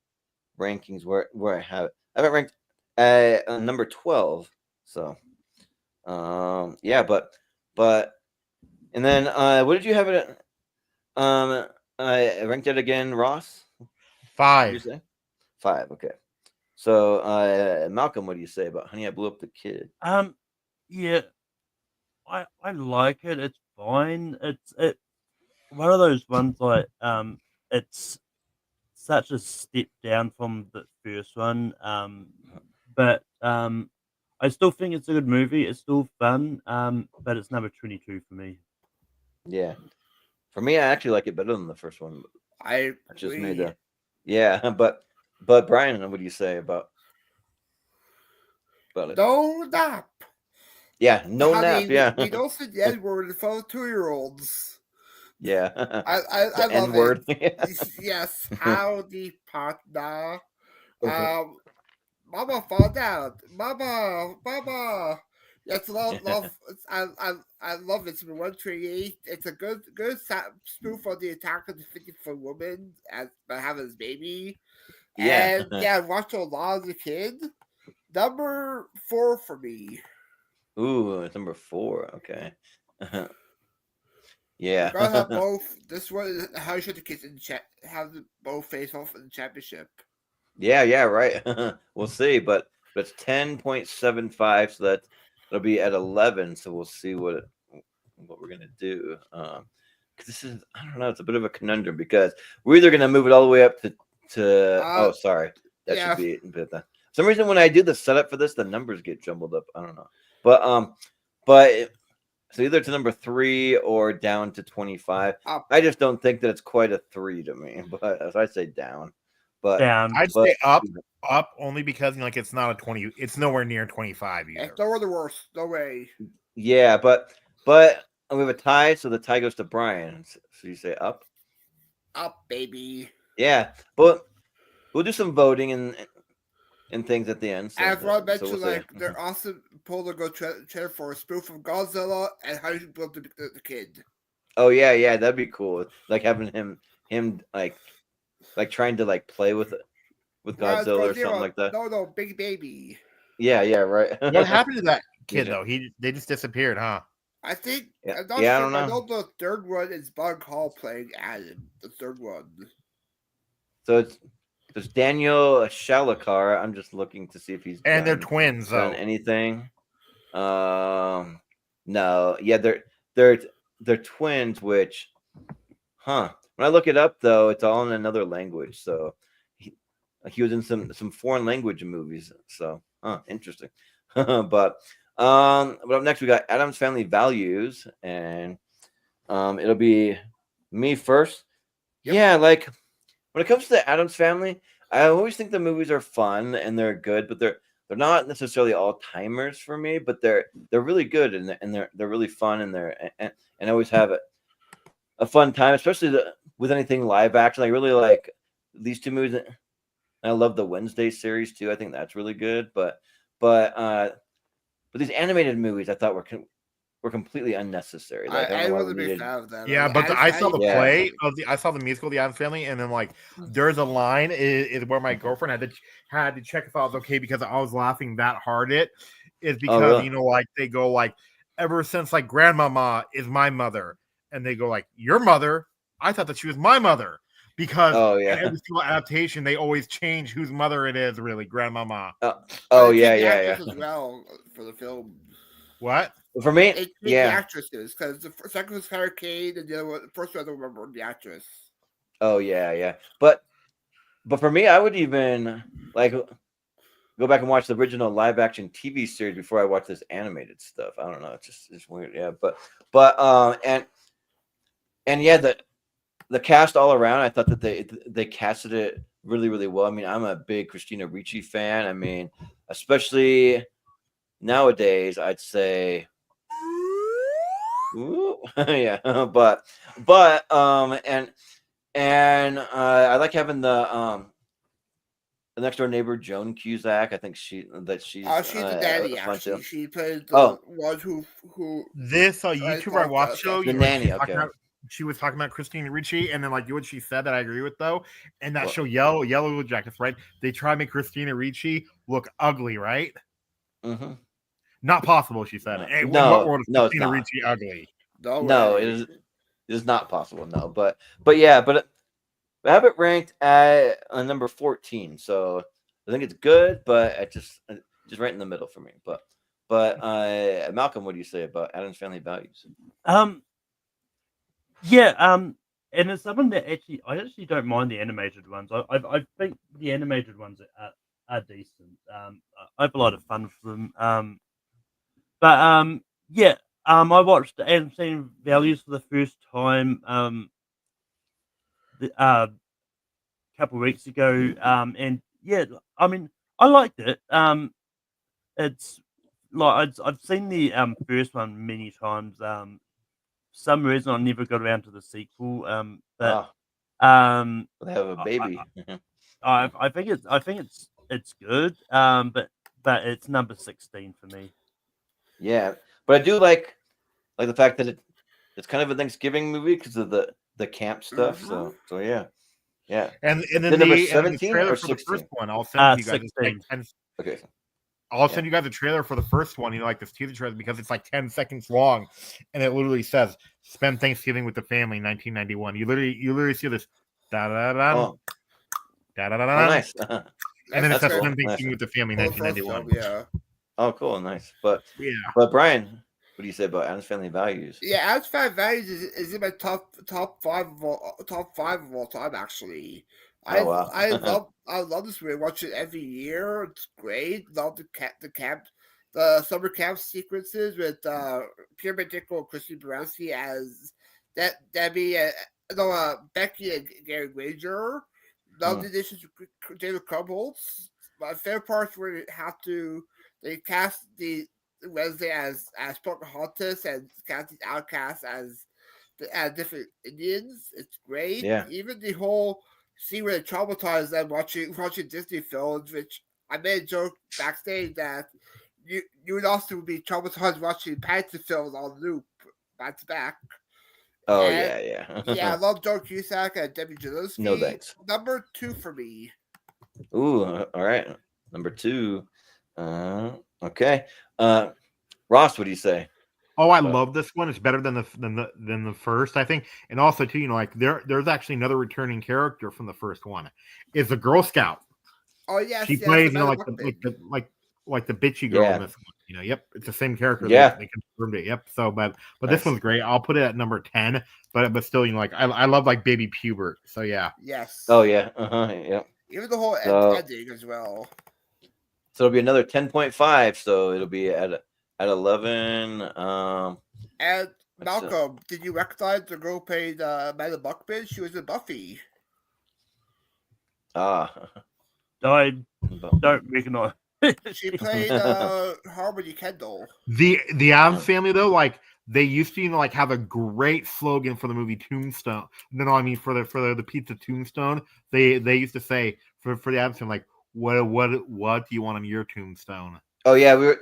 rankings where I have it. I have it ranked at number 12. So yeah, but and then what did you have it at? I ranked it again, Ross. 5. What did you say? 5. Okay. So Malcolm, what do you say about Honey, I Blew Up the Kid? Yeah, I like it. It's fine. It's one of those ones it's such a step down from the first one. But I still think it's a good movie. It's still fun. But it's number 22 for me. Yeah, for me, I actually like it better than the first one. I just agree. made that. Yeah, but Brian, what do you say about it? No nap. Yeah, no Honey, nap. Yeah, we don't say the N-word in front of 2-year-olds. Yeah, I the love N-word. it. Yes, howdy, partner. Mama found out. Mama. Yes, love. I love it. It's been 128. It's a good spoof on the attack of the 54 woman by having his baby. Yeah. And yeah, I watched it a lot as a kid. Number 4 for me. Ooh, it's number 4. Okay. We're Yeah. gonna have both. This one is how should the kids have both face off in the championship. Yeah, right. We'll see, but it's 10.75, so that'll be at 11. So we'll see what we're gonna do. Because this is, I don't know, it's a bit of a conundrum because we're either gonna move it all the way up to oh, sorry, that yeah. should be it. But for some reason, when I do the setup for this, the numbers get jumbled up. I don't know, but so either to number 3 or down to 25. Up. I just don't think that it's quite a 3 to me, but as I say down. But Down. I'd say up only because it's not a 20. It's nowhere near 25 either. It's nowhere the worst. No way. Yeah, but we have a tie, so the tie goes to Brian. So you say up? Up, baby. Yeah, but we'll do some voting and things at the end. So, As Ron mentioned, we'll see. they're awesome pull to go trailer for a spoof of Godzilla and how you build the kid. Oh yeah, that'd be cool. Having him trying to play with Godzilla or something like that. No, big baby. Yeah, right. What happened to that kid though? They just disappeared, huh? I think. Yeah. I'm not Yeah, I sure. don't know. I know the third one is Bug Hall playing Adam. The third one. So it's Daniel Shalakar. I'm just looking to see if he's they're twins though. done anything. No, yeah, they're twins. Which, when when I look it up, though, it's all in another language. So he was in some foreign language movies. So interesting. But up next we got Adam's Family Values, and it'll be me first. Yep. Yeah, like when it comes to the Adams Family, I always think the movies are fun and they're good, but they're not necessarily all timers for me. But they're really good and they're really fun and always have a fun time, especially with anything live action. I really like these two movies. I love the Wednesday series too. I think that's really good. But these animated movies I thought were completely unnecessary. Like, I I don't know why was a we big needed. fan of that. Yeah, Like, but I saw the Yeah. play of I saw the musical The Addams Family, and then like there's a line is where my girlfriend had to check if I was okay because I was laughing that hard. Is because really? you know, like they go like ever since like grandmama is my mother, and they go like your mother. I thought that she was my mother because Oh in yeah. every single adaptation they always change whose mother it is. Really, grandmama. Oh they yeah, changed the yeah, actress yeah. as well for the film. What? For me, They changed the yeah. actresses because the second was Claire Kane and the other one, the first one I don't remember the actress. Oh yeah, yeah. But for me, I would even like go back and watch the original live action TV series before I watch this animated stuff. I don't know. It's weird. Yeah, but and yeah, the cast all around, I thought that they casted it really, really well. I mean, I'm a big Christina Ricci fan. I mean, especially nowadays, I'd say, ooh, yeah. But I like having the next door neighbor Joan Cusack. I think she's She's the nanny fun too. actually. She plays the Oh, one who This YouTuber I watched show, The you know, Nanny, okay. she was talking about Christina Ricci, and then like what she said that I agree with though. And that What? show Yellow Jackets, right? They try to make Christina Ricci look ugly, right? Mm-hmm. Not possible, she said. No. Hey, in No, what world is no, it's Christina not. Ricci ugly? No, it is not possible. No, but yeah, but I have it ranked at number 14. So I think it's good, but I just right in the middle for me. But Malcolm, what do you say about Adam's Family Values? Yeah, and it's something that I actually don't mind the animated ones. I think the animated ones are decent. I have a lot of fun with them. But yeah, I watched Adam's Family Values for the first time couple of weeks ago. And yeah, I mean, I liked it. It's like I've seen the first one many times. For some reason I never got around to the sequel. But They have a baby. I think it's good. But it's number 16 for me. Yeah, but I do like the fact that it's kind of a Thanksgiving movie because of the camp stuff. So yeah. And then The number the 17 trailer or for the 16? first one, I'll send you guys. 16. Okay. I'll send you guys a trailer for the first one, you know, like this teaser trailer, because it's like 10 seconds long, and it literally says "Spend Thanksgiving with the Family, 1991." You literally see this da da da Oh, da da da oh da, nice. and then it That's says cool. "Spend Thanksgiving with the Family, for the first 1991." film, yeah. Oh, cool, nice. But Brian, what do you say about Adam's Family Values? Yeah, Adam's Family Values is in my top five of all time actually. Oh wow. I love this movie. I watch it every year. It's great. Love the summer camp sequences with Pierre Medico and Christine Baranski as Debbie, Becky and Gary Granger. Love the additions to David Krumholtz. My favorite parts where they cast the Wednesday as Pocahontas and cast these outcasts as different Indians. It's great. Yeah. Even the whole scene where they traumatize them watching Disney films, which I made a joke backstage that you would also be traumatized watching Paddington films on loop back to back. Oh And, yeah. yeah, I love Joe Cusack and Debbie Gillespie. No thanks. Number 2 for me. Ooh, all right. Number 2. Okay. Ross, what do you say? Oh, I love this one. It's better than the first, I think. And also, too, you know, like there's actually another returning character from the first one. Is a Girl Scout. Oh yes, She plays, you know, like the bitchy girl in this one. Yep, it's the same character. Yeah. They confirmed it. Yep. So, but Nice. this one's great. I'll put it at number 10. But still, like I love like Baby Pubert. So yeah. Yes. Oh yeah. Yeah. Even the whole So- ending as well. So it'll be another 10.5. So it'll be at 11. And Let's see. Malcolm, did you recognize the girl who played Amanda Buckman? She was in Buffy. I don't recognize. She played Harmony Kendall. The Addams Family though, like they used to like have a great slogan for the movie Tombstone. No, I mean for the pizza Tombstone, they used to say for the Addams Family, like what do you want on your tombstone? Oh yeah, we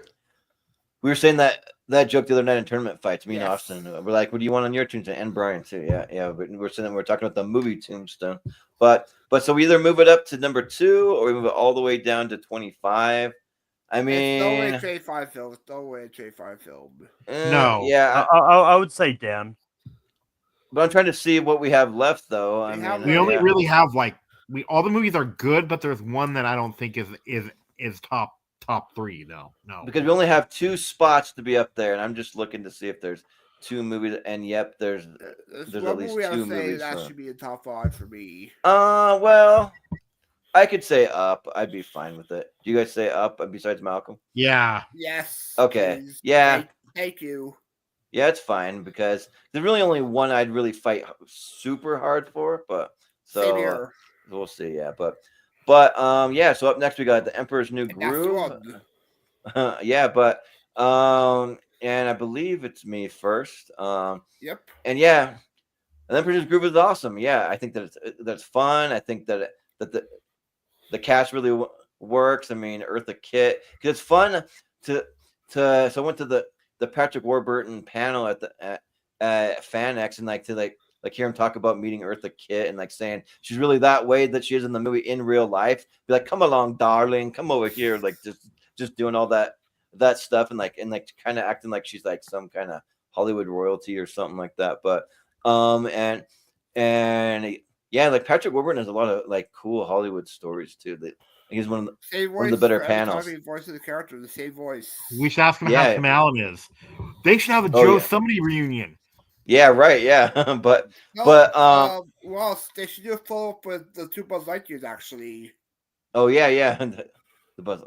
were saying that joke the other night in tournament fights. Me and Yes. Austin, we're like, "What do you want on your tombstone?" And Brian too. Yeah. But we're saying we're talking about the movie Tombstone. But so we either move it up to number 2 or we move it all the way down to 25. I mean, It's no way J5 film. It's no way J5 film. No. Yeah, I would say down. but I'm trying to see what we have left though. We I have- mean, We only yeah. really have like all the movies are good, but there's one that I don't think is top 3 though. No. Because we only have 2 spots to be up there, and I'm just looking to see if there's 2 movies. And yep, there's There's at one least movie I 2 would say movies. that So. should be in top 5 for me. Well, I could say Up. I'd be fine with it. Do you guys say Up besides Malcolm? Yeah. Yes. Okay. please. Yeah. Thank you. Yeah, it's fine because there's really only one I'd really fight super hard for, but Same so here. we'll see. Yeah, but yeah. So up next we got The Emperor's New And that's the Groove. one. Yeah, but and I believe it's me first. Yep. And yeah, The Emperor's New Groove is awesome. Yeah, I think that's fun. I think that the cast really works. I mean, Eartha Kitt, because it's fun to so I went to the Patrick Warburton panel at FanX and to hear him talk about meeting Eartha Kitt and saying she's really that way that she is in the movie in real life. Be like, come along, darling, come over here, just doing all that stuff and kind of acting like she's some kind of Hollywood royalty or something like that. But and yeah, Patrick Warburton has a lot of cool Hollywood stories too. That he's one of the Same one of voice the better for every panels. time he voices the character, the same voice. We should ask him Yeah. how Tim Allen is. They should have a Oh, Joe yeah. Somebody reunion. Yeah, right. Yeah, but No, well, they should do a follow up with the 2 Buzz Lightyears actually. oh yeah, the Buzz.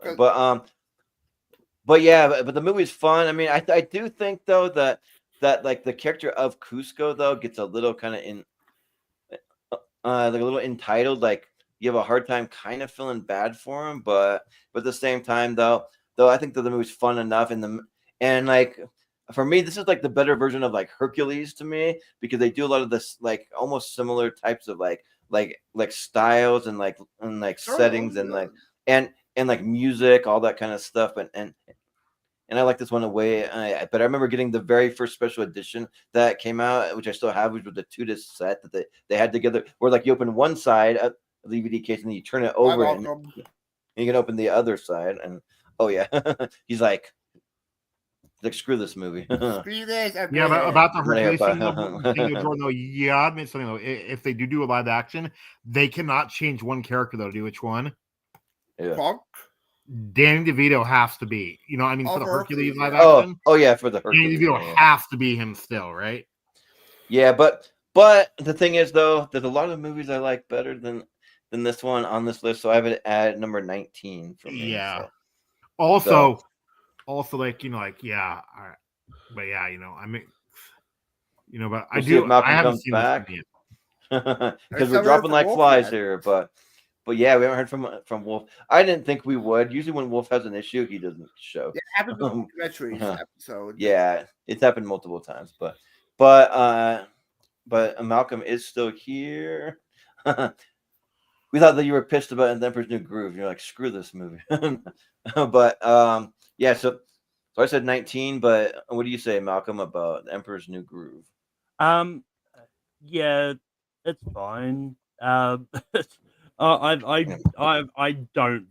But yeah, but the movie's fun. I mean, I do think though that the character of Cusco though gets a little kind of a little entitled. You have a hard time kind of feeling bad for him, but at the same time though I think that the movie's fun enough and for me this is the better version of Hercules to me, because they do a lot of this almost similar types of styles and settings and music, all that kind of stuff, and I like this one away. But I remember getting the very first special edition that came out, which I still have, which was the 2-disc set that they had together, where you open one side of the DVD case and then you turn it over and you can open the other side. And oh yeah, he's like screw this movie. Yeah, about the Hercules thing, Yeah. Jordan, though, yeah, admit something though. If they do a live action, they cannot change one character though. Do which one? Yeah. Punk? Danny DeVito has to be. For the for Hercules Hercules, live yeah. action. Oh yeah, for the Danny Hercules. DeVito Yeah. has to be him still, right? Yeah, but the thing is though, there's a lot of movies I like better than this one on this list, so I have it at number 19 for me. Yeah. So. Also, yeah, all right. But yeah, I mean, but We'll I see do. if Malcolm I haven't comes seen back. this one yet. Because never we're dropping heard like from Wolf flies yet. here, but yeah, we haven't heard from Wolf. I didn't think we would. Usually when Wolf has an issue, he doesn't show. Yeah, it happened in the documentaries episode. Yeah, it's happened multiple times, but Malcolm is still here. We thought that you were pissed about The Emperor's New Groove. You're like, screw this movie. But yeah, so I said 19, but what do you say, Malcolm, about The Emperor's New Groove? Yeah, it's fine. I don't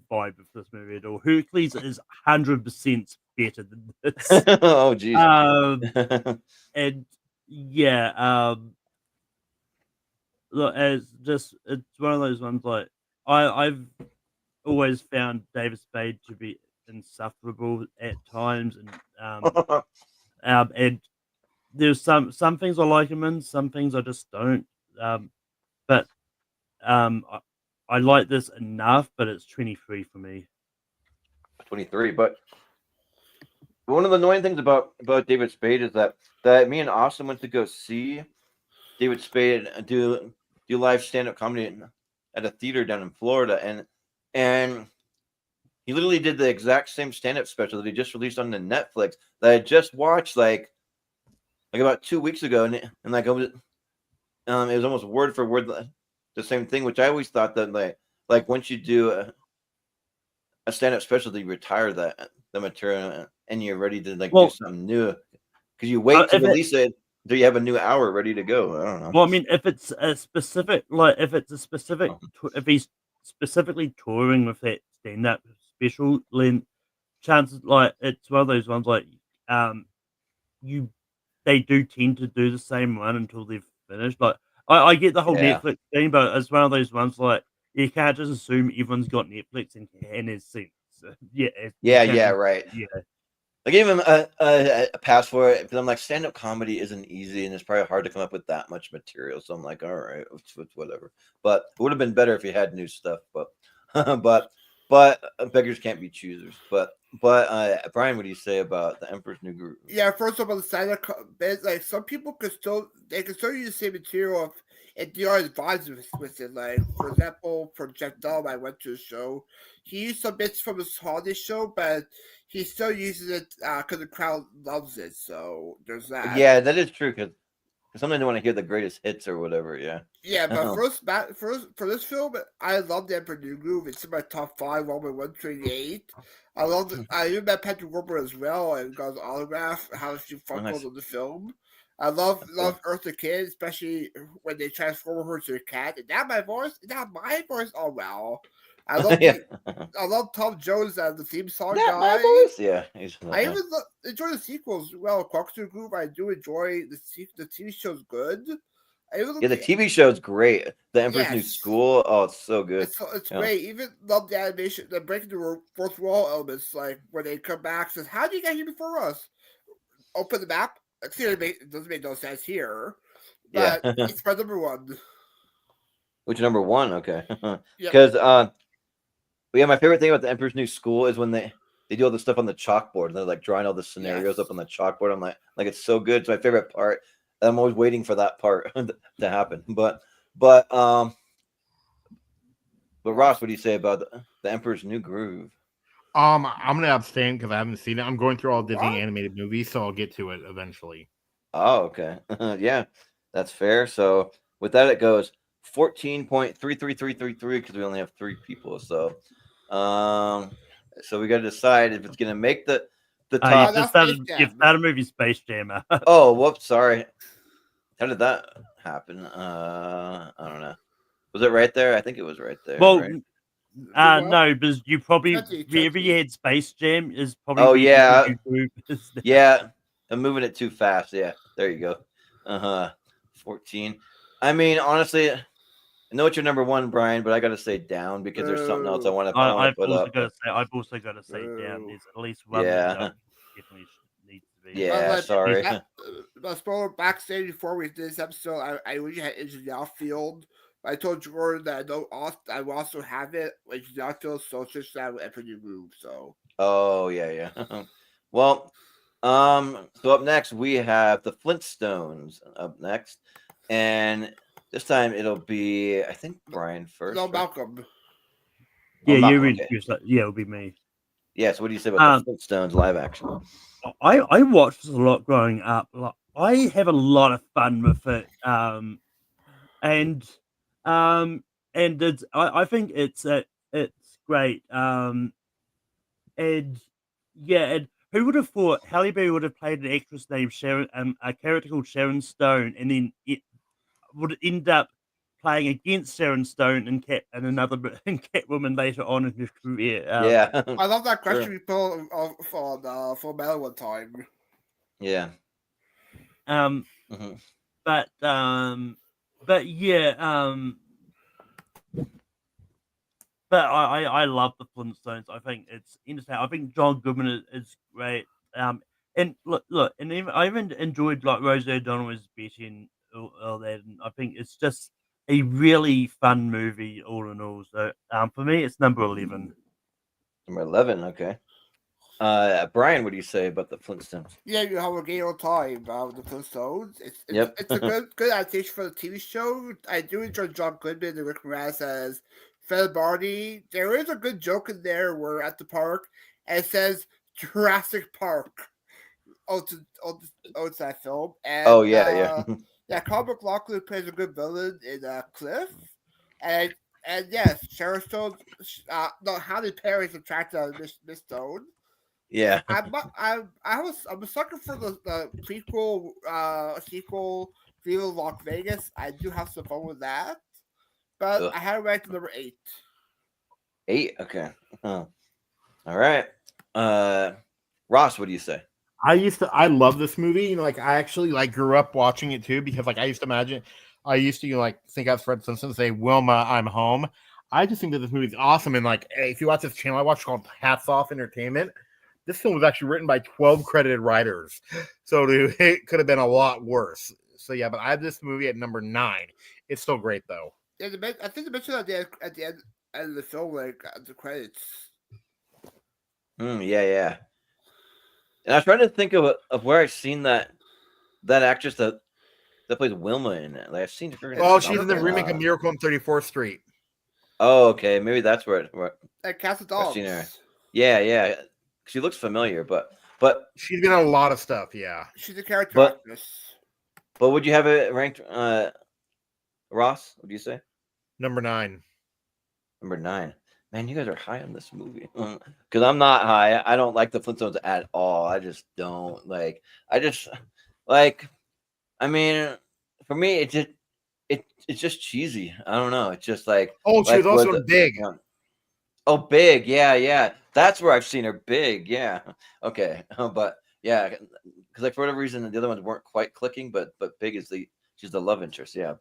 vibe with this movie at all. Hercules is 100% better than this. Oh, geez. And yeah, look, it's one of those ones I've always found David Spade to be insufferable at times, and there's some things I like him in, some things I just don't. But I like this enough, but it's 23 for me. 23. But one of the annoying things about David Spade is that me and Austin went to go see David Spade do live stand up comedy at a theater down in Florida, and he literally did the exact same stand up special that he just released on the Netflix that I just watched like about 2 weeks ago, and like it was almost word for word the same thing, which I always thought that like once you do a stand up special, that you retire the material and you're ready to do something new because you wait to release it. Do you have a new hour ready to go? I don't know. Well, I mean, if it's a specific, if he's specifically touring with that stand-up special, then chances it's one of those ones they do tend to do the same one until they've finished. Like I get the whole Netflix thing, but it's one of those ones you can't just assume everyone's got Netflix and has seen. So, right. Yeah. I gave him a pass for it because I'm like, stand up comedy isn't easy and it's probably hard to come up with that much material. So I'm like, all right, it's whatever. But it would have been better if he had new stuff. But beggars can't be choosers. But Brian, what do you say about the Emperor's New Groove? Yeah, first of all, the stand up, like some people can still use the same material if they are advised with it. Like for example, for Jeff Dahl, I went to a show. He used some bits from his holiday show, but he still uses it because the crowd loves it. So there's that. Yeah, that is true because sometimes they want to hear the greatest hits or whatever. Yeah. Yeah, but for this film, I love the Emperor New Groove. It's in my top 5, all by 128. I love it. I even met Patrick Wilbur as well and got his autograph. How she Funkos on the film. I love Earth the Kid, especially when they transform her to a cat. Is that my voice? Is that my voice? Oh wow. I love Tom Jones as the theme song guy. My voice? Yeah. I even enjoy the sequels as well. Corkscrew Groove, I do enjoy the TV show's good. The TV show is great. The Emperor's New School. Oh, it's so good. It's great. Even love the animation, the breaking the fourth wall elements, like when they come back, says, "How did you get here before us?" Open the map. It doesn't make no sense here, but it's my number one. Which number one? Okay, because my favorite thing about the Emperor's New School is when they do all the stuff on the chalkboard and they're like drawing all the scenarios up on the chalkboard. I'm like it's so good. It's my favorite part. I'm always waiting for that part to happen. But Ross, what do you say about the Emperor's New Groove? I'm gonna abstain because I haven't seen it. I'm going through all Disney animated movies, so I'll get to it eventually. Oh, okay. Yeah, that's fair. So with that, it goes 14.33333 because we only have 3 people. So we got to decide if it's gonna make the top. You've started movie Space Jam. Oh, whoops, sorry. How did that happen? I don't know. Was it right there? I think it was right there. Well, right? no, because you probably wherever you had Space Jam is probably. Oh yeah, yeah. I'm moving it too fast. Yeah, there you go. 14. I mean, honestly, I know it's your number one, Brian, but I got to say down because there's something else I want to put up. I've also got to say down. There's at least one. Yeah. Definitely needs to be. Yeah, sorry. Let's go backstage before we did this episode. I wish I had Into the Outfield. I told Jordan that I will also have it. Into the Outfield, so it's just that Emperor New Groove. So. Oh yeah. Well, so up next we have the Flintstones up next, and this time it'll be I think Brian first. No, Malcolm. Yeah, Malcolm, it'll be me. Yes. What do you say about the Flintstones live action? I watched this a lot growing up. I have a lot of fun with it. And it's I think it's great. And who would have thought Halle Berry would have played an actress named Sharon, a character called Sharon Stone, and then it would end up playing against Sharon Stone and Catwoman later on in her career. I love that question we put on for Mel one time. Yeah. But yeah. but I love the Flintstones. I think it's interesting. I think John Goodman is great. And look, and even, I even enjoyed like Rosie O'Donnell as Betty and all that. And I think it's just a really fun movie all in all. So for me, it's number 11. Number 11. Okay. Brian, what do you say about the Flintstones? Yeah, you have a great old time with the Flintstones. Yep. It's a good adaptation for the TV show. I do enjoy John Goodman and Rick Moranis as Fred Barney. There is a good joke in there where at the park and it says Jurassic Park. It's that film. And, Oh yeah. yeah, Carl McLaughlin plays a good villain in Cliff. And yes, Sharon Stone, no, Halle Perry's attracted to Miss Stone. Yeah. I'm a sucker for the prequel sequel Viva Las Vegas. I do have some fun with that, but Ugh. I had it ranked number 8. 8. Okay. All right. Ross, what do you say? I love this movie. You know, like I actually like grew up watching it too because like I used to you know, like think of Fred Simpson say, "Wilma, I'm home." I just think that this movie's awesome. And like, if you watch this channel I watch called Hats Off Entertainment, this film was actually written by 12 credited writers, so it could have been a lot worse. So yeah, but I have this movie at number 9. It's still great though. Yeah, I think they mentioned at the end of the film, like the credits. Yeah. And I was trying to think of where I've seen that actress that plays Wilma in it. Like I've seen her. Oh, she's in the remake of Miracle on 34th Street. Oh, okay. Maybe that's where Like Cast of I've Dogs. seen her. Yeah. She looks familiar, but she's been on a lot of stuff. Yeah, she's a character actress. But would you have it ranked, Ross? What do you say? Number 9. Number 9. Man, you guys are high on this movie. Because I'm not high. I don't like the Flintstones at all. I just don't like. I mean, for me, it's just cheesy. I don't know. It's just like. Oh, she was also in Big. Oh, Big. Yeah. That's where I've seen her. Big. Yeah. Okay. But yeah, because like for whatever reason the other ones weren't quite clicking. But Big is she's the love interest. Yeah.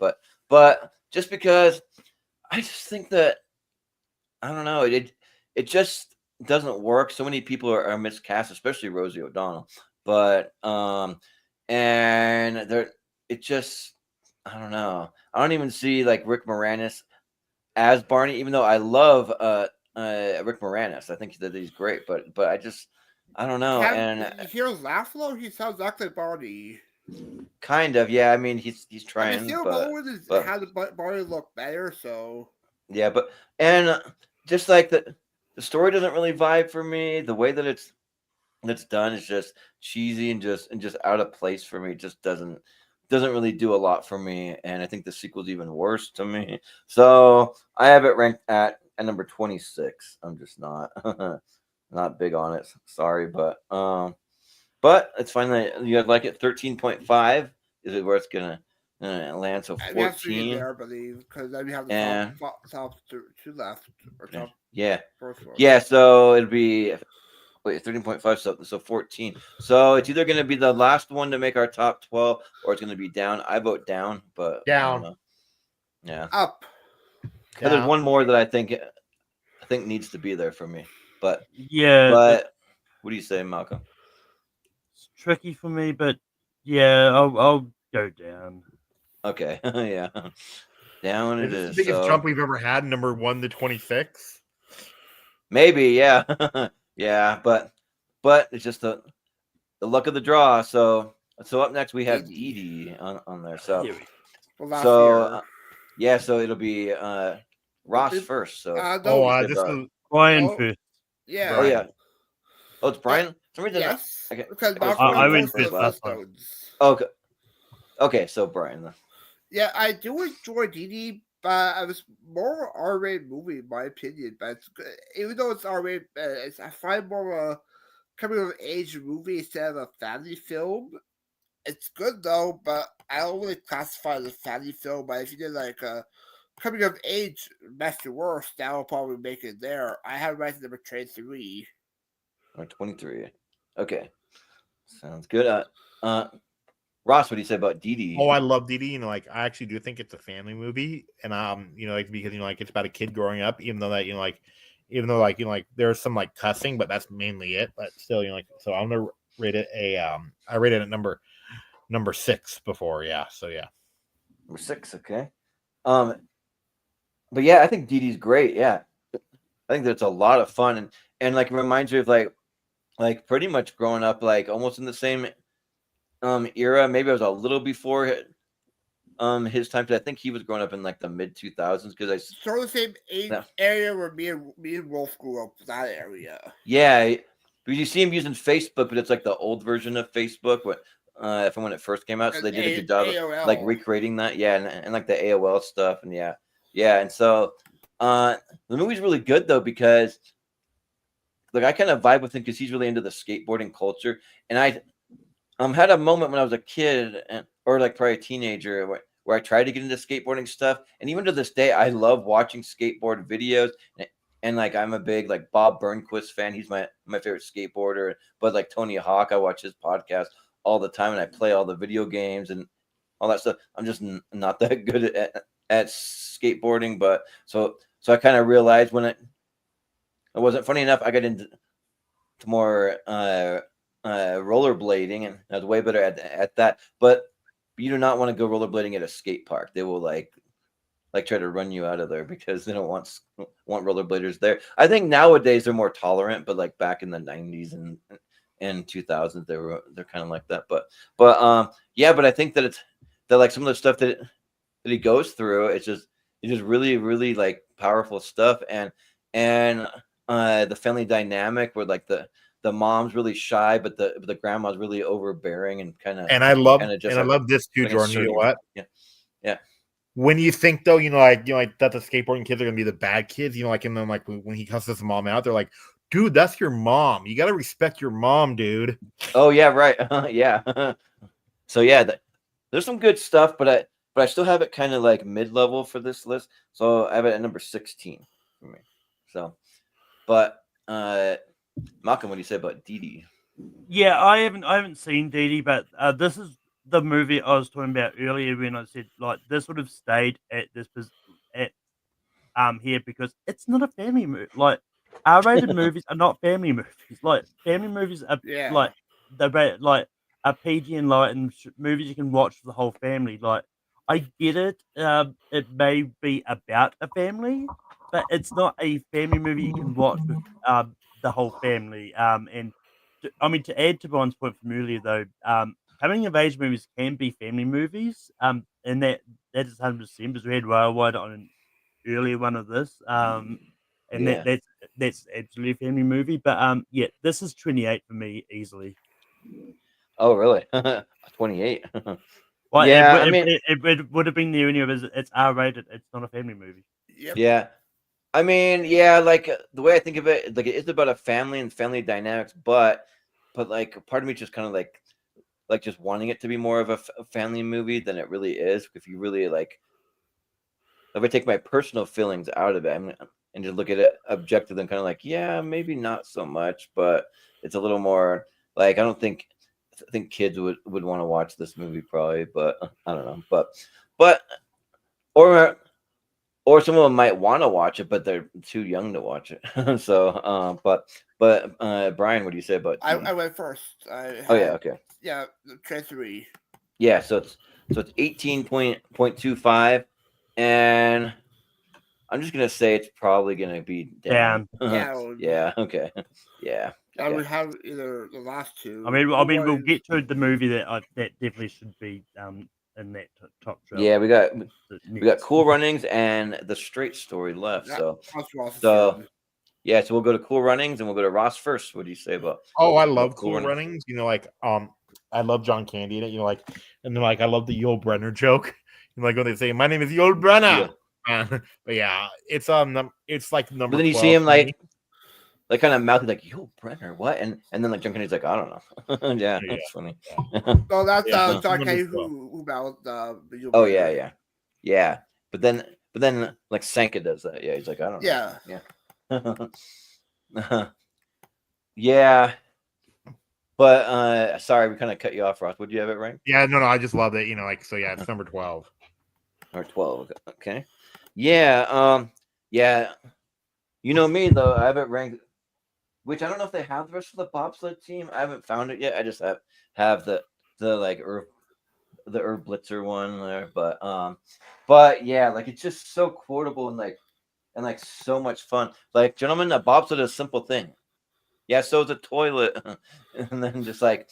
But just because I just think that. I don't know. It just doesn't work. So many people are miscast, especially Rosie O'Donnell. But and it just I don't know. I don't even see like Rick Moranis as Barney, even though I love Rick Moranis. I think that he's great, but I don't know. And you hear his laugh though? He sounds exactly like Barney. Kind of, yeah. I mean, he's trying. I mean, but how the Barney look better, so yeah, and just like the story doesn't really vibe for me. The way that it's done is just cheesy and just out of place for me. It just doesn't really do a lot for me. And I think the sequel's even worse to me. So I have it ranked at number 26. I'm just not not big on it. Sorry, but it's fine that you guys like it. 13.5 is it where it's gonna land? So 14. There, I believe, because then we have the top 2 left. Or top yeah. So it'd be 13.5. So 14. So it's either gonna be the last one to make our top 12, or it's gonna be down. I vote down, but down. Yeah, up. There's one more that I think needs to be there for me, but what do you say, Malcolm? It's tricky for me, but yeah, I'll go down. Okay, yeah, down it is. The biggest jump we've ever had, number 1 to 26. Maybe, yeah, yeah, but it's just the luck of the draw. So up next we have Dee Dee on there. So yeah, so it'll be Ross first. So Brian first. Yeah. Oh yeah. Oh, it's Brian. For some reason, yes. Okay. Because I went first. Okay. Okay, so Brian. Yeah, I do enjoy Dee Dee, but it was more R-rated movie in my opinion. But it's good. Even though it's R-rated, I find more of a coming of age movie instead of a family film. It's good though, but I don't really classify it as a family film. But if you did like a coming of age Master Worse, that will probably make it there. I have right number 23. Or 23. Okay. Sounds good. Ross, what do you say about Dee Dee? Oh, I love Dee Dee. You know, like I actually do think it's a family movie, and you know, like because you know, like it's about a kid growing up, even though that you know, like even though like you know, like there's some like cussing, but that's mainly it. But still, you know, like so I'm gonna rate it I rated it number 6 before, yeah. So yeah. Number 6, okay. But yeah, I think Dee Dee's great. Yeah, I think that's a lot of fun, and like it reminds me of like pretty much growing up like almost in the same era. Maybe I was a little before his time, because I think he was growing up in like the mid 2000s. Because sort of the same age area where me and Wolf grew up. That area. Yeah, because you see him using Facebook, but it's like the old version of Facebook. From when it first came out, so they did a good job of like recreating that. Yeah, and like the AOL stuff, and yeah, and so the movie's really good though, because like I kind of vibe with him because he's really into the skateboarding culture, and I had a moment when I was a kid or like probably a teenager where I tried to get into skateboarding stuff, and even to this day, I love watching skateboard videos. And like I'm a big like Bob Burnquist fan. He's my favorite skateboarder. But like Tony Hawk, I watch his podcast all the time, and I play all the video games and all that stuff. I'm just not that good at skateboarding, but so I kind of realized when it wasn't funny enough, I got into more rollerblading, and I was way better at that. But you do not want to go rollerblading at a skate park. They will like try to run you out of there because they don't want rollerbladers there. I think nowadays they're more tolerant, but like back in the 90s and 2000s they're kind of like that. But yeah, but I think that like some of the stuff that he goes through, it's just really really like powerful stuff, and the family dynamic where like the mom's really shy, but the grandma's really overbearing and kind of. And I love this too, like Jordan. You know what? Yeah. When you think though, you know, like that the skateboarding kids are gonna be the bad kids, you know, like and then like when he cusses his mom out, they're like, dude, that's your mom. You gotta respect your mom, dude. Oh yeah, right. Yeah. So yeah, there's some good stuff, but I still have it kind of like mid-level for this list. So I have it at number 16 for me. So, but Malcolm, what do you say about Dee Dee? Yeah, I haven't seen Dee Dee, but this is the movie I was talking about earlier when I said like this would have stayed at here because it's not a family movie. Like R-rated movies are not family movies. Like family movies are like they're like a PG and light and movies you can watch for the whole family. Like I get it. It may be about a family, but it's not a family movie you can watch with the whole family. And I mean to add to Brian's point from earlier though, coming of age movies can be family movies. And that is 100% because we had Railway on an earlier one of this. And that's absolutely a family movie. But yeah, this is 28 for me easily. Oh really? 28. Well, yeah, I mean, it would have been there anyway. It's R-rated. It's not a family movie. Yep. Yeah, I mean, yeah, like the way I think of it, like it is about a family and family dynamics, but like part of me just kind of like just wanting it to be more of a family movie than it really is. If you really like, if I take my personal feelings out of it and just look at it objectively, and kind of like, yeah, maybe not so much, but it's a little more like I think kids would want to watch this movie probably, but I don't know, but or some of them might want to watch it, but they're too young to watch it. So, but Brian, what do you say about? I went first. Oh yeah, okay. Yeah, 23. Yeah, so it's 18.25, and I'm just gonna say it's probably gonna be down. Yeah. Okay. Yeah. I would have either the last two. I mean, we'll get to the movie that definitely should be in that top 12. Yeah, we got Cool Runnings and The Straight Story left. So yeah, so we'll go to Cool Runnings and we'll go to Ross first. What do you say about? Oh, I love Cool Runnings. You know, like I love John Candy in it. You know, like and then like I love the Yul Brenner joke. You know, like when they say, "My name is Yul Brenner." Yeah. But yeah, it's like number. But then you see him like kind of mouthing like Yul Brenner, what? And then like John Candy's like, I don't know. yeah, that's funny. So that's John Candy who mouthed Yul Oh yeah. But then like Sanka does that. Yeah, he's like, I don't know. Yeah. Yeah. sorry, we kind of cut you off, Ross. Would you have it ranked? Yeah, no, I just love it. So yeah, it's number 12. Or 12? Okay. Yeah. Yeah. You know me though. I have it ranked. Which I don't know if they have the rest of the bobsled team. I haven't found it yet. I just have the like the Herb Blitzer one there, but yeah, like it's just so quotable and like so much fun. Like, gentlemen, a bobsled is a simple thing. Yeah, so is a toilet, and then just like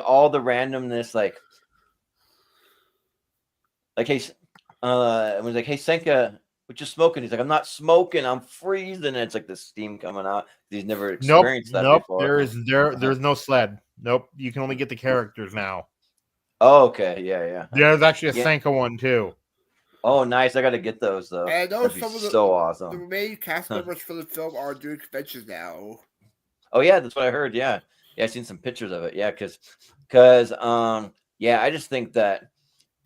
all the randomness, like hey, it was like, hey Senka, what you smoking? He's like, I'm not smoking, I'm freezing. And it's like the steam coming out. He's never experienced that before. There's no sled. Nope, you can only get the characters now. Oh, okay, yeah. There's actually a Yeah. Senka one too. Oh, nice. I got to get those though. And That'd be so awesome. The main cast members for the film are doing conventions now. Oh yeah, that's what I heard. Yeah, I've seen some pictures of it. Yeah, because yeah, I just think that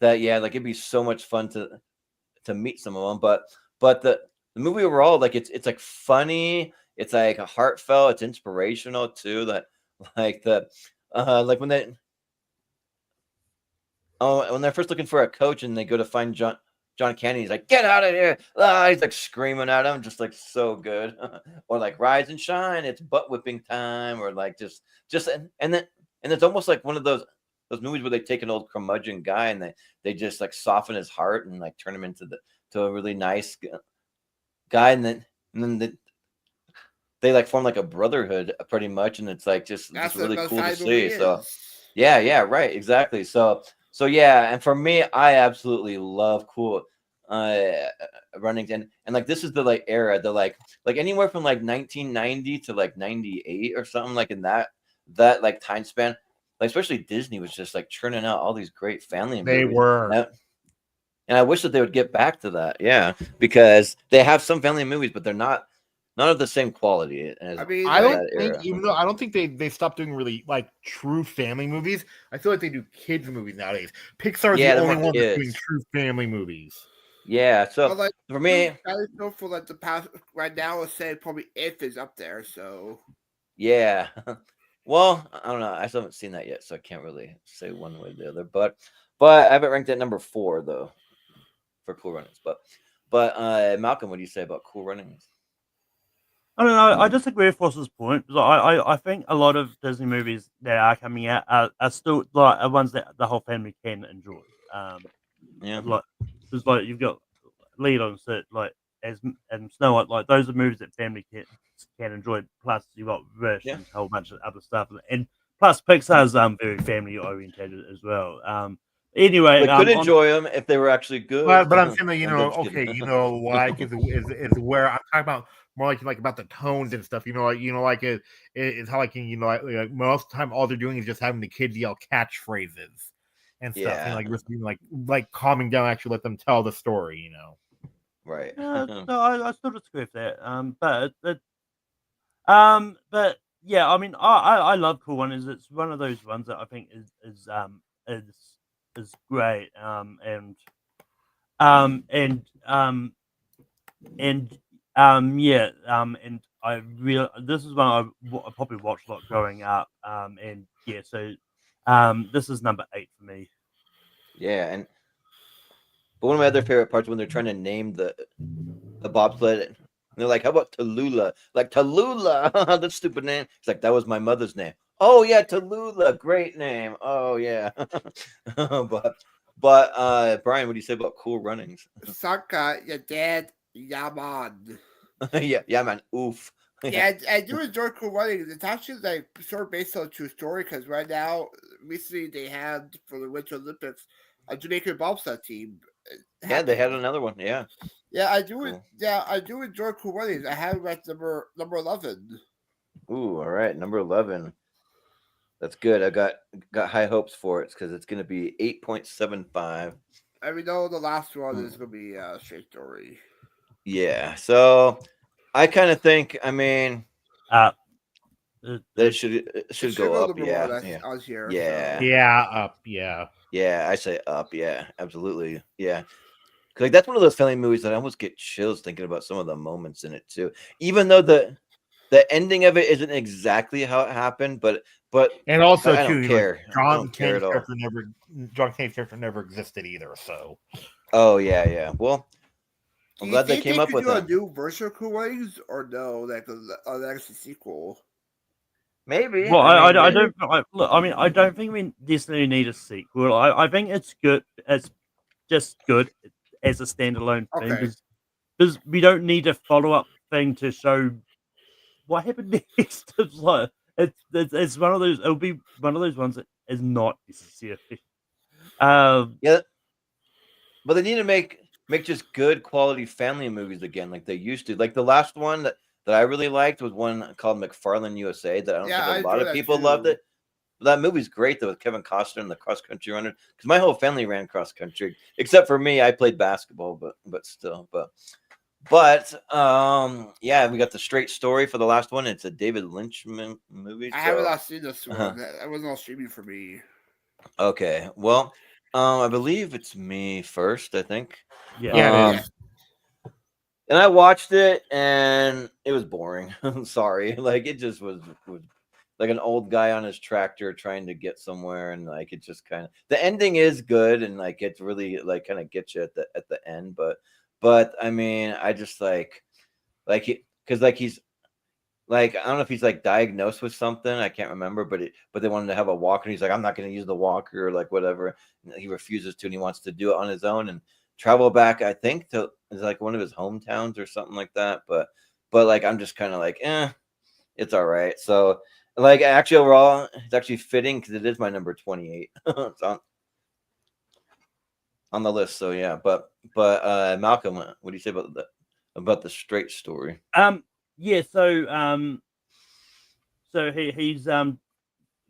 yeah, like it'd be so much fun to meet some of them. But the movie overall, like it's like funny, it's like heartfelt, it's inspirational too. That like like when they're first looking for a coach and they go to find John Candy, he's like, get out of here. He's like screaming at him, just like so good. Or like rise and shine, it's butt whipping time. Or like just and it's almost like one of those movies where they take an old curmudgeon guy and they just like soften his heart and like turn him into a really nice guy, and then they like form like a brotherhood pretty much, and it's like just really cool to see. So yeah, right, exactly. So yeah, and for me, I absolutely love cool runnings, and like this is the like era, the like anywhere from like 1990 to like 98 or something, like in that like time span. Like especially Disney was just like churning out all these great family movies. They were. And I wish that they would get back to that. Yeah, because they have some family movies, but they're not none of the same quality as I mean, I don't that think, era. even though I don't think they stopped doing really like true family movies. I feel like they do kids movies nowadays. Pixar's Yeah, the they're only more one that's kids. doing true family movies. Yeah, so But like for me, I know for like the past right now, let's say probably If is up there. So yeah. Well, I don't know. I still haven't seen that yet, so I can't really say one way or the other. But I have it ranked at number 4 though for Cool Runnings. But Malcolm, what do you say about Cool Runnings? I don't know. I disagree with Foster's point. I think a lot of Disney movies that are coming out are still like ones that the whole family can enjoy. Yeah. Like there's like you've got Lead on Set, like and Snow White, like those are movies that family can enjoy. Plus you've got Wish and a whole bunch of other stuff, and plus Pixar's very family oriented as well. Anyway, They could enjoy them if they were actually good. But I'm saying that, I'm just okay, kidding. like is where I'm talking about more like about the tones and stuff. Like it's how like like most of the time all they're doing is just having the kids yell catchphrases and stuff. Yeah. Like just being like calming down, actually let them tell the story. Right. no, I still disagree with that. But yeah, I mean, I love Cool Runnings. It's one of those ones that I think is great. And I really, this is one I probably watched a lot growing up. And yeah, so this is number 8 for me. Yeah, but one of my other favorite parts when they're trying to name the bobsled, and they're like, "How about Tallulah?" Like Tallulah, that's a stupid name. It's like that was my mother's name. Oh yeah, Tallulah, great name. Oh yeah, but Brian, what do you say about Cool Runnings? Saka, your dad, Yaman. yeah, man, oof. Yeah, I do enjoy Cool Runnings. It's actually like sort of based on a true story because right now, recently they had for the Winter Olympics a Jamaican bobsled team. Yeah, they had another one. Yeah. Yeah, I do. Cool. Yeah, I do enjoy Cool Runnings. I have it at number 11. Ooh, all right, number 11. That's good. I got high hopes for it because it's going to be 8.75. And we know the last one is going to be Straight Story. Yeah, so I kind of think, I mean, that it should go up. Yeah, Up. Yeah, I say up. Yeah, absolutely. Yeah, because like that's one of those family movies that I almost get chills thinking about some of the moments in it too. Even though the ending of it isn't exactly how it happened, but And also, I too, don't care. I John don't care Cain's at all. character never existed either. So Oh yeah. Well, Do I'm you glad they think came they up could with do a that. new version of Cool Wings or no? That's a sequel. Maybe. Well, I mean, I maybe. don't. Look, I mean, I don't think we necessarily need a sequel. I think it's good. It's just good as a standalone thing Okay. because we don't need a follow up thing to show what happened next. It's like it's one of those. It'll be one of those ones that is not necessary. Yeah, but they need to make just good quality family movies again, like they used to. Like the last one that I really liked was one called McFarlane USA. That I don't Yeah, I think a lot enjoy of that people loved too. it. But that movie's great though, with Kevin Costner and the cross country runner. Because my whole family ran cross country, except for me. I played basketball, but still, yeah, we got the Straight Story for the last one. It's a David Lynch movie. I haven't So not seen this one. That wasn't all streaming for me. okay, well, I believe it's me first. I think. Yeah. yeah, it Um, is. and I watched it, and it was boring. I'm sorry, like it just was like an old guy on his tractor trying to get somewhere, and like it just kind of the ending is good, and like it's really like kind of gets you at the end, but I mean, I just like he because like he's like I don't know if he's like diagnosed with something. I can't remember, but they wanted to have a walker. And he's like, I'm not going to use the walker or like whatever. And he refuses to, and he wants to do it on his own and travel back. I think to is like one of his hometowns or something like that. But like I'm just kind of like, it's all right. So like actually overall, it's actually fitting because it is my number 28. It's on the list. So yeah, but Malcolm, what do you say about the Straight Story? Yeah. So he's trying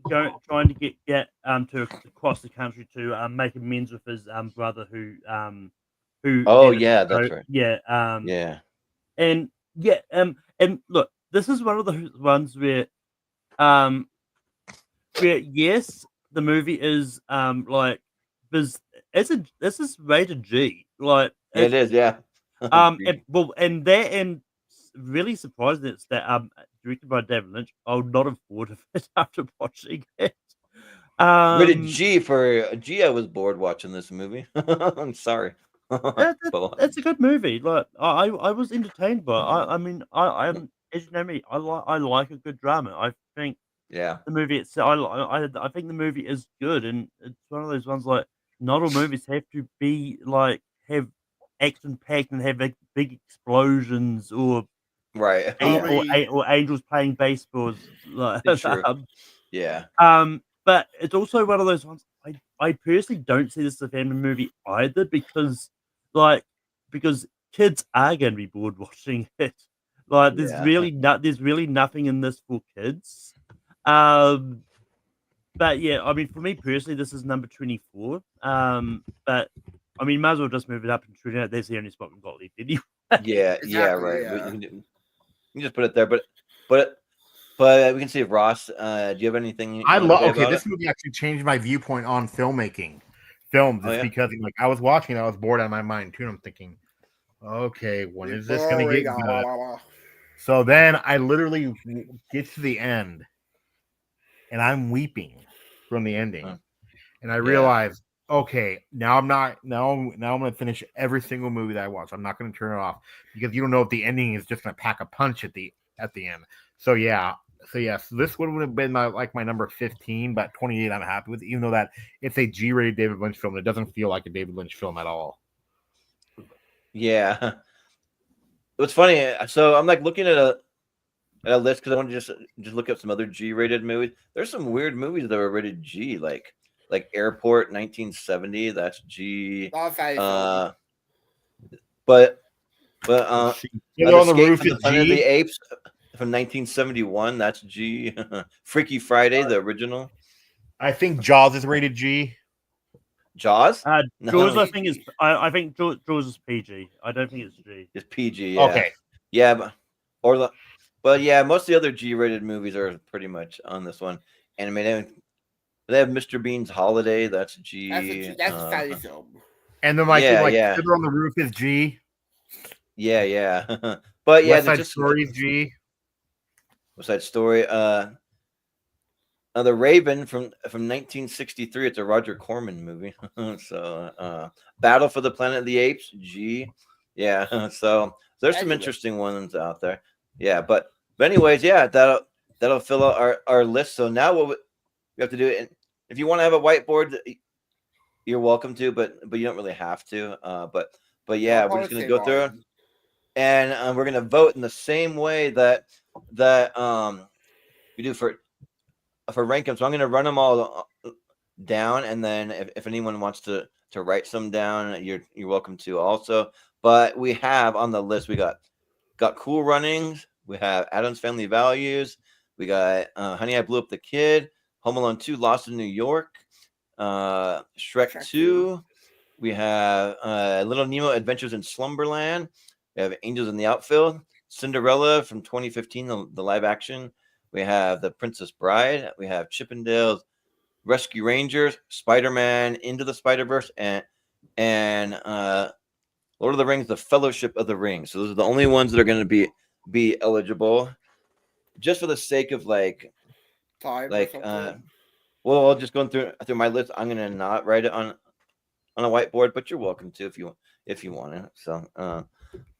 to get to across the country to make amends with his brother who Oh had a yeah, that's stroke. right. Yeah. Yeah. And yeah. And look, this is one of the ones where yes, the movie is like this. This is rated G. Like Yeah, it is. Yeah. and really surprising it's that directed by David Lynch. I would not have thought of it after watching it. Rated G for G. I was bored watching this movie. I'm sorry. That's a good movie. Like I was entertained by it. I mean I'm as you know me, I like a good drama. I think Yeah. the movie itself, I think the movie is good, and it's one of those ones like not all movies have to be like have action packed and have like, big explosions or Right. or angels playing baseballs. Like, It's true. Yeah. but it's also one of those ones. I personally don't see this as a family movie either because kids are going to be bored watching it. Like Yeah. there's really nothing in this for kids. But yeah, I mean, for me personally, this is number 24. But I mean, might as well just move it up and 29. That's the only spot we've got left anyway. Yeah. Yeah. Exactly, Right. yeah. You can just put it there, but we can see if Ross. Do you have anything you I want to love. say Okay, about this it? movie actually changed my viewpoint on films. Oh It's yeah. because like I was watching, I was bored out of my mind too. And I'm thinking, okay, when is this going to get good? So then I literally get to the end, and I'm weeping from the ending, and I realize, okay, now I'm going to finish every single movie that I watch. I'm not going to turn it off because you don't know if the ending is just going to pack a punch at the end. So yeah. So yes, this would have been my number 15, but 28 I'm happy with, even though that it's a G-rated David Lynch film. It doesn't feel like a David Lynch film at all. Yeah. What's funny? So I'm like looking at a list because I want to just look up some other G-rated movies. There's some weird movies that were rated G, like Airport 1970. That's G. Not a fatty film. But Killer on the Escape Roof from is the Planet of the G. Apes from 1971. That's G. Freaky Friday, the original. I think Jaws is rated G. Jaws? Jaws, No, I think is I think Jaws is PG. I don't think it's G. it's PG. Yeah. Okay. Yeah, but yeah, most of the other G-rated movies are pretty much on this one. Animated. They have Mr. Bean's Holiday. That's G. That's a fatty film. And then Yeah. Killer on the Roof is G. Yeah. But yeah, West Side just Story is G. West Side Story. The Raven from 1963. It's a Roger Corman movie. So Battle for the Planet of the Apes. G. Yeah. So there's some Anyway. interesting ones out there. Yeah, but anyways, yeah, that'll fill out our list. So now what we have to do it. If you want to have a whiteboard, you're welcome to, but you don't really have to. But yeah, I'll we're just probably gonna say go through, mine. and we're gonna vote in the same way that we do for rank them. So I'm gonna run them all down, and then if anyone wants to write some down, you're welcome to also. But we have on the list, we got Cool Runnings, we have Adam's Family Values, we got Honey, I Blew Up the Kid, Home Alone 2, Lost in New York, Shrek Shrek 2. We have Little Nemo Adventures in Slumberland. We have Angels in the Outfield, Cinderella from 2015, the live action. We have The Princess Bride. We have Chippendales, Rescue Rangers, Spider-Man, Into the Spider-Verse, and Lord of the Rings, The Fellowship of the Ring. So those are the only ones that are going to be eligible, just for the sake of Time or like something. well, just going through my list. I'm going to not write it on a whiteboard, but you're welcome to if you want it. So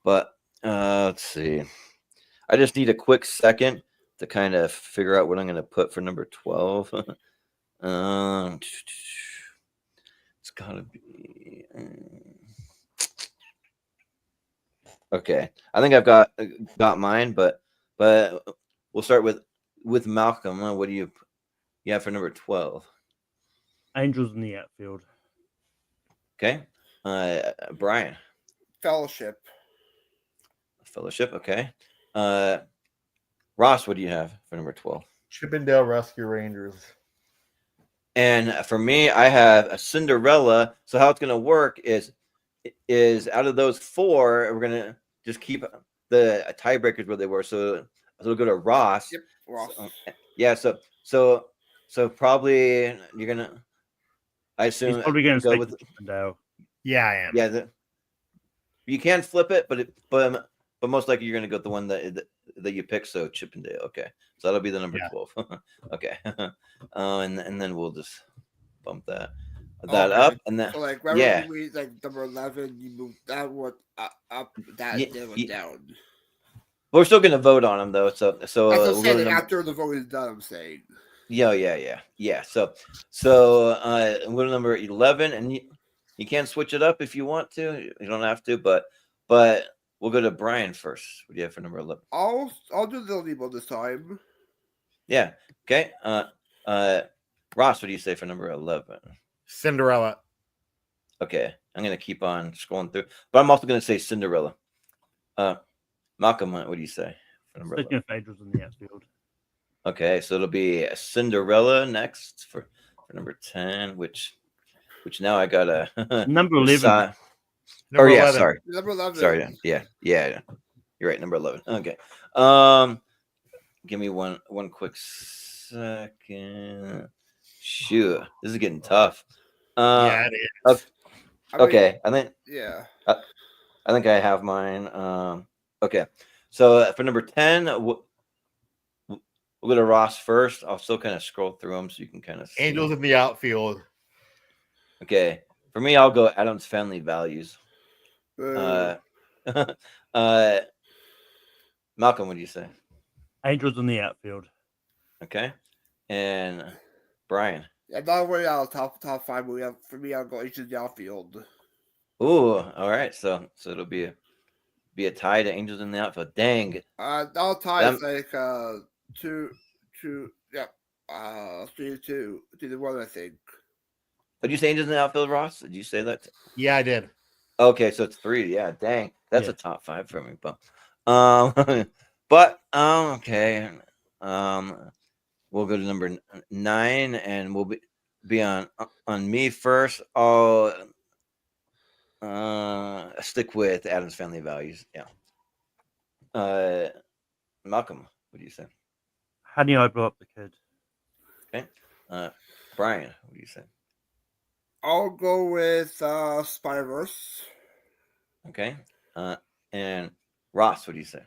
but let's see. I just need a quick second to kind of figure out what I'm going to put for number 12. It's gotta be okay. I think I've got mine, but we'll start with Malcolm. What do you have for number 12? Angels in the Outfield. Okay, Brian. Fellowship. Okay. Ross, what do you have for number 12? Chippendale Rescue Rangers. And for me, I have a Cinderella. So how it's going to work is out of those four, we're going to just keep the tiebreakers where they were. So we'll go to Ross. Yep, Ross. Yeah. So probably you're going to, I assume, He's probably going to go stick with with Chippendale. Yeah, I am. Yeah. You can flip it, but most likely you're going to go with the one that you pick. So Chippendale. Okay. So that'll be the number 12. Okay. And then we'll just bump that Okay. up, and then So like yeah. we like number 11, you move that one up, that one down. We're still gonna vote on them though. So That's what I'm we'll saying. go to After the vote is done, I'm saying. Yeah. So we'll go to number 11, and you can switch it up if you want to. You don't have to, but we'll go to Brian first. What do you have for number 11? I'll do the Limo this time. Yeah. Okay. Ross, what do you say for number 11? Cinderella. Okay, I'm gonna keep on scrolling through, but I'm also gonna say Cinderella. Malcolm, what do you say for number 11? Sticking with Angels in the Outfield. Okay, so it'll be Cinderella next for number 10, which now I gotta Number 11. Number 11. Sorry. Number 11. Sorry. Yeah. You're right, number 11. Okay. Give me one quick second. Shoot, this is getting tough. Yeah, it is. Okay, I think I have mine. Okay, so for number 10, we'll go to Ross first. I'll still kind of scroll through them so you can kind of see. Angels in the Outfield. Okay, for me, I'll go Adam's Family Values. Malcolm, what do you say? Angels in the Outfield. Okay, and Brian. Yeah, not way out top 5 movie. For me, I'll go Angels in the Outfield. Ooh, all right. So it'll be a tie to Angels in the Outfield. Dang. I'll tie it's like 2, yeah, 3-2 to 1, I think. Did you say Angels in the Outfield, Ross? Did you say that? Yeah, I did. Okay, so it's 3. Yeah, dang, that's a top 5 for me. But okay. We'll go to number 9, and we'll be on me first. I'll stick with Adam's Family Values. Yeah. Malcolm, what do you say? Honey, I Blew Up the Kid. Okay. Brian, what do you say? I'll go with Spider-Verse. Okay. And Ross, what do you say?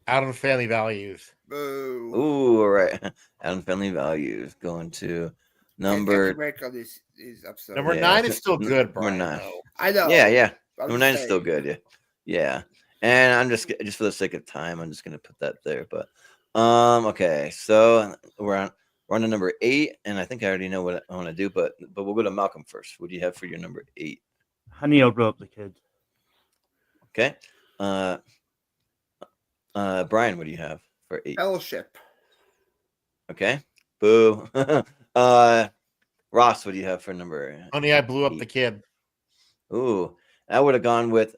Out of Family Values. Boo. Ooh, all right. Adam Family Values going to number. break on these episodes. Number Yeah. 9 is still good, Number Brian. 9. Though. I know. Yeah. I'm Number just 9 is still saying. good. Yeah. And I'm just for the sake of time, I'm just gonna put that there. But okay. So we're on to number 8, and I think I already know what I want to do. But we'll go to Malcolm first. What do you have for your number 8? Honey, I'll blow up the kid. Okay. Brian, what do you have for 8? Fellowship. Okay. Boo. Ross, what do you have for number? Honey, I Blew Up 8? the Kid. Ooh, I would have gone with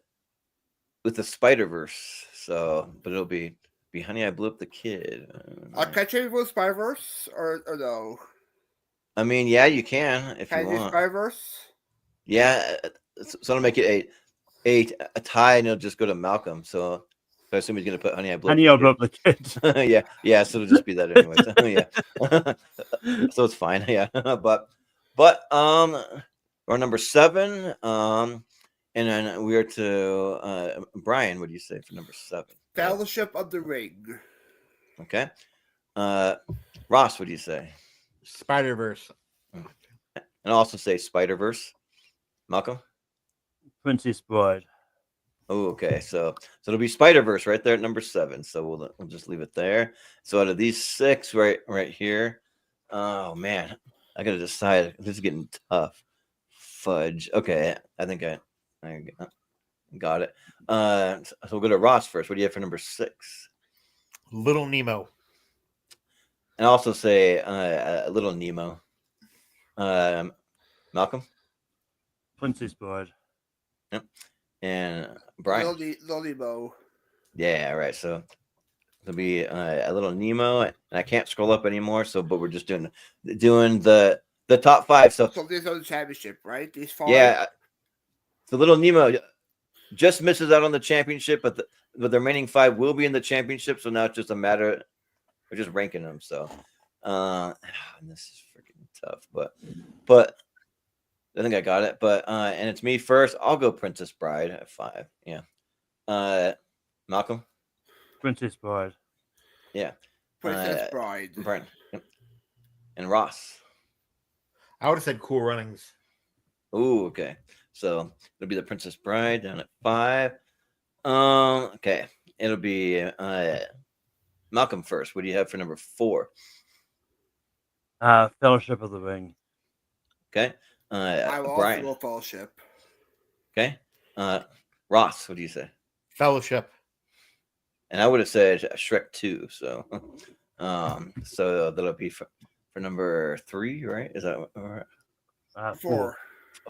the Spider-Verse. So, but it'll be Honey, I Blew Up the Kid. Can I change with Spider-Verse or no? I mean, yeah, you can if Can you I do want. Spider-Verse? Yeah, so I'll make it a tie, and it'll just go to Malcolm. So I assume he's gonna put Honey, I Blew Honey, I'll Up blow the up the kid. Kid. yeah. So it'll just be that anyway. So, yeah. So it's fine. Yeah, but we're on number 7. And then we are to Brian. What do you say for number 7? Fellowship of the Ring. Okay. Ross, what do you say? Spider-Verse. And I'll also say Spider-Verse. Malcolm? Princess Bride. Oh, okay. So it'll be Spider-Verse right there at number 7. So we'll just leave it there. So out of these 6 right here, oh man, I gotta decide. This is getting tough. Fudge. Okay, I think I got it. So we'll go to Ross first. What do you have for number 6? Little Nemo. And I'll also say Little Nemo. Malcolm? Princess Bride. Yep. And Brian? Little Nemo. Yeah, right. So it'll be a Little Nemo, and I can't scroll up anymore. But we're just doing the top 5. So these are the championship, right? These 5. yeah, the Little Nemo just misses out on the championship, but the remaining 5 will be in the championship. So now it's just a matter of just ranking them. So this is freaking tough, but I think I got it. But and it's me first. I'll go Princess Bride at 5. Yeah. Malcolm? Princess Bride. Yeah. Princess Bride. Brian. Yep. And Ross? I would have said Cool Runnings. Ooh, okay. So it'll be the Princess Bride down at 5. Okay. It'll be Malcolm first. What do you have for number 4? Fellowship of the Ring. Okay. I will Brian. also go Fellowship. Okay. Ross, what do you say? Fellowship. And I would have said Shrek 2. So so that'll be for number 3, right? Is that right? 4.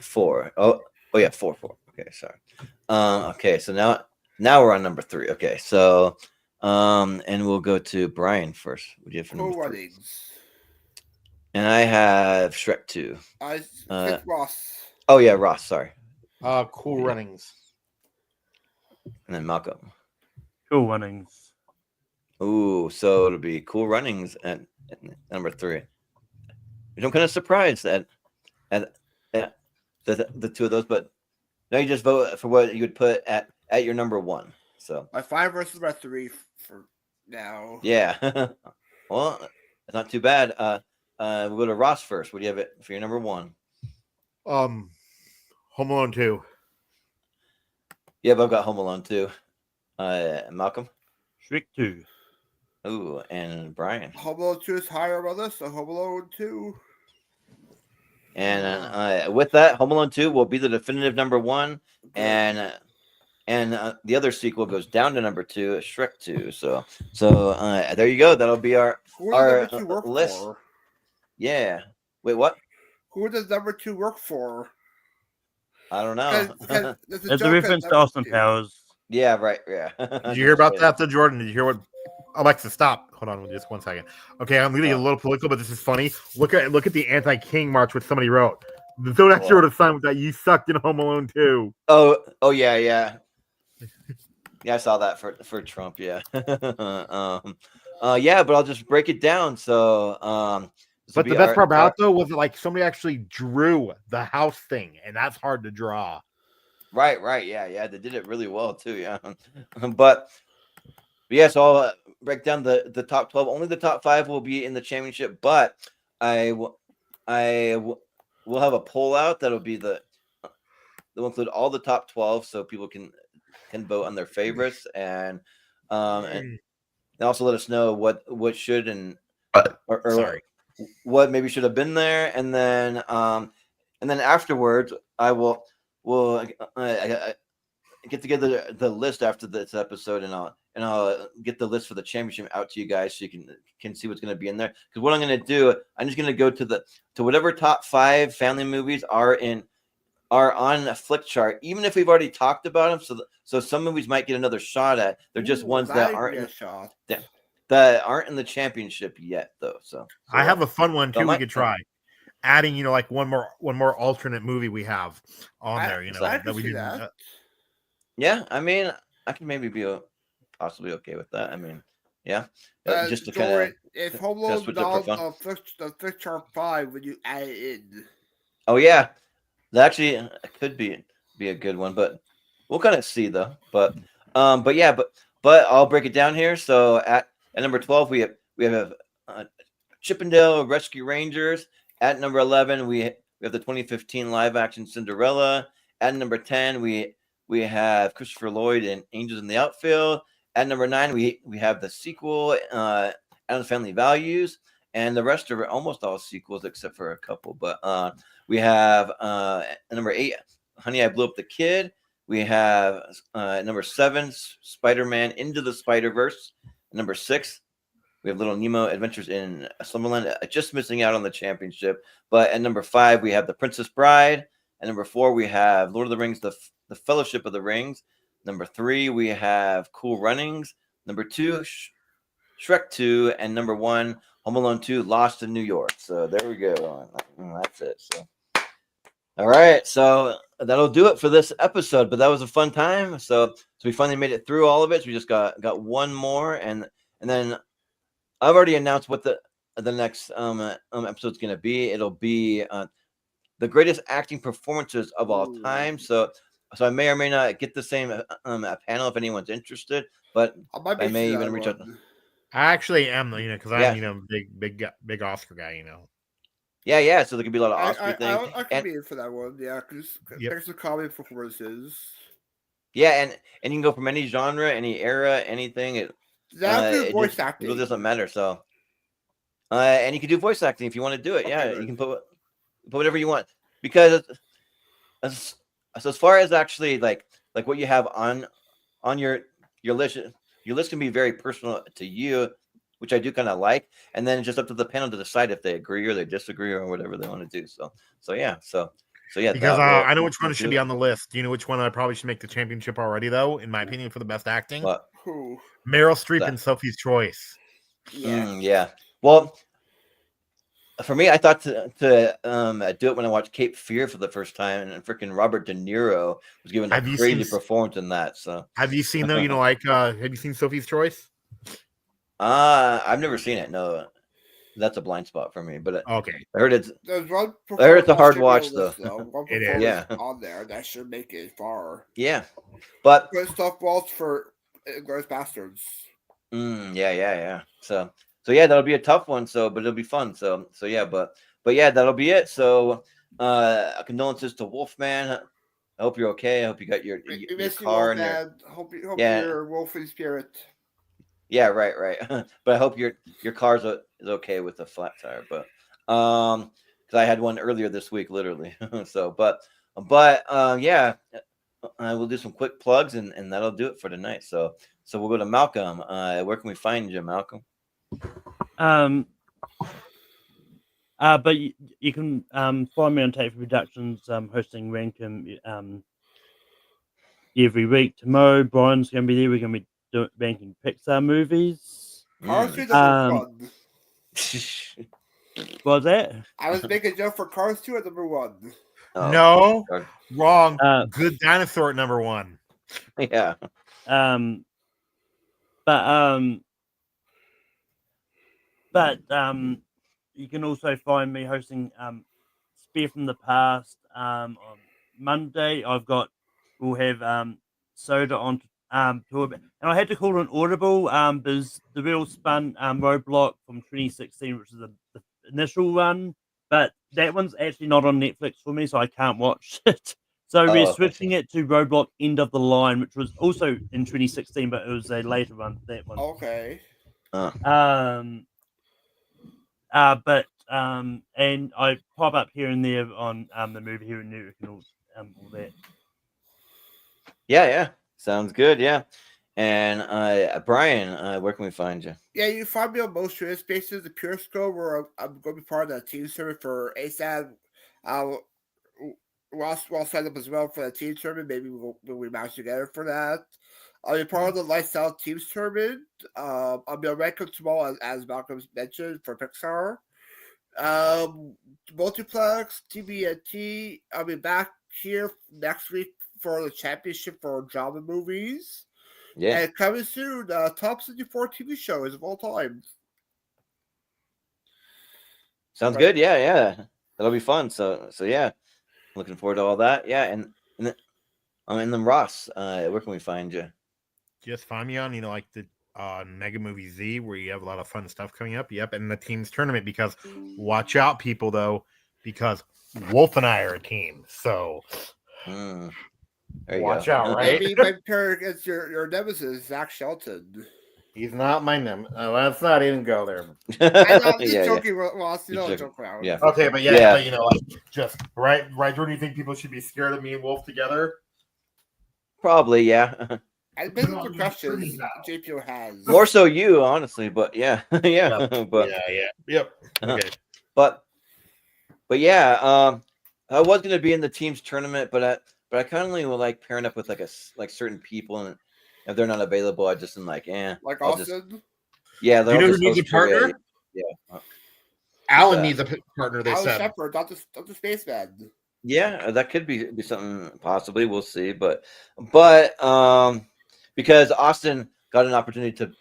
4. Oh yeah, 4. Okay, sorry. Okay, so now we're on number 3. Okay, so and we'll go to Brian first. What do you have for Cool number 3? Runnings. And I have Shrek 2. I think Ross. Oh yeah, Ross. Sorry. Cool Runnings. And then Malcolm. Cool Runnings. Ooh, so it'll be Cool Runnings at number 3. Which I'm kind of surprised at the 2 of those, but now you just vote for what you would put at your number 1. So My 5 versus my 3 for now. yeah. Well, it's not too bad. We'll go to Ross first. What do you have it for your number 1? Home Alone 2. Yep, I've got Home Alone 2. Malcolm? Shrek 2. Ooh, and Brian. Home Alone 2 is higher on my list, so Home Alone 2. And with that, Home Alone 2 will be the definitive number 1. And the other sequel goes down to number 2, Shrek 2. So there you go. That'll be our number 2 work list. for? Yeah. Wait, what? Who does number 2 work for? I don't know. It's a reference to Austin Powers. Yeah, right. Yeah. Did you hear about that, though, Jordan? Did you hear what? Alexa, stop. Hold on just 1 second. Okay, I'm going to get a little political, but this is funny. Look at the anti-King march, which somebody wrote. The Zone actually wrote a sign with that. You sucked in Home Alone 2. Oh yeah. Yeah, I saw that for Trump. Yeah. Yeah, but I'll just break it down. So, but the best part about though was like somebody actually drew the house thing, and that's hard to draw. Right. Yeah. They did it really well too. Yeah. But yeah, so I'll break down the top 12. Only the top 5 will be in the championship, but will have a poll out that'll be that will include all the top 12, so people can vote on their favorites, and also let us know what should or Sorry. what maybe should have been there, and then afterwards I will get together the list after this episode, and I'll get the list for the championship out to you guys so you can see what's going to be in there. Because what I'm going to do, I'm just going to go to whatever top 5 family movies are on a flick chart, even if we've already talked about them. So some movies might get another shot at. They're just ones that aren't in the championship yet, though. So I have a fun one so too. We could try adding, like one more alternate movie we have on there. That we didn't. Yeah, I mean, I can maybe be possibly okay with that. I mean, yeah, just to kind of if Home Alone not the flick chart 5, would you add it in? Oh yeah, that actually could be a good one, but we'll kind of see though. But I'll break it down here. So at number 12 we have Chippendale Rescue Rangers. At number 11 we have the 2015 live action Cinderella. At number 10 we have Christopher Lloyd and Angels in the Outfield. At number 9 we have the sequel Addams Family Values, and the rest are almost all sequels except for a couple. But we have number 8, Honey, I Blew Up the Kid. We have number 7, Spider-Man Into the Spider-Verse. Number 6, we have Little Nemo Adventures in Slumberland, just missing out on the championship. But at number 5, we have The Princess Bride. At number 4, we have Lord of the Rings, the Fellowship of the Rings. Number 3, we have Cool Runnings. Number 2, Shrek 2. And number 1, Home Alone 2, Lost in New York. So there we go. That's it. So, all right. So that'll do it for this episode. But that was a fun time. So we finally made it through all of it. So we just got one more, and then I've already announced what the next episode's going to be. It'll be the greatest acting performances of all time. So I may or may not get the same panel if anyone's interested. But I may even reach out. I actually am, because I'm big Oscar guy, Yeah. So there could be a lot of Oscar things. I can be in for that one, yeah, because there's the comedy performances. Yeah, and you can go from any genre, any era, anything. It voice acting. It doesn't matter. So, and you can do voice acting if you want to do it. Yeah, you can put whatever you want, because as far as actually like what you have on your list. Your list can be very personal to you, which I do kind of like, and then it's just up to the panel to decide if they agree or they disagree or whatever they want to do. So yeah. Because I know which one should be on the list. Do you know which one I probably should make the championship already, though? In my opinion, for the best acting, who? Meryl Streep and Sophie's Choice. Yeah. Well, for me, I thought to do it when I watched Cape Fear for the first time, and freaking Robert De Niro was giving a crazy performance in that. So, have you seen though? Have you seen Sophie's Choice? I've never seen it. No, that's a blind spot for me. But okay, I heard it's a hard watch though. It is. Yeah, on there that should make it far. Yeah, but Christoph Waltz for Inglourious Bastards. Yeah. So yeah, that'll be a tough one. But it'll be fun. So yeah, but yeah, that'll be it. So condolences to Wolfman. I hope you're okay. I hope you got your car and your. Hope your wolf in spirit. Yeah, right. But I hope your car's is okay with the flat tire. But because I had one earlier this week, literally. So, but yeah, I will do some quick plugs, and that'll do it for tonight. So we'll go to Malcolm. Where can we find you, Malcolm? But you can find me on Tape for Productions, hosting Rankum every week. Tomorrow, Brian's going to be there. We're going to be ranking Pixar movies. Cars 2 number 1. What was that? I was making a joke for Cars 2 at number 1. Oh, no, wrong. Good Dinosaur at number 1. Yeah. But you can also find me hosting Spear from the Past on Monday. We'll have Soda on to a bit. And I had to call an audible because the real spun Roadblock from 2016, which is the initial one, but that one's actually not on Netflix for me, so I can't watch it. So we're switching it to Roadblock End of the Line, which was also in 2016, but it was a later one. That one. Okay. And I pop up here and there on the Movie Hero Network and all that. Yeah, sounds good. Yeah, and Brian, where can we find you? Yeah, you can find me on most streaming spaces. The Pure Scope, where I'm going to be part of the team server for ASAP. We'll set up as well for the team tournament. Maybe we'll match together for that. I'll be part of the Lifestyle Teams tournament. I'll be on Record Small, as Malcolm mentioned, for Pixar. Multiplex, TBNT. I'll be back here next week for the championship for drama movies. Yeah, And coming soon, top 64 TV shows of all time. sounds good. Yeah, that'll be fun. So yeah, looking forward to all that. Yeah, and then Ross, where can we find you? Just find me on, like the Mega Movie Z, where you have a lot of fun stuff coming up. Yep, and the team's tournament, because watch out, people, though, because Wolf and I are a team. So watch out, right? Maybe my pair against your nemesis, Zach Shelton. He's not my name. Let's not even go there. I know, I'm just joking, Ross. You don't joke around. Yeah. Okay, but but, like, just right, Jordan, you think people should be scared of me and Wolf together? Probably, yeah. And maybe the questions JPO has. More so you, honestly, but yeah, Yep. but yep. Okay. But yeah, I was gonna be in the team's tournament, but I kind of would like pairing up with like certain people, and if they're not available, I just am like, Like I'll Austin. Yeah, do you know who needs a partner? Yeah, Alan needs a partner. They Alan said. Shepard, not the spaceman. Yeah, that could be something possibly. We'll see, but because Austin got an opportunity to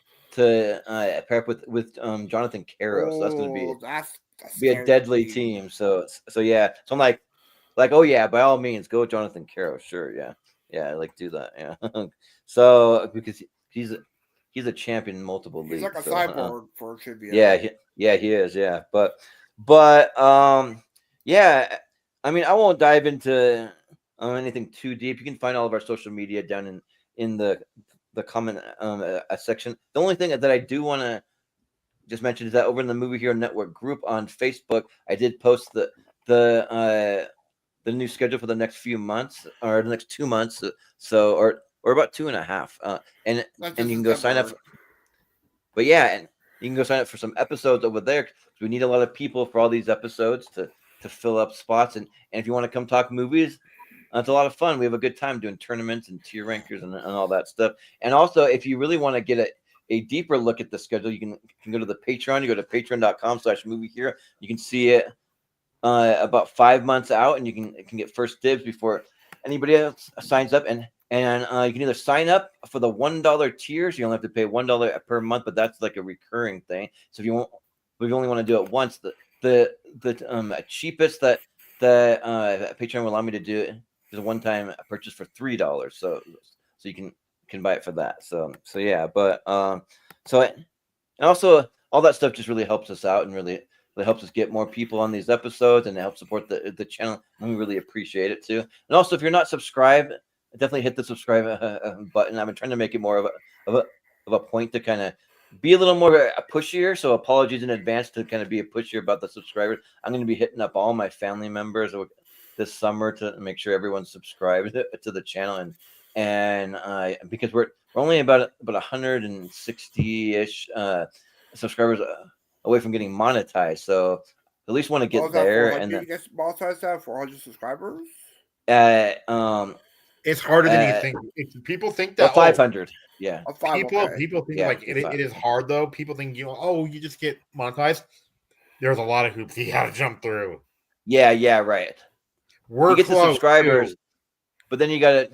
pair up with Jonathan Caro, so that's going to be a deadly team. So yeah, so I'm like, oh yeah, by all means, go with Jonathan Caro. Sure, yeah, like do that. Yeah, so because he's a champion in multiple leagues. He's like a so, cyborg for trivia. Yeah, he is. Yeah, but yeah. I mean, I won't dive into anything too deep. You can find all of our social media down in the comment section. The only thing that I do want to just mention is that over in the Movie Hero Network group on Facebook, I did post the new schedule for the next few months, or the next 2 months, or about 2.5, and you can go sign up. But yeah, and you can go sign up for some episodes over there. We need a lot of people for all these episodes to fill up spots, and if you want to come talk movies, it's a lot of fun. We have a good time doing tournaments and tier rankers and all that stuff. And also, if you really want to get a deeper look at the schedule, you can go to the Patreon. You go to patreon.com/moviehero. You can see it about 5 months out, and you can get first dibs before anybody else signs up. And you can either sign up for the $1 tiers. You only have to pay $1 per month, but that's like a recurring thing. So if you only want to do it once, the cheapest that Patreon will allow me to do it is a one-time purchase for $3. So you can buy it for that. So yeah, but and also all that stuff just really helps us out and really helps us get more people on these episodes, and it helps support the channel, and we really appreciate it too. And also, if you're not subscribed, definitely hit the subscribe button. I've been trying to make it more of a point to kind of be a little more pushier. So apologies in advance to kind of be a pushier about the subscribers. I'm going to be hitting up all my family members this summer to make sure everyone's subscribed to the channel, and because we're only about 160-ish subscribers away from getting monetized. So at least want to get there. And then you get monetized at 400 subscribers. It's harder than you think. People think that 500. Yeah. People think like it is hard though. People think you just get monetized. There's a lot of hoops you got to jump through. Yeah, right. You get the subscribers, but then you gotta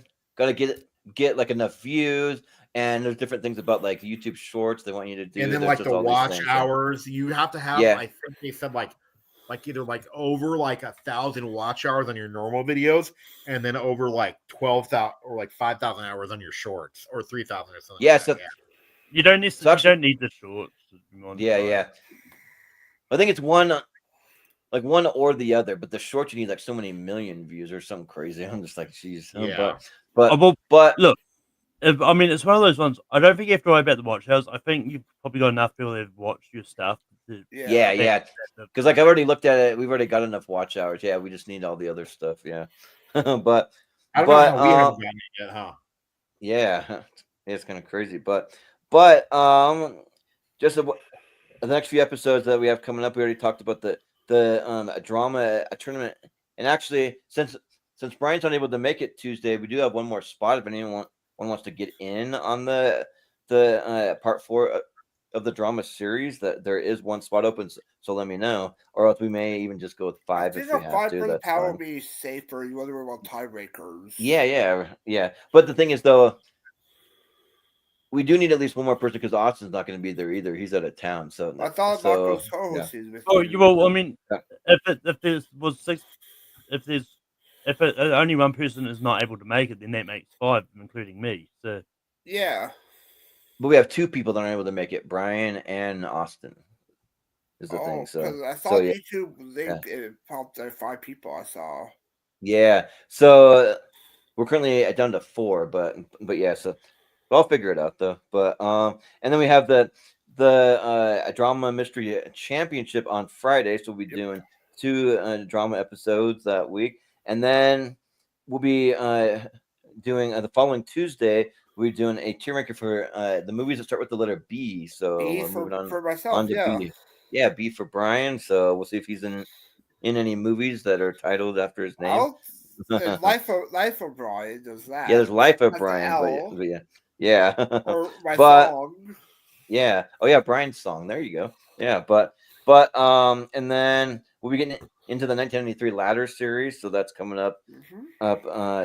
get like enough views, and there's different things about like YouTube Shorts they want you to do. And then like the watch hours, you have to have. I think they said like like either like over like 1,000 watch hours on your normal videos, and then over like 12,000 or like 5,000 hours on your shorts, or 3,000 or something. Yeah, like so that. Yeah. You don't need So actually- you don't need the shorts. to be honest, yeah, right? yeah. I think it's one or the other, but the short you need like so many million views or something crazy. I'm just like, geez. Yeah. But Look, I mean, it's one of those ones. I don't think you have to worry about the watch hours. I think you've probably got enough people that have watched your stuff. yeah. Because like I've already looked at it, we've already got enough watch hours. Yeah, we just need all the other stuff. Yeah, but I don't know how we haven't gotten it yet, huh? yeah, it's kind of crazy. But just the next few episodes that we have coming up, we already talked about the drama tournament, and actually since Brian's unable to make it Tuesday, we do have one more spot if anyone wants to get in on the part 4 of the drama series. That there is one spot open, so let me know, or else we may even just go with 5 if we have to. That's power fine. would be safer. You want to worry about tiebreakers. Yeah. But the thing is, though, we do need at least one more person because Austin's not going to be there either. He's out of town. So I thought Marco's yeah. co-hosting with Oh, you. well, I mean, Yeah. if there's was 6, if only one person is not able to make it, then that makes 5, including me. So Yeah. But we have 2 people that are able to make it, Brian and Austin. Is the thing. So because I saw so yeah. YouTube link, it popped there 5 people I saw. Yeah. So we're currently down to 4, but yeah. So I'll figure it out though. But and then we have the drama mystery championship on Friday. So we'll be doing 2 drama episodes that week, and then we'll be doing the following Tuesday. We're doing a tier ranker for the movies that start with the letter B. So B we're moving on for myself, to yeah. B. Yeah, B for Brian. So we'll see if he's in any movies that are titled after his name. Life of Brian does that. Yeah, there's Life of That's Brian, L, but yeah. or my But song. yeah. Oh yeah, Brian's song. There you go. Yeah, but and then we'll be getting into the 1993 ladder series, so that's coming up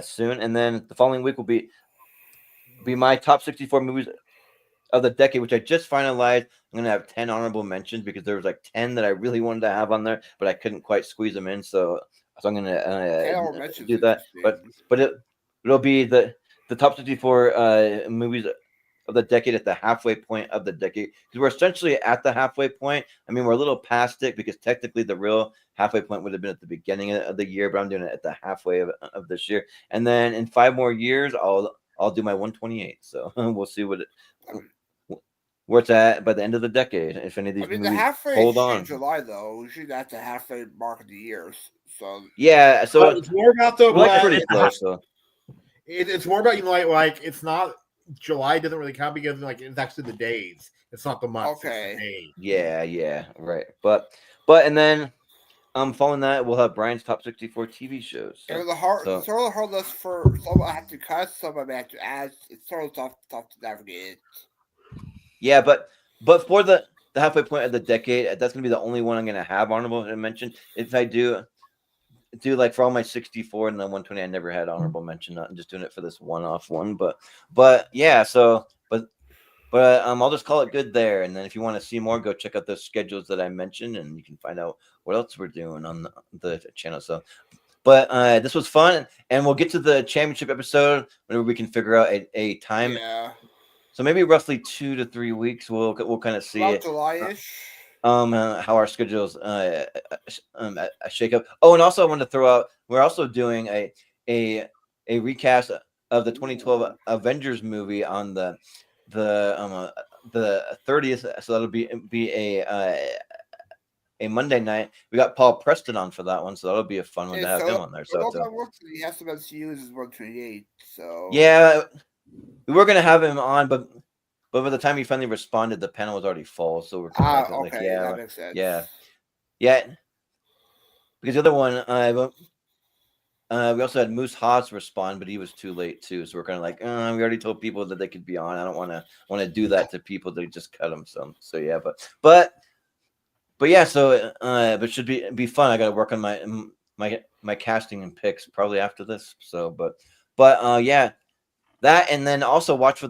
soon. And then the following week will be my top 64 movies of the decade, which I just finalized. I'm gonna have 10 honorable mentions because there was like 10 that I really wanted to have on there, but I couldn't quite squeeze them in. So I'm gonna do that. But it'll be the top 64 movies of the decade at the halfway point of the decade, because we're essentially at the halfway point. I mean, we're a little past it because technically the real halfway point would have been at the beginning of the year, but I'm doing it at the halfway of this year. And then in 5 more years, I'll do my 128. So we'll see where it's at by the end of the decade. If any of these the movies halfway hold is on. July though. Usually that's the halfway mark of the year. So Yeah, so it's more about the like pretty close. So it's more about like it's not July doesn't really count because like it's actually the days. It's not the months. Okay. It's the days. yeah, right. But and then following that, we'll have Brian's top 64 TV shows. It was a hard list for some. I have to cut some. I have to add. It's sort of tough to navigate. Yeah, but for the halfway point of the decade, that's gonna be the only one I'm gonna have honorable mention. If I do like for all my 64 and then 120, I never had honorable mention. I'm just doing it for this one-off one. But yeah, so but I'll just call it good there. And then if you want to see more, go check out those schedules that I mentioned, and you can find out what else we're doing on the channel. So, but this was fun, and we'll get to the championship episode whenever we can figure out a time. Yeah. So maybe roughly 2 to 3 weeks, we'll kind of see About July-ish. How our schedules shake up. Oh, and also I want to throw out, we're also doing a recast of the 2012 Avengers movie on the 30th. So that'll be a Monday night. We got Paul Preston on for that one, so that'll be a fun one to have him on there. So he has some MCUs is 128. So yeah, we were gonna have him on, but by the time he finally responded, the panel was already full. So we're kind of okay, that makes sense. Yeah. Because the other one, we also had Moose Haas respond, but he was too late too. So we're kind of like, we already told people that they could be on. I don't want to do that to people. They just cut them some. So yeah, but yeah. So but it should be fun. I got to work on my casting and picks probably after this. So but yeah, that, and then also watch for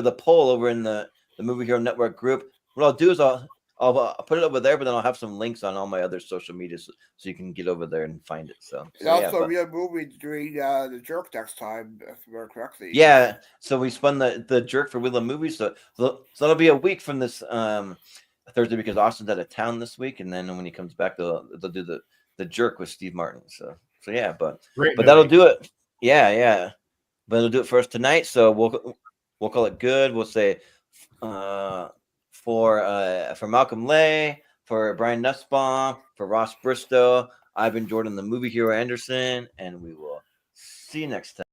the poll over in the Movie Hero Network group. What I'll do is I'll I'll put it over there, but then I'll have some links on all my other social media so you can get over there and find it. So And yeah, also, but- we have movies doing the jerk next time, if I remember correctly. yeah. So we spun the jerk for Wheel of Movies. So that'll be a week from this Thursday because Austin's out of town this week, and then when he comes back, they'll do the jerk with Steve Martin. So yeah, but that'll do it. Yeah. But it'll do it for us tonight. So we'll call it good. We'll say for Malcolm Lay, for Brian Nussbaum, for Ross Bristow, I've been Jordan, the movie hero Anderson, and we will see you next time.